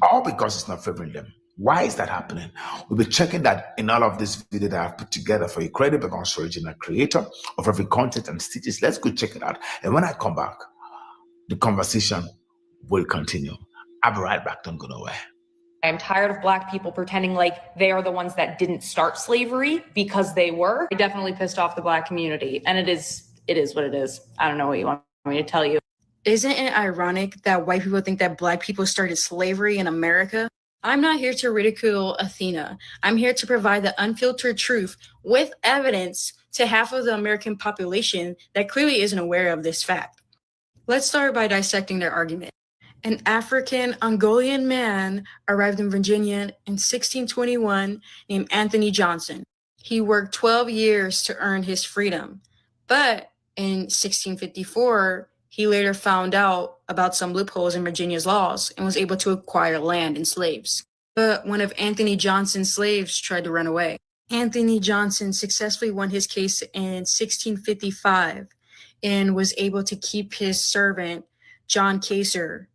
all because it's not favoring them. Why is that happening? We'll be checking that in all of this video that I've put together for you, credible because original creator of every content and stitches. Let's go check it out. And when I come back, the conversation will continue. I'll be right back. Don't go nowhere. I'm tired of Black people pretending like they are the ones that didn't start slavery because they were. It definitely pissed off the Black community, and it is what it is. I don't know what you want me to tell you. Isn't it ironic that white people think that Black people started slavery in America? I'm not here to ridicule Athena. I'm here to provide the unfiltered truth with evidence to half of the American population that clearly isn't aware of this fact. Let's start by dissecting their argument. An African Angolan man arrived in Virginia in 1621 named Anthony Johnson. He worked 12 years to earn his freedom, but in 1654, he later found out about some loopholes in Virginia's laws and was able to acquire land and slaves. But one of Anthony Johnson's slaves tried to run away. Anthony Johnson successfully won his case in 1655 and was able to keep his servant, John Kaser,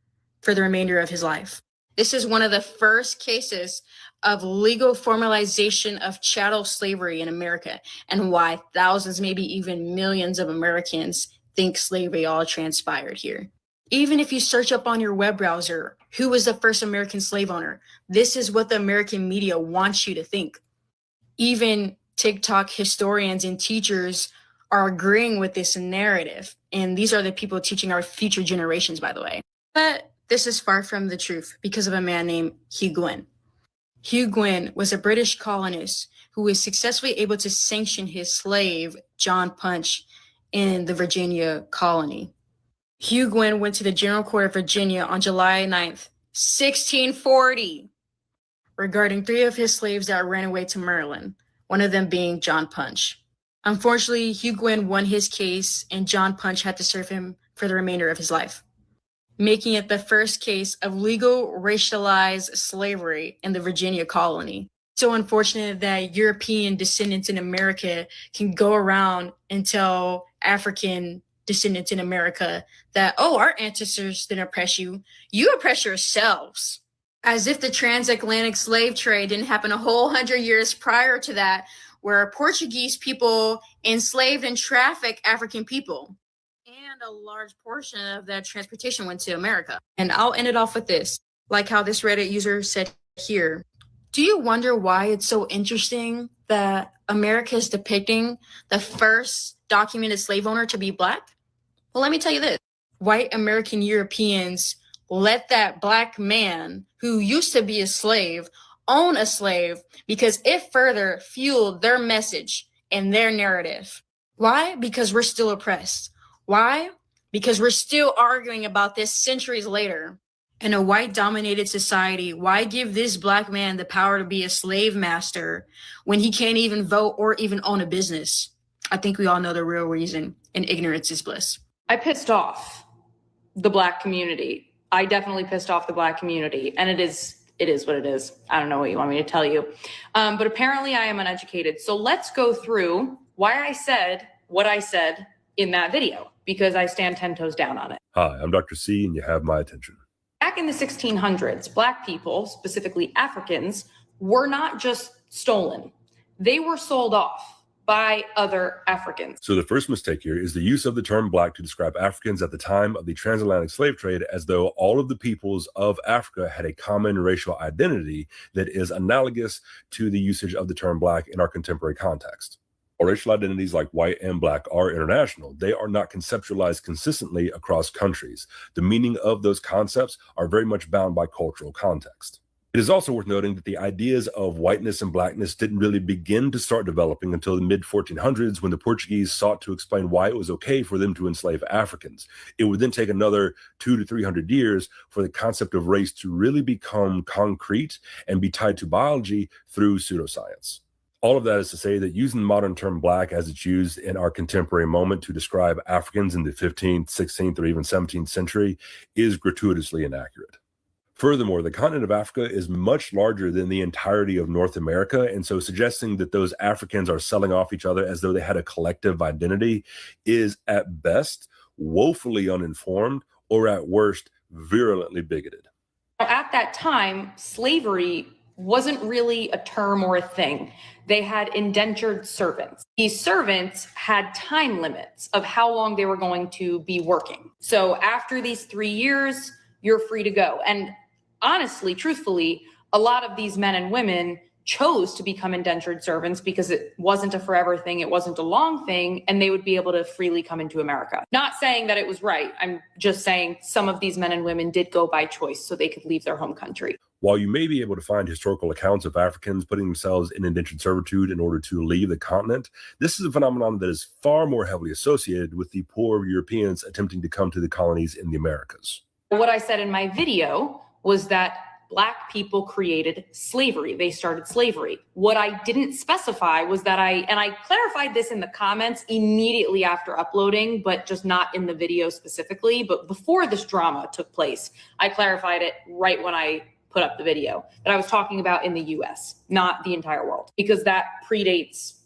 for the remainder of his life. This is one of the first cases of legal formalization of chattel slavery in America, and why thousands, maybe even millions of Americans think slavery all transpired here. Even if you search up on your web browser, who was the first American slave owner? This is what the American media wants you to think. Even TikTok historians and teachers are agreeing with this narrative. And these are the people teaching our future generations, by the way. But this is far from the truth because of a man named Hugh Gwynn. Hugh Gwynn was a British colonist who was successfully able to sanction his slave, John Punch, in the Virginia colony. Hugh Gwynn went to the General Court of Virginia on July 9th, 1640, regarding 3 of his slaves that ran away to Maryland, one of them being John Punch. Unfortunately, Hugh Gwynn won his case and John Punch had to serve him for the remainder of his life, making it the first case of legal racialized slavery in the Virginia colony. So unfortunate that European descendants in America can go around and tell African descendants in America that, oh, our ancestors didn't oppress you. You oppress yourselves. As if the transatlantic slave trade didn't happen a whole 100 years prior to that, where Portuguese people enslaved and trafficked African people. And a large portion of that transportation went to America. And I'll end it off with this, like how this Reddit user said here. Do you wonder why it's so interesting that America is depicting the first documented slave owner to be Black? Well, let me tell you this. White American Europeans let that Black man who used to be a slave own a slave because it further fueled their message and their narrative. Why? Because we're still oppressed. Why? Because we're still arguing about this centuries later. In a white-dominated society, why give this Black man the power to be a slave master when he can't even vote or even own a business? I think we all know the real reason, and ignorance is bliss. I pissed off the Black community. I definitely pissed off the Black community, and it is what it is. I don't know what you want me to tell you. But apparently I am uneducated. So let's go through why I said what I said in that video, because I stand 10 toes down on it. Hi, I'm Dr. C, and you have my attention. Back in the 1600s, Black people, specifically Africans, were not just stolen. They were sold off by other Africans. So the first mistake here is the use of the term Black to describe Africans at the time of the transatlantic slave trade, as though all of the peoples of Africa had a common racial identity that is analogous to the usage of the term Black in our contemporary context. While racial identities like white and Black are international, they are not conceptualized consistently across countries. The meaning of those concepts are very much bound by cultural context. It is also worth noting that the ideas of whiteness and Blackness didn't really begin to start developing until the mid-1400s, when the Portuguese sought to explain why it was okay for them to enslave Africans. It would then take another 200 to 300 years for the concept of race to really become concrete and be tied to biology through pseudoscience. All of that is to say that using the modern term Black as it's used in our contemporary moment to describe Africans in the 15th, 16th, or even 17th century is gratuitously inaccurate. Furthermore, the continent of Africa is much larger than the entirety of North America, and so suggesting that those Africans are selling off each other as though they had a collective identity is at best woefully uninformed, or at worst virulently bigoted. At that time, slavery wasn't really a term or a thing. They had indentured servants. These servants had time limits of how long they were going to be working. So after these 3 years, you're free to go. And honestly, truthfully, a lot of these men and women chose to become indentured servants because it wasn't a forever thing, it wasn't a long thing, and they would be able to freely come into America. Not saying that it was right. I'm just saying some of these men and women did go by choice so they could leave their home country. While you may be able to find historical accounts of Africans putting themselves in indentured servitude in order to leave the continent, this is a phenomenon that is far more heavily associated with the poor Europeans attempting to come to the colonies in the Americas. What I said in my video was that Black people created slavery. They started slavery. What I didn't specify was that I clarified this in the comments immediately after uploading, but just not in the video specifically. But before this drama took place, I clarified it right when I put up the video that I was talking about in the US, not the entire world, because that predates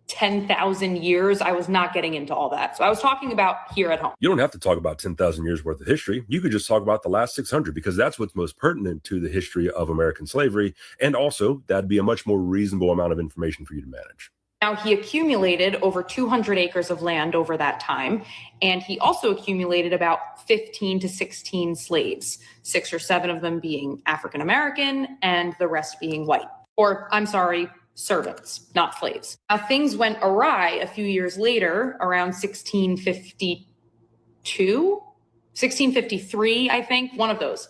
10,000 years. I was not getting into all that. So I was talking about here at home. You don't have to talk about 10,000 years worth of history. You could just talk about the last 600, because that's what's most pertinent to the history of American slavery. And also that'd be a much more reasonable amount of information for you to manage. Now, he accumulated over 200 acres of land over that time, and he also accumulated about 15 to 16 slaves, 6 or 7 of them being African-American and the rest being white. Or, I'm sorry, servants, not slaves. Now, things went awry a few years later, around 1653, I think, one of those,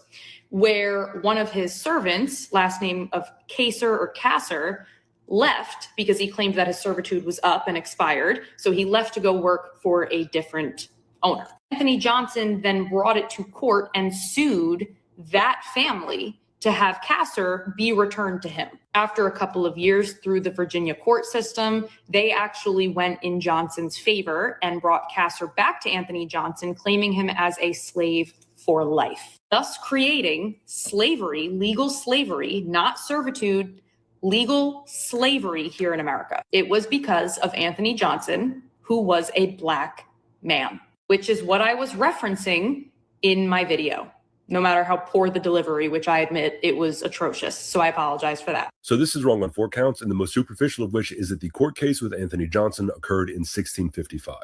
where one of his servants, last name of Kaser or Kasser, left because he claimed that his servitude was up and expired. So he left to go work for a different owner. Anthony Johnson then brought it to court and sued that family to have Kasser be returned to him. After a couple of years through the Virginia court system, they actually went in Johnson's favor and brought Kasser back to Anthony Johnson, claiming him as a slave for life, thus creating slavery, legal slavery, not servitude, legal slavery here in America. It was because of Anthony Johnson, who was a Black man, which is what I was referencing in my video. No matter how poor the delivery, which I admit it was atrocious. So I apologize for that. So this is wrong on 4 counts, and the most superficial of which is that the court case with Anthony Johnson occurred in 1655.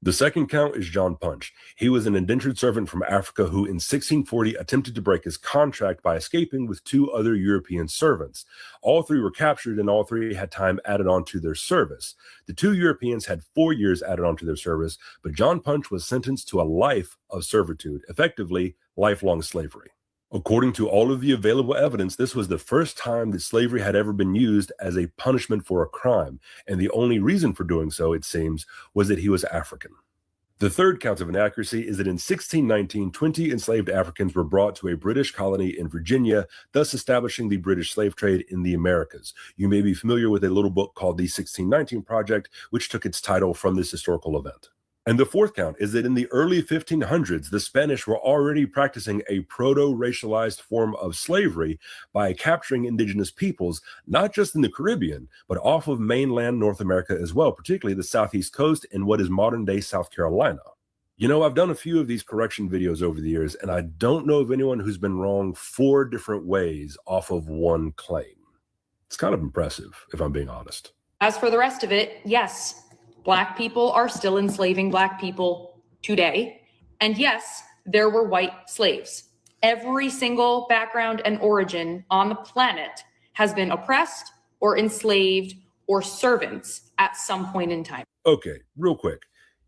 The second count is John Punch. He was an indentured servant from Africa who in 1640 attempted to break his contract by escaping with 2 other European servants. All 3 were captured and all 3 had time added on to their service. The 2 Europeans had 4 years added on to their service, but John Punch was sentenced to a life of servitude, effectively lifelong slavery. According to all of the available evidence, this was the first time that slavery had ever been used as a punishment for a crime, and the only reason for doing so, it seems, was that he was African. The third count of inaccuracy is that in 1619, 20 enslaved Africans were brought to a British colony in Virginia, thus establishing the British slave trade in the Americas. You may be familiar with a little book called The 1619 Project, which took its title from this historical event. And the fourth count is that in the early 1500s, the Spanish were already practicing a proto-racialized form of slavery by capturing indigenous peoples, not just in the Caribbean, but off of mainland North America as well, particularly the southeast coast and what is modern-day South Carolina. You know, I've done a few of these correction videos over the years, and I don't know of anyone who's been wrong 4 different ways off of one claim. It's kind of impressive, if I'm being honest. As for the rest of it, yes, Black people are still enslaving Black people today. And yes, there were white slaves. Every single background and origin on the planet has been oppressed or enslaved or servants at some point in time. Okay, real quick.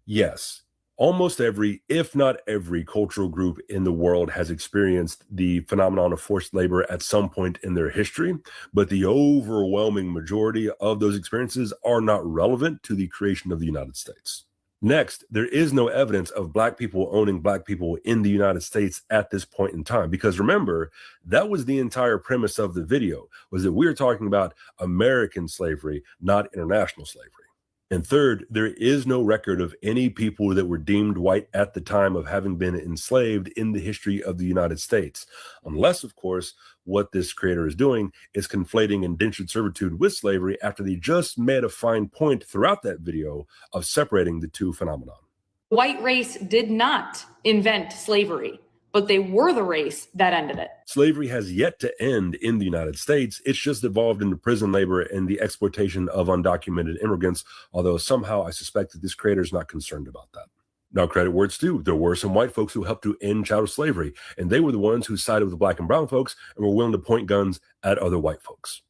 Yes, almost every, if not every, cultural group in the world has experienced the phenomenon of forced labor at some point in their history, but the overwhelming majority of those experiences are not relevant to the creation of the United States. Next, there is no evidence of Black people owning Black people in the United States at this point in time, because remember, that was the entire premise of the video, was that we are talking about American slavery, not international slavery. And third, there is no record of any people that were deemed white at the time of having been enslaved in the history of the United States. Unless, of course, what this creator is doing is conflating indentured servitude with slavery after they just made a fine point throughout that video of separating the two phenomena. The white race did not invent slavery, but they were the race that ended it. Slavery has yet to end in the United States. It's just evolved into prison labor and the exploitation of undocumented immigrants, although somehow I suspect that this creator is not concerned about that. Now, credit where it's due. There were some white folks who helped to end chattel slavery, and they were the ones who sided with the Black and brown folks and were willing to point guns at other white folks.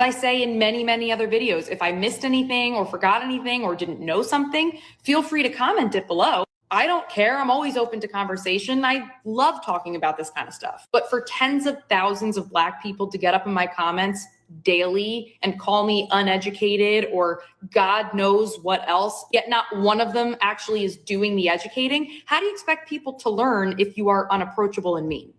I say in many, many other videos, if I missed anything or forgot anything or didn't know something, feel free to comment it below. I don't care. I'm always open to conversation. I love talking about this kind of stuff. But for tens of thousands of Black people to get up in my comments daily and call me uneducated or God knows what else, yet not one of them actually is doing the educating, how do you expect people to learn if you are unapproachable and mean?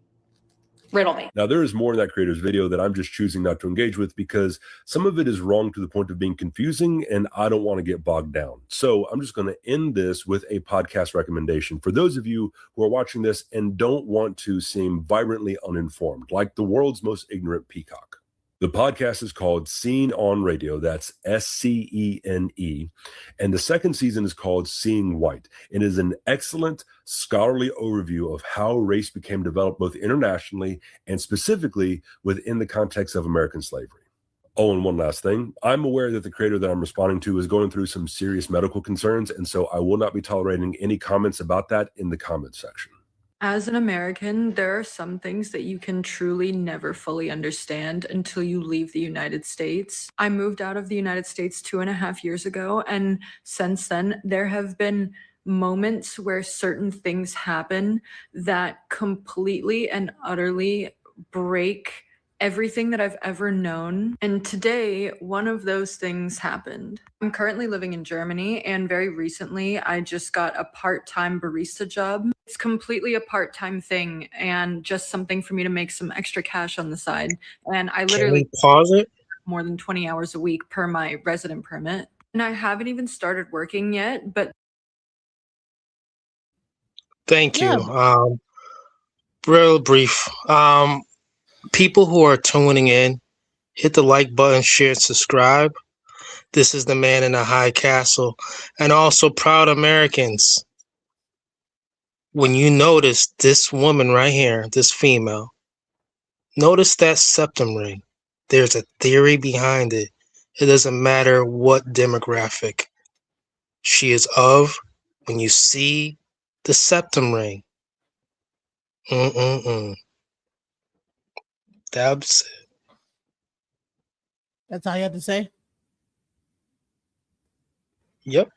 Riddle me. Now, there is more in that creator's video that I'm just choosing not to engage with because some of it is wrong to the point of being confusing and I don't want to get bogged down. So I'm just going to end this with a podcast recommendation for those of you who are watching this and don't want to seem vibrantly uninformed, like the world's most ignorant peacock. The podcast is called Seen on Radio. That's SCENE. And the second season is called Seeing White. It is an excellent scholarly overview of how race became developed both internationally and specifically within the context of American slavery. Oh, and one last thing. I'm aware that the creator that I'm responding to is going through some serious medical concerns, and so I will not be tolerating any comments about that in the comments section. As an American, there are some things that you can truly never fully understand until you leave the United States. I moved out of the United States 2.5 years ago, and since then, there have been moments where certain things happen that completely and utterly break everything that I've ever known. And today, one of those things happened. I'm currently living in Germany, and very recently, I just got a part-time barista job. It's completely a part-time thing and just something for me to make some extra cash on the side. And I literally Can we pause it? more than 20 hours a week per my resident permit. And I haven't even started working yet, but Thank you. Real brief. People who are tuning in, hit the like button, share, subscribe. This is the man in the high castle. And also, proud Americans, when you notice this woman right here, this female, notice that septum ring. There's a theory behind it. It doesn't matter what demographic she is of. When you see the septum ring, that's it. That's all you have to say? Yep.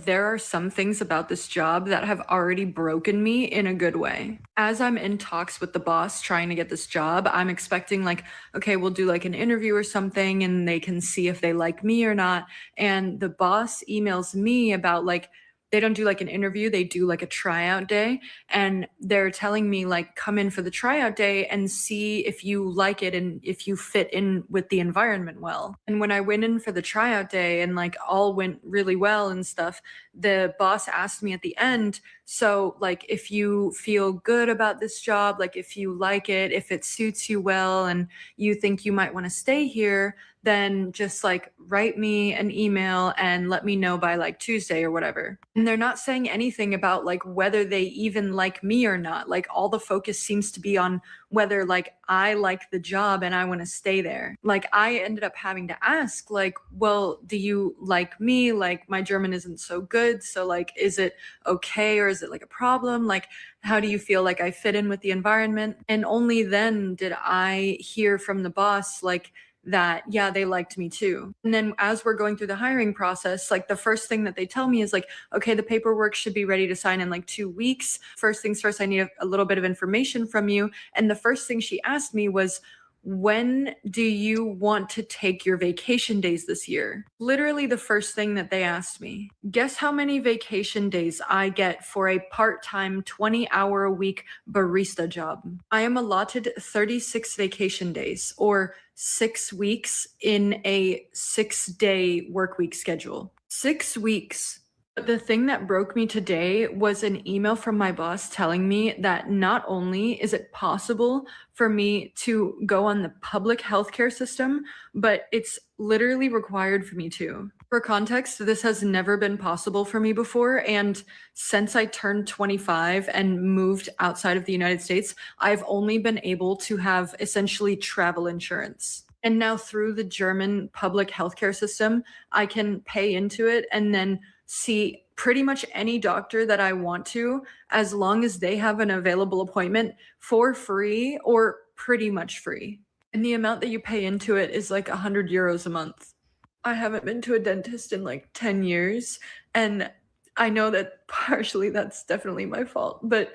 there are some things about this job that have already broken me in a good way. As I'm in talks with the boss trying to get this job, I'm expecting like, okay, we'll do like an interview or something and they can see if they like me or not. And the boss emails me about like, they don't do like an interview, they do like a tryout day. And they're telling me like, come in for the tryout day and see if you like it and if you fit in with the environment well. And when I went in for the tryout day and like all went really well and stuff, the boss asked me at the end, so like if you feel good about this job, like if you like it, if it suits you well and you think you might want to stay here, then just like write me an email and let me know by like Tuesday or whatever. And they're not saying anything about like whether they even like me or not. Like all the focus seems to be on whether like I like the job and I want to stay there. Like I ended up having to ask like, well, do you like me? Like my German isn't so good. So like, is it okay or is it like a problem? Like, how do you feel like I fit in with the environment? And only then did I hear from the boss like, that yeah, they liked me too. And then as we're going through the hiring process, like the first thing that they tell me is like, okay, the paperwork should be ready to sign in like 2 weeks. First things first, I need a little bit of information from you. And the first thing she asked me was, when do you want to take your vacation days this year? Literally the first thing that they asked me. Guess how many vacation days I get for a part-time 20-hour-a-week barista job? I am allotted 36 vacation days, or 6 weeks in a 6-day work week schedule. 6 weeks. But the thing that broke me today was an email from my boss telling me that not only is it possible for me to go on the public healthcare system, but it's literally required for me to. For context, this has never been possible for me before. And since I turned 25 and moved outside of the United States, I've only been able to have essentially travel insurance. And now through the German public healthcare system, I can pay into it and then see pretty much any doctor that I want to, as long as they have an available appointment for free or pretty much free. And the amount that you pay into it is like 100 euros a month. I haven't been to a dentist in like 10 years. And I know that partially that's definitely my fault, but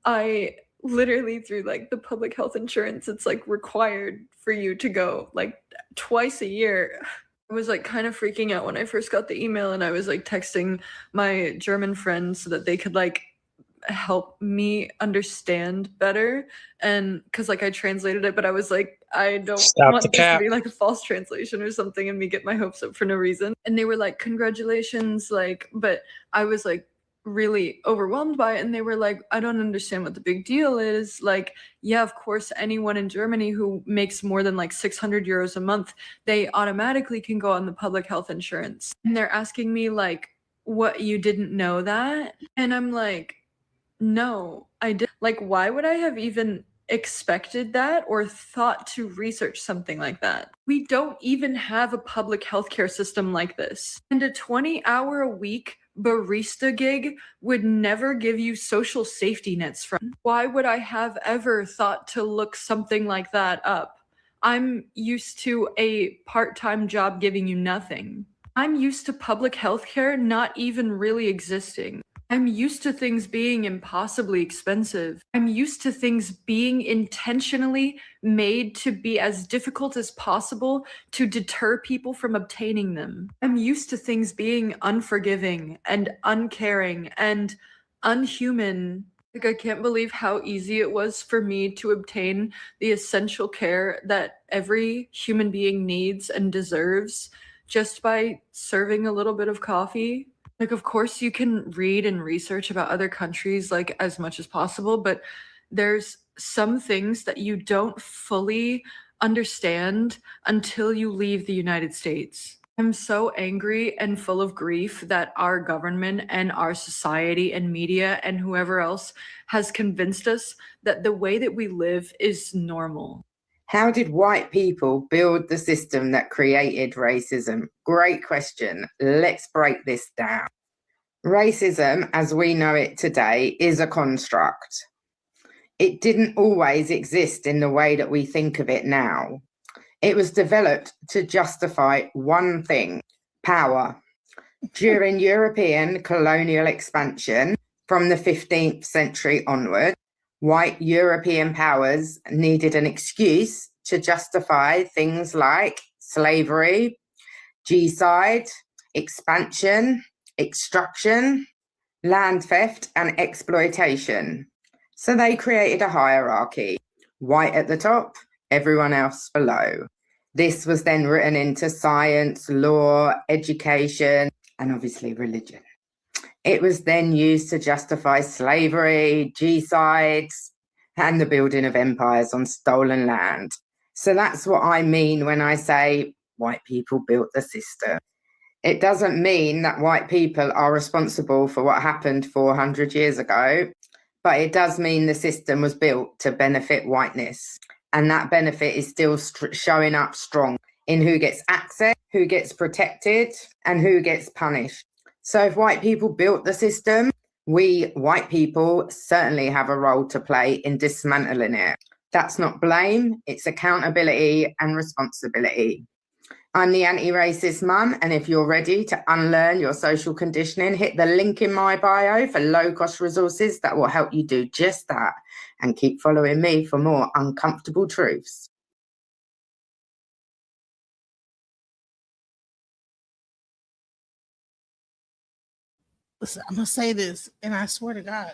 I literally through like the public health insurance, it's like required for you to go like twice a year. I was like kind of freaking out when I first got the email, and I was like texting my German friends so that they could like help me understand better. And because like I translated it, but I was like, I don't want this to be like a false translation or something and me get my hopes up for no reason. And they were like, congratulations, like, but I was like really overwhelmed by it, and they were like, I don't understand what the big deal is. Like, yeah, of course, anyone in Germany who makes more than like 600 euros a month, they automatically can go on the public health insurance. And they're asking me like, what, you didn't know that? And I'm like, no, I did. Like, why would I have even expected that or thought to research something like that. We don't even have a public healthcare system like this. And a 20-hour-a-week barista gig would never give you social safety nets from. Why would I have ever thought to look something like that up? I'm used to a part-time job giving you nothing. I'm used to public healthcare not even really existing. I'm used to things being impossibly expensive. I'm used to things being intentionally made to be as difficult as possible to deter people from obtaining them. I'm used to things being unforgiving and uncaring and unhuman. Like, I can't believe how easy it was for me to obtain the essential care that every human being needs and deserves just by serving a little bit of coffee. Like, of course, you can read and research about other countries like as much as possible, but there's some things that you don't fully understand until you leave the United States. I'm so angry and full of grief that our government and our society and media and whoever else has convinced us that the way that we live is normal. How did white people build the system that created racism? Great question. Let's break this down. Racism, as we know it today, is a construct. It didn't always exist in the way that we think of it now. It was developed to justify one thing: power. During European colonial expansion from the 15th century onward, white European powers needed an excuse to justify things like slavery, genocide, expansion, extraction, land theft, and exploitation. So they created a hierarchy: white at the top, everyone else below. This was then written into science, law, education, and obviously religion. It was then used to justify slavery, genocides, and the building of empires on stolen land. So that's what I mean when I say white people built the system. It doesn't mean that white people are responsible for what happened 400 years ago, but it does mean the system was built to benefit whiteness. And that benefit is still showing up strong in who gets access, who gets protected, and who gets punished. So if white people built the system, we white people certainly have a role to play in dismantling it. That's not blame, it's accountability and responsibility. I'm the anti-racist mum, and if you're ready to unlearn your social conditioning, hit the link in my bio for low-cost resources that will help you do just that, and keep following me for more uncomfortable truths. Listen, I'm going to say this, and I swear to God,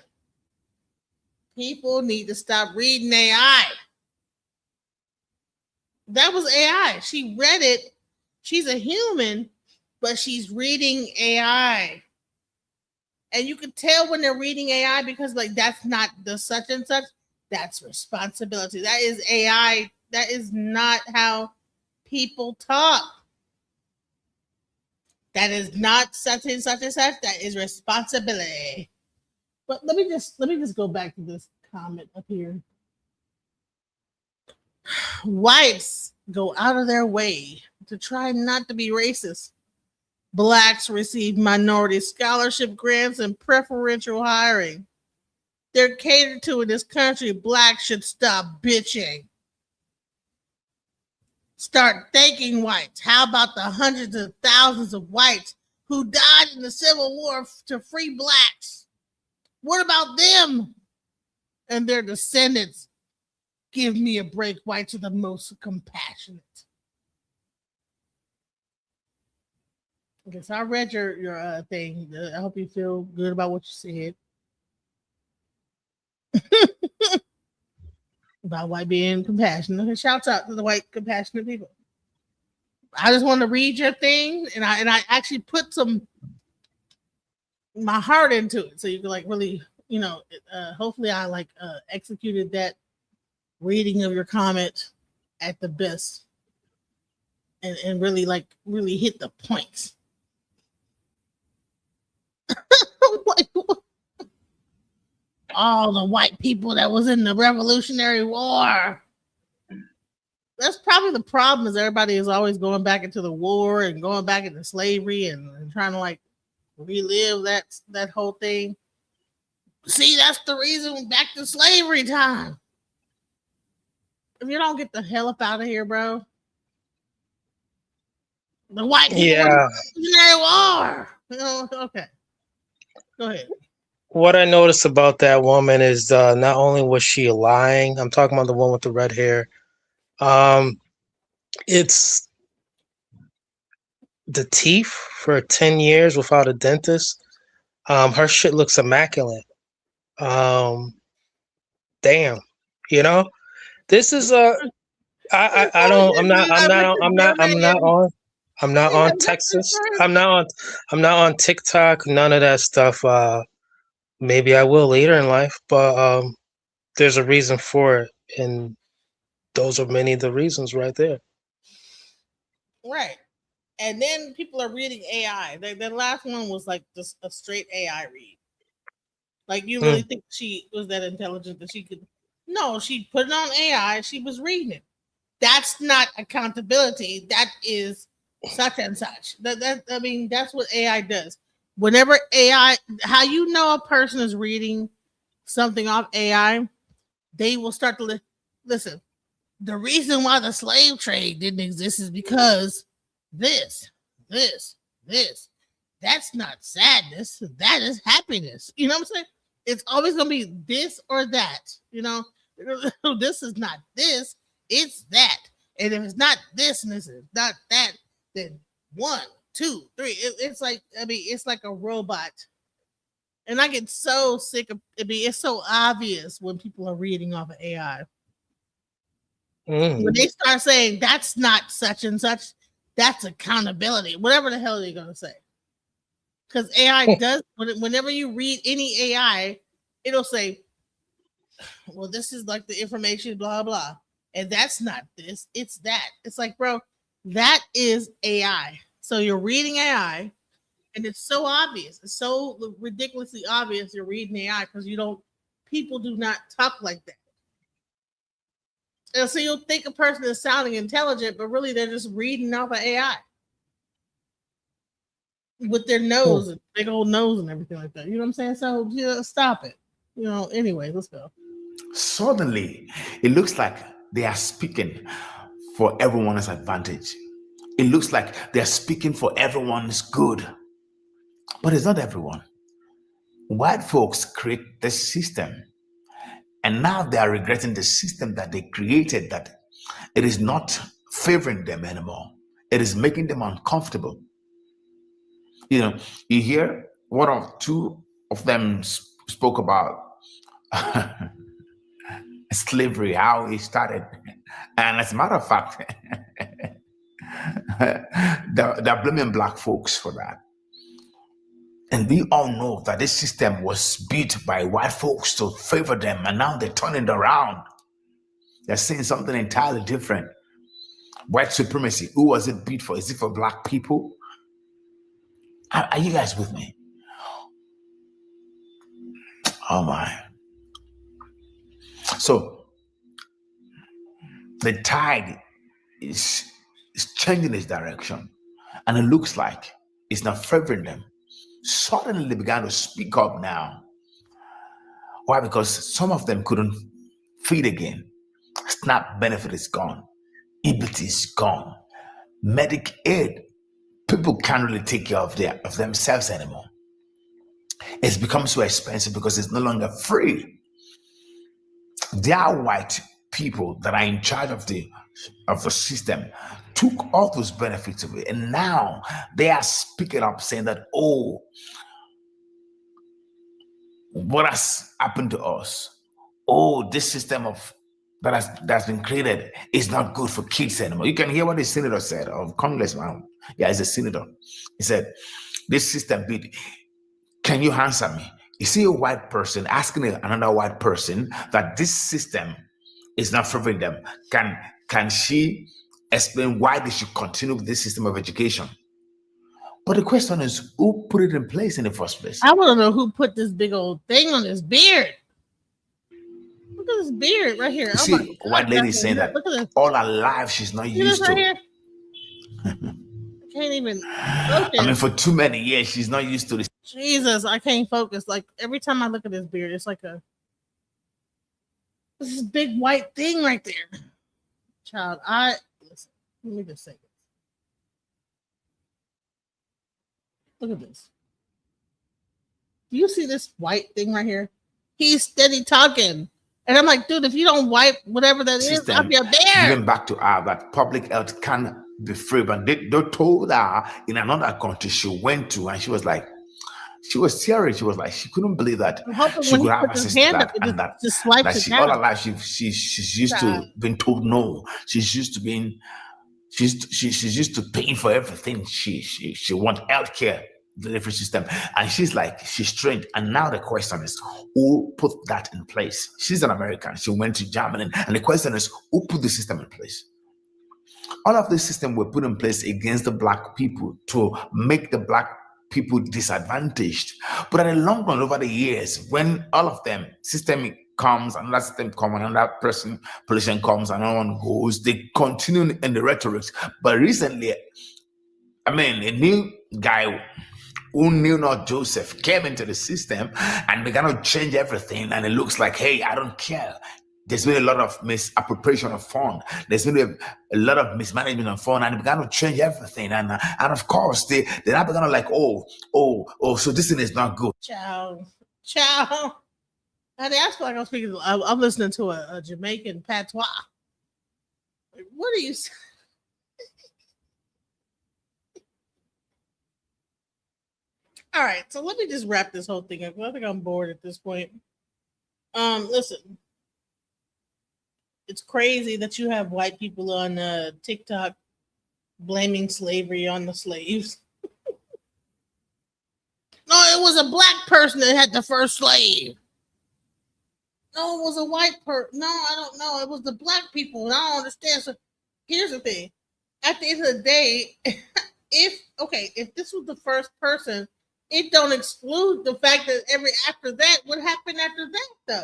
people need to stop reading AI. That was AI. She read it. She's a human, but she's reading AI. And you can tell when they're reading AI because, like, that's not the such and such. That's responsibility. That is AI. That is not how people talk. That is not such and such and such. That is responsibility. But let me just go back to this comment up here. Whites go out of their way to try not to be racist. Blacks receive minority scholarship grants and preferential hiring. They're catered to in this country. Blacks should stop bitching. Start thanking whites. How about the hundreds of thousands of whites who died in the Civil War to free blacks? What about them and their descendants? Give me a break. Whites are the most compassionate. Okay, so I read your thing. I hope you feel good about what you said about white being compassionate. Okay, shouts out to the white compassionate people. I just want to read your thing, and I actually put my heart into it, so you can like really, hopefully I executed that reading of your comment at the best, and really hit the points. all the white people that was in the Revolutionary War. That's probably the problem, is everybody is always going back into the war and going back into slavery and trying to like relive that whole thing. See, that's the reason back to slavery time. If you don't get the hell up out of here, bro. The white people in the Revolutionary War. You know, okay. Go ahead. What I noticed about that woman is not only was she lying, I'm talking about the one with the red hair. It's the teeth for 10 years without a dentist. Her shit looks immaculate. Damn, you know, this is I'm not on Texas. I'm not on TikTok. None of that stuff. Maybe I will later in life, but there's a reason for it, and those are many of the reasons right there. Right. And then people are reading AI. The last one was like just a straight AI read. Like, you really think she was that intelligent that she could? No, she put it on AI. She was reading it. That's not accountability. That is such and such. I mean, that's what AI does. Whenever AI, how you know a person is reading something off AI, they will start to listen. The reason why the slave trade didn't exist is because this. That's not sadness. That is happiness. You know what I'm saying? It's always going to be this or that. You know, this is not this. It's that. And if it's not this and this is not that, then 1, 2, 3. It's like, I mean, it's like a robot. And I get so sick of it. It's so obvious when people are reading off of AI. When they start saying that's not such and such, that's accountability, whatever the hell they're going to say. Because AI does, whenever you read any AI, it'll say, well, this is like the information, blah, blah. And that's not this, it's that. It's like, bro, that is AI. So you're reading AI, and it's so obvious. It's so ridiculously obvious you're reading AI because people do not talk like that. And so you'll think a person is sounding intelligent, but really they're just reading off of AI with their nose and big old nose and everything like that. You know what I'm saying? So stop it. You know, anyway, let's go. Suddenly, it looks like they are speaking for everyone's advantage. It looks like they're speaking for everyone's good. But it's not everyone. White folks create this system, and now they are regretting the system that they created, that it is not favoring them anymore. It is making them uncomfortable. You know, you hear two of them spoke about slavery, how it started. And as a matter of fact, they're blaming black folks for that. And we all know that this system was built by white folks to favor them, and now they're turning it around. They're saying something entirely different. White supremacy, who was it built for? Is it for black people? Are you guys with me? Oh my. So the tide is changing its direction, and it looks like it's not favoring them. Suddenly they began to speak up now. Why? Because some of them couldn't feed again. SNAP benefit is gone. EBT is gone. Medic aid, people can't really take care of themselves anymore. It's become so expensive because it's no longer free. There are white people that are in charge of the system, took all those benefits away, and now they are speaking up saying that, oh, what has happened to us? Oh, this system that's been created is not good for kids anymore. You can hear what the senator said, or congressman. Yeah, he's a senator. He said, this system, can you answer me? You see a white person asking another white person that this system is not favoring them. Can she explain why they should continue with this system of education? But the question is, who put it in place in the first place? I want to know who put this big old thing on his beard. Look at this beard right here. You Oh my see, God, white lady saying that look at this. all her life she's not See this used right to. here? I can't even I mean, focus. for too many years, she's not used to this. Jesus, I can't focus. Like every time I look at this beard, it's like this big white thing right there. Child, listen, let me just say this. Look at this. Do you see this white thing right here? He's steady talking. And I'm like, dude, if you don't wipe whatever that is up your beard. Given back to her that public health can be free, but they told her in another country she went to, and she was like, she was tearing. She was like, she couldn't believe that she could have access to that, and that she all her life she's used to being told no. She's used to being she's used to paying for everything. She wants healthcare delivery system, and she's like, she's trained. And now the question is, who put that in place? She's an American. She went to Germany, and the question is, who put the system in place? All of this system were put in place against the black people to make the black people disadvantaged. But in the long run, over the years, when all of them system comes, another system comes, another pollution comes, another one goes, they continue in the rhetorics. But recently, I mean, a new guy who knew not Joseph came into the system and began to change everything. And it looks like, hey, I don't care. There's been a lot of misappropriation of fund. There's been a lot of mismanagement of fund, and it began to change everything. And of course, they now began to like, oh, so this thing is not good. Ciao. And I feel like I'm listening to a Jamaican patois. What are you saying? All right, so let me just wrap this whole thing up. I think I'm bored at this point. Listen, it's crazy that you have white people on TikTok blaming slavery on the slaves. No, it was a black person that had the first slave. No, it was a white person. No, I don't know. It was the black people. And I don't understand. So here's the thing. At the end of the day, if this was the first person, it don't exclude the fact that after that, what happened after that though?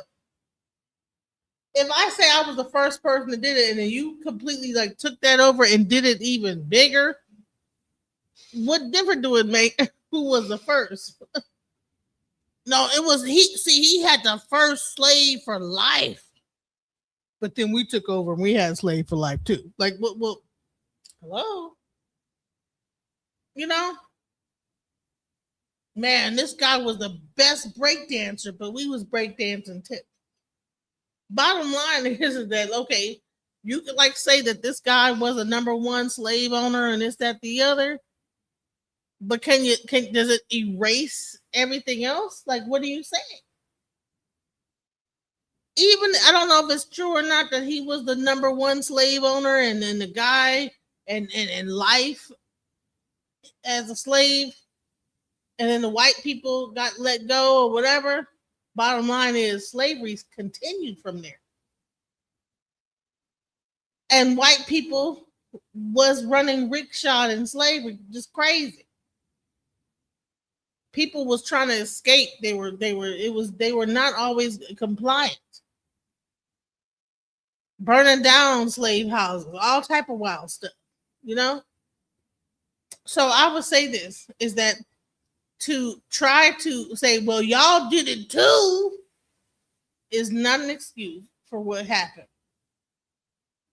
If I say I was the first person that did it and then you completely like took that over and did it even bigger, what difference do it make who was the first? No, it was he had the first slave for life. But then we took over and we had a slave for life too. Like well hello? You know? Man, this guy was the best break dancer, but we was break dancing too. Bottom line is that, okay, you could like say that this guy was a number one slave owner and this, that, the other, but does it erase everything else? Like, what are you saying? Even, I don't know if it's true or not that he was the number one slave owner and then the guy and life as a slave, and then the white people got let go or whatever. Bottom line is slavery's continued from there. And white people was running rickshaw in slavery, just crazy. People was trying to escape. They were not always compliant. Burning down slave houses, all type of wild stuff, you know? So I would say this is that to try to say, well, y'all did it too, is not an excuse for what happened.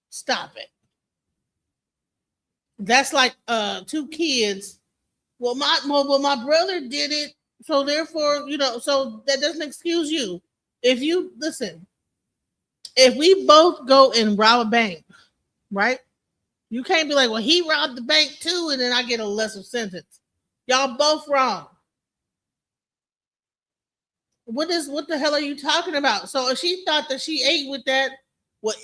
Stop it. That's like two kids. Well, my brother did it, so therefore, so that doesn't excuse you. If we both go and rob a bank, right? You can't be like, well, he robbed the bank too, and then I get a lesser sentence. Y'all both wrong. What the hell are you talking about? So she thought that she ate with that, with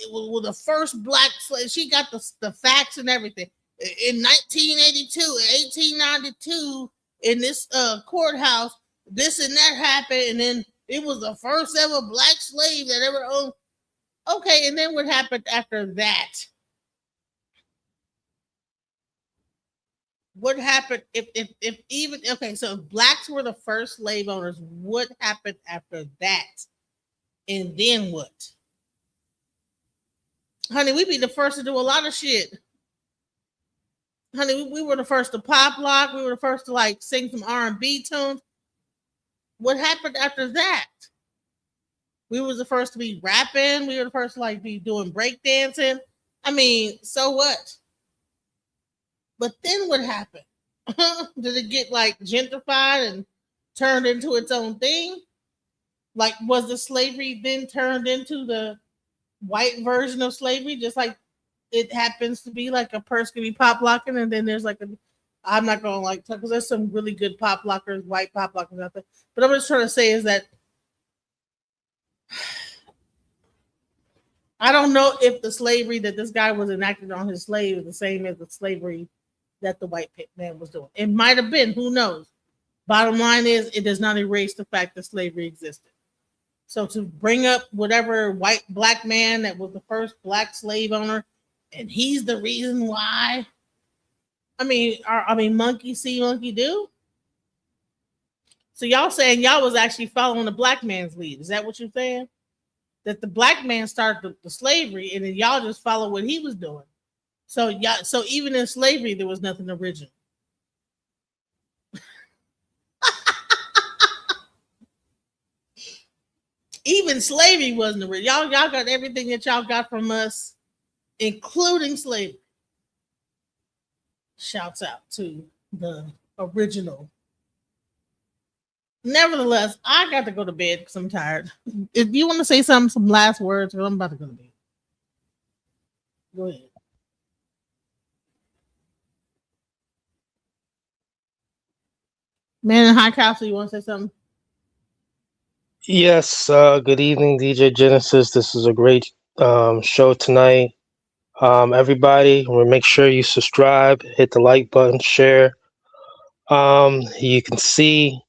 the first black slave. She got the facts and everything. In 1982, 1892, in this courthouse, this and that happened, and then it was the first ever black slave that ever owned. Okay, and then what happened after that? What happened if even okay? So if blacks were the first slave owners, what happened after that? And then what? Honey, we be the first to do a lot of shit. Honey, we were the first to pop lock. We were the first to like sing some R&B tunes. What happened after that? We was the first to be rapping. We were the first to like be doing break dancing. I mean, so what? But then what happened? Did it get like gentrified and turned into its own thing? Like, was the slavery then turned into the white version of slavery? Just like it happens to be like a person can be pop locking, and then there's like I'm not gonna like talk because there's some really good pop lockers, white pop lockers out there. But I'm just trying to say is that I don't know if the slavery that this guy was enacted on his slave is the same as the slavery that the white man was doing. It might have been, who knows? Bottom line is, it does not erase the fact that slavery existed. So to bring up whatever white black man that was the first black slave owner, and he's the reason why. I mean, monkey see, monkey do. So y'all saying y'all was actually following the black man's lead? Is that what you're saying? That the black man started the slavery, and then y'all just follow what he was doing. So even in slavery, there was nothing original. Even slavery wasn't original. Y'all got everything that y'all got from us, including slavery. Shouts out to the original. Nevertheless, I got to go to bed because I'm tired. If you want to say some last words, I'm about to go to bed. Go ahead. Man in High Castle, you want to say something? Yes, good evening, DJ Genesis. This is a great show tonight. Everybody, make sure you subscribe, hit the like button, share. You can see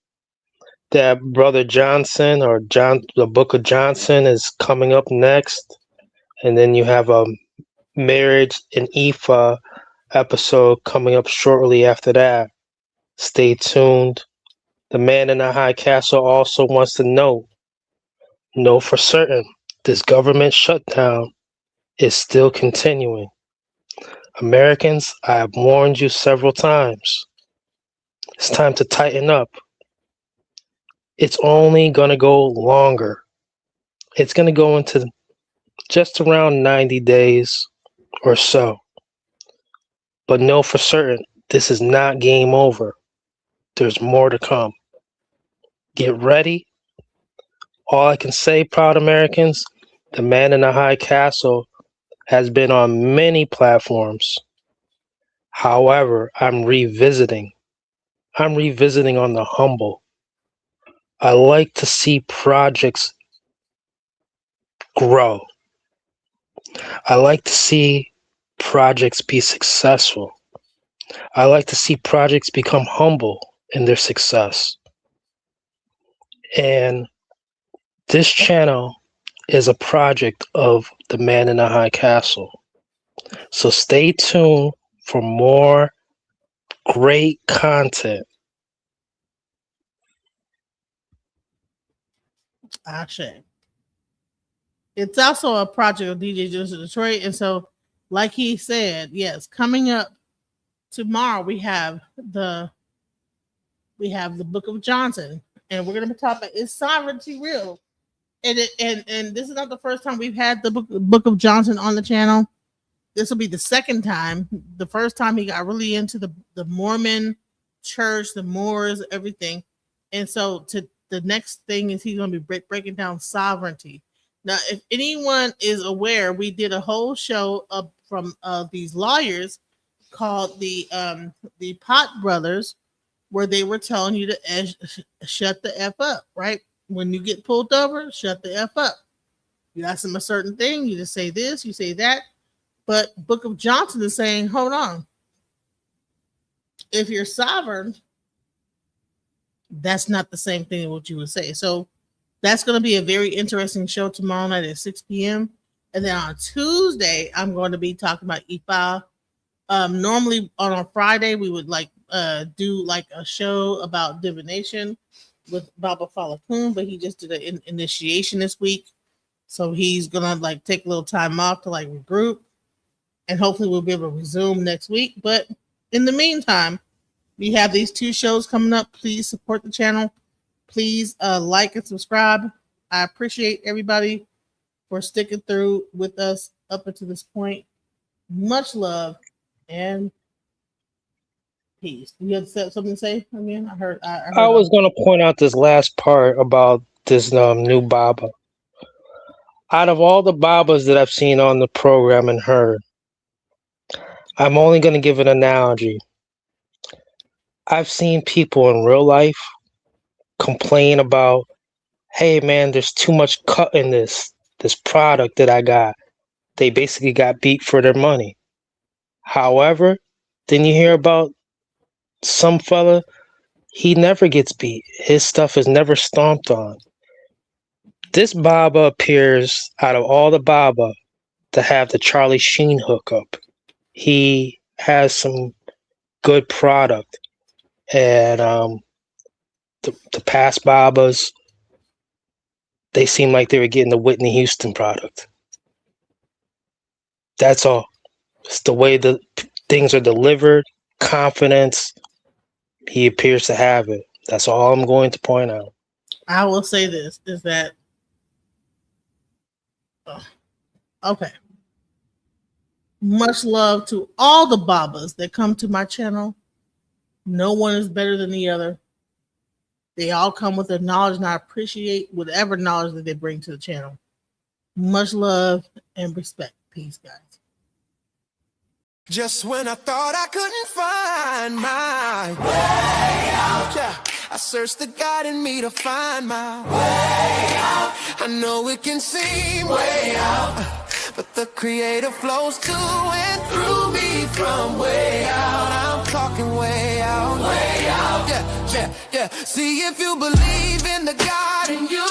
that Brother Johnson or the Book of Johnson is coming up next. And then you have a Marriage in Ifa episode coming up shortly after that. Stay tuned. The man in the high castle also wants to know for certain this government shutdown is still continuing. Americans, I have warned you several times. It's time to tighten up. It's only going to go longer. It's going to go into just around 90 days or so. But know for certain, this is not game over. There's more to come. Get ready. All I can say, proud Americans, the man in the high castle has been on many platforms. However, I'm revisiting on the humble. I like to see projects grow. I like to see projects be successful. I like to see projects become humble in their success. And this channel is a project of the man in the high castle. So stay tuned for more great content. Ashe. It's also a project of DJ Joseph Detroit. And so, like he said, yes, coming up tomorrow, we have the Book of Johnson. And we're going to be talking about, is sovereignty real? And this is not the first time we've had the Book of Johnson on the channel. This will be the second time. The first time he got really into the Mormon church, the Moors, everything. And so the next thing is he's going to be breaking down sovereignty. Now, if anyone is aware, we did a whole show from these lawyers called the Pot Brothers, where they were telling you to shut the F up, right? When you get pulled over, shut the F up. You ask them a certain thing, you just say this, you say that. But Book of Johnson is saying, hold on. If you're sovereign, that's not the same thing as what you would say. So that's going to be a very interesting show tomorrow night at 6 p.m. And then on Tuesday, I'm going to be talking about Ifa. Normally on a Friday, we would do like a show about divination with Baba Falakun, but he just did an initiation this week. So he's gonna like take a little time off to like regroup, and hopefully we'll be able to resume next week. But in the meantime, we have these 2 shows coming up. Please support the channel. Please like and subscribe. I appreciate everybody for sticking through with us up until this point. Much love and peace. You had something to say again? I heard I was going to point out this last part about this new Baba. Out of all the Babas that I've seen on the program and heard, I'm only going to give an analogy. I've seen people in real life complain about, hey man, there's too much cut in this product that I got. They basically got beat for their money. However, then you hear about some fella, he never gets beat. His stuff is never stomped on. This Baba appears, out of all the Baba, to have the Charlie Sheen hookup. He has some good product. And the past Babas, they seem like they were getting the Whitney Houston product. That's all. It's the way the things are delivered, confidence. He appears to have it. That's all I'm going to point out. I will say this, is that okay. Much love to all the Babas that come to my channel. No one is better than the other. They all come with their knowledge, and I appreciate whatever knowledge that they bring to the channel. Much love and respect. Peace, guys. Just when I thought I couldn't find my way out, yeah, I searched the God in me to find my way out. I know it can seem way out, but the Creator flows to and through me from way out. I'm talking way out, yeah, yeah, yeah. See, if you believe in the God in you,